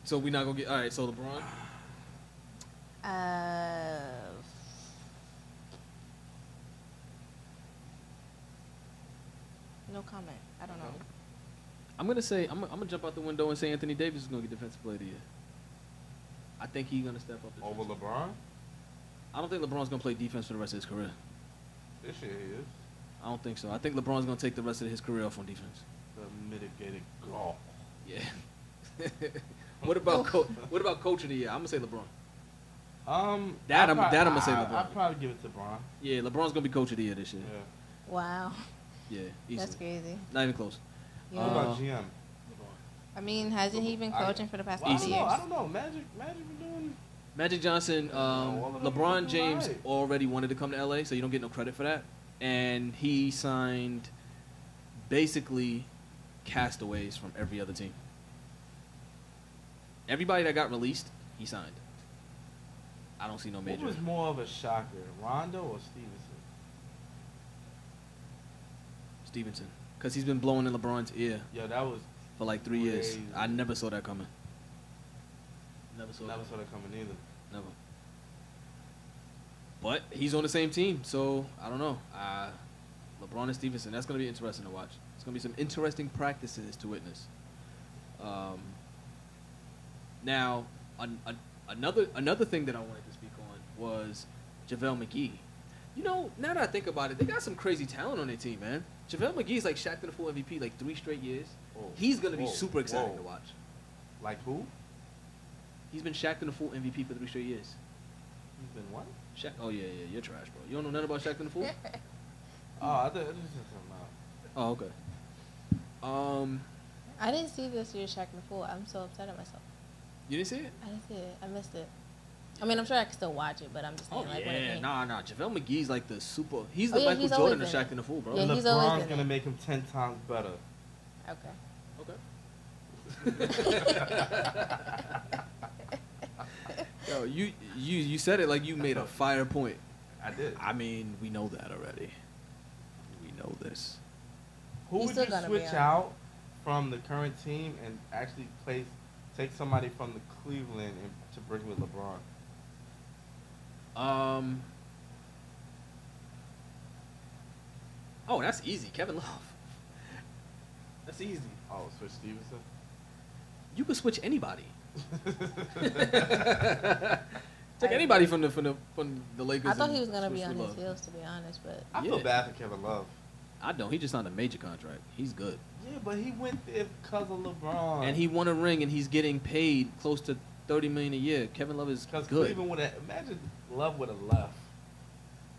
So we not gonna get all right. So LeBron. No comment. I don't know. I'm gonna say I'm gonna jump out the window and say Anthony Davis is gonna get Defensive Player of the Year. I think he's gonna step up. Over defensively. LeBron? I don't think LeBron's gonna play defense for the rest of his career. This year he is. I don't think so. I think LeBron's gonna take the rest of his career off on defense. The mitigated golf. Yeah. What about what about Coach of the Year? I'm gonna say LeBron. That I'm gonna say LeBron. I'd probably give it to Bron. Yeah, LeBron's gonna be Coach of the Year this year. Yeah. Wow. Yeah, easily. That's crazy. Not even close. Yeah. What about GM? I mean, hasn't he been coaching for the past Well, I couple don't know. years? I don't know. Magic been doing. Magic Johnson, all of them LeBron doing James right. already wanted to come to LA, so you don't get no credit for that. And he signed basically castaways from every other team. Everybody that got released, he signed. I don't see no Who major. was more of a shocker, Rondo or Stevenson? Stevenson. Because he's been blowing in LeBron's ear Yeah, that was for like 3 years. Crazy. I never saw that coming. Never saw never that. saw that coming either. Never. But he's on the same team, so I don't know. LeBron and Stevenson, that's going to be interesting to watch. It's going to be some interesting practices to witness. Now, another thing that I wanted to speak on was JaVale McGee. You know, now that I think about it, they got some crazy talent on their team, man. JaVale McGee is like Shaq to the full MVP like 3 straight years. Whoa. He's going to be Whoa. super exciting Whoa. to watch. Like who? He's been Shaq to the full MVP for 3 straight years. He's been what? Shaq, oh yeah, you're trash, bro. You don't know nothing about Shaq to the full? Oh, I thought this is something else. Oh, okay. I didn't see this year's Shaq and the Fool. I'm so upset at myself. You didn't see it? I didn't see it. I missed it. I mean, I'm sure I can still watch it, but I'm just saying, Oh like, when it yeah, came. nah. JaVale McGee's like the super. He's Oh, the yeah, Michael he's Jordan always of been Shaq in the Fool, bro. Yeah, he's always LeBron's been gonna there. make him 10 times better. Okay. Yo, you said it like you made a fire point. I did. I mean, we know that already. We know this. Who He's would still you gonna be switch on. out from the current team and actually place Take somebody from the Cleveland and to bring with LeBron. Oh, that's easy. Kevin Love. That's easy. Oh, switch Stevenson. You could switch anybody. Take anybody from the Lakers. I thought he was and gonna be switch on to his Love. heels, to be honest, but I Yeah. feel bad for Kevin Love. I don't. He just signed a major contract. He's good, Yeah, but he went there because of LeBron. and he won a ring, and he's getting paid close to $30 million a year. Kevin Love is because good. Cleveland would have imagine Love would have left.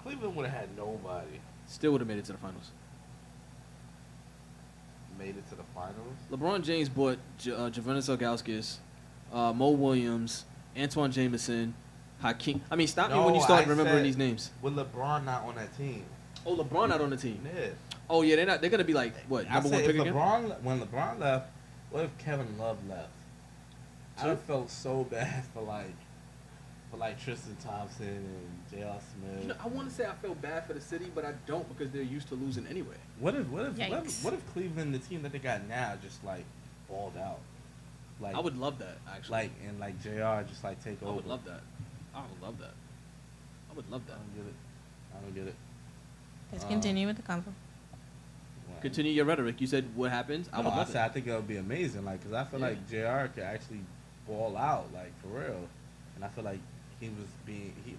Cleveland would have had nobody. Still would have made it to the finals. Made it to the finals. LeBron James bought Jonas Ilgauskas, Mo Williams, Antoine Jameson, Hakeem. I mean, stop me when you No, start I remembering said- these names. With LeBron not on that team. Oh, LeBron not on the team. Yeah. Oh yeah, they're not. They're gonna be like what I number said one if pick again? when LeBron left, what if Kevin Love left? I True. would felt so bad for Tristan Thompson and J.R. Smith. You know, I want to say I feel bad for the city, but I don't because they're used to losing anyway. What if Yikes. Cleveland, the team that they got now, just like balled out? Like I would love that actually. like JR just like take I over. would love that. I would love that. I would love I that. don't get it. I don't get it. let's continue with the convo. Well, Continue your rhetoric. You said what happens. I No, would I love said it. I think it would be amazing. Like, cause I feel Yeah. like JR could actually ball out, like for real. And I feel like he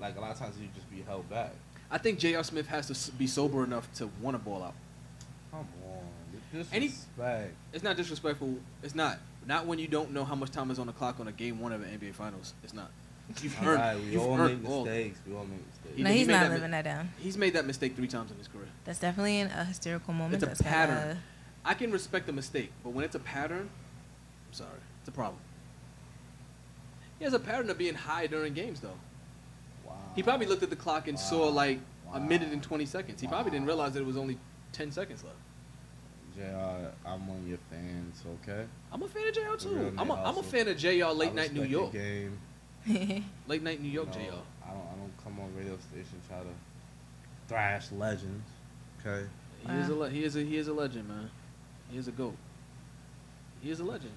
like a lot of times he'd just be held back. I think J.R. Smith has to be sober enough to want to ball out. Come on, the Any- disrespect. It's not disrespectful. It's not. Not when you don't know how much time is on the clock on a game one of an NBA Finals. It's not. You've All earned. right, we you've all earned make all. mistakes. We all make mistakes. He- No, he he's made not that mi- living that down. He's made that mistake 3 times in his career. That's definitely a hysterical moment. It's a That's pattern. I can respect the mistake, but when it's a pattern, I'm sorry, it's a problem. He has a pattern of being high during games, though. Wow. He probably looked at the clock and saw Wow. like a Wow. minute and 20 seconds. He probably didn't Wow. realize that it was only 10 seconds left. JR, I'm one of your fans. Okay. I'm a fan of JR The too. real I'm a hustle. fan of JR Late I Night New respect York. the game. Late Night New York No, JR. I don't come on radio station try to thrash legends. Okay. He is a legend, man. He is a GOAT. He is a legend.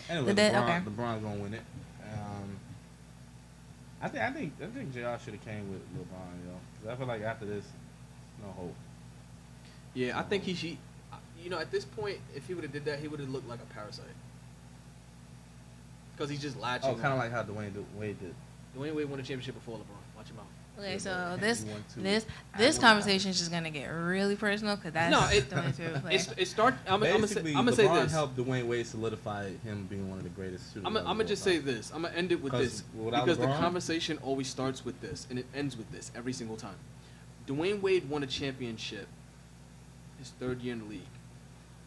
Anyway, okay. LeBron's gonna win it. I think JR should have came with LeBron, yo. 'Cause I feel like after this, no hope. Yeah, I think he should. You know, at this point, if he would have did that, he would have looked like a parasite. Because he's just latching. Oh, kind of like how Dwayne Wade did. Dwayne Wade won a championship before LeBron. Watch him out. Okay, so Yeah, this he won two. this I this won conversation is just gonna get really personal because that's No, it- Dwayne's favorite player. It start. I'm gonna say. Basically, I'm gonna say LeBron this. helped Dwayne Wade solidify him being one of the greatest shooters. I'm gonna just say this. I'm gonna end it with 'Cause this without because the LeBron- conversation always starts with this and it ends with this every single time. Dwayne Wade won a championship his 3rd year in the league,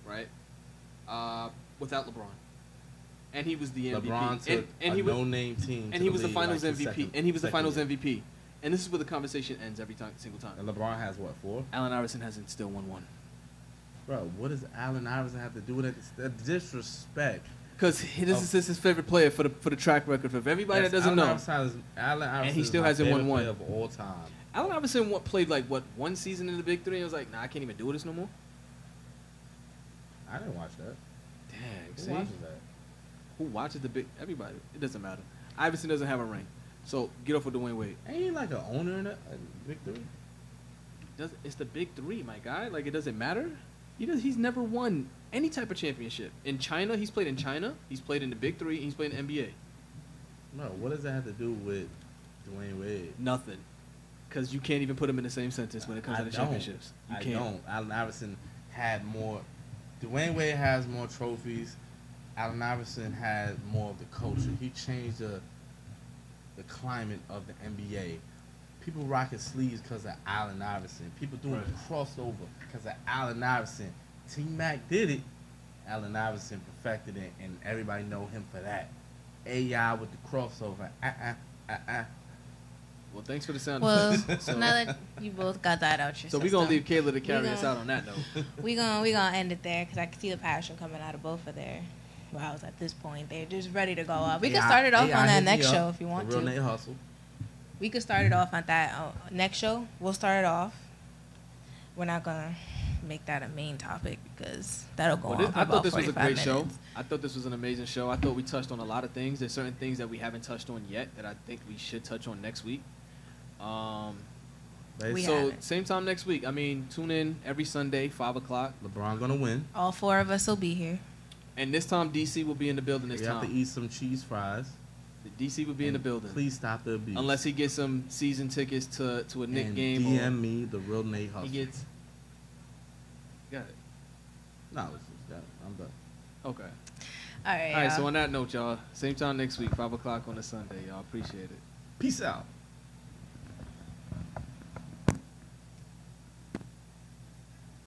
right? Without LeBron, and he was the MVP. LeBron took and a he was no-name team, and to he was the league, Finals like, MVP. second- And he was the second Finals year. MVP. And this is where the conversation ends every single time. And LeBron has what, 4? Allen Iverson hasn't still won one. Bro, what does Allen Iverson have to do with it? The disrespect. Because this is his favorite player for the track record. For everybody that doesn't know, Allen Iverson he is still my hasn't won favorite one. player of all time. Allen Iverson played like one season in the Big Three and was like, nah, I can't even do this no more. I didn't watch that. Dang, Who see? watches that? Who watches the big? Everybody. It doesn't matter. Iverson doesn't have a ring, so get off with Dwayne Wade. Ain't he like an owner in a Big Three? It's the Big Three, my guy. Like it doesn't matter. He's never won any type of championship in China. He's played in China. He's played in the Big Three. He's played in the NBA. No, what does that have to do with Dwayne Wade? Nothing, because you can't even put him in the same sentence when it comes I to the don't. championships. You I can't. don't. Allen Iverson had more. Dwayne Wade has more trophies. Allen Iverson had more of the culture. He changed the climate of the NBA. People rocking sleeves because of Allen Iverson. People doing Right. the crossover because of Allen Iverson. T-Mac did it. Allen Iverson perfected it, and everybody know him for that. AI with the crossover. Well, thanks for the sound. Well, effects. now that you both got that out your So we're gonna system, leave Kayla to carry We us gonna- out on that note. we gonna end it there because I can see the passion coming out of both of their wows at this point. They're just ready to go up. We can start it off on that next show if you want Real to. Nate Hustle. We could start it off on that next show. We'll start it off. We're not gonna make that a main topic because that'll go Well, on for I about thought this was a 45 great show. minutes. I thought this was an amazing show. I thought we touched on a lot of things. There's certain things that we haven't touched on yet that I think we should touch on next week. We So haven't. same time next week. I mean, tune in every Sunday, 5 o'clock. LeBron gonna win. All 4 of us will be here. And this time, DC will be in the building this We have to time. eat some cheese fries. DC will be in the And building. Please stop the abuse. Unless he gets some season tickets to a Knick and game. DM me the real Nate Or Hustle. he gets. Got it. No, I'm done. Okay. All right. All right. So y'all. on that note, y'all, same time next week, 5 o'clock on a Sunday. Y'all appreciate it. Peace out.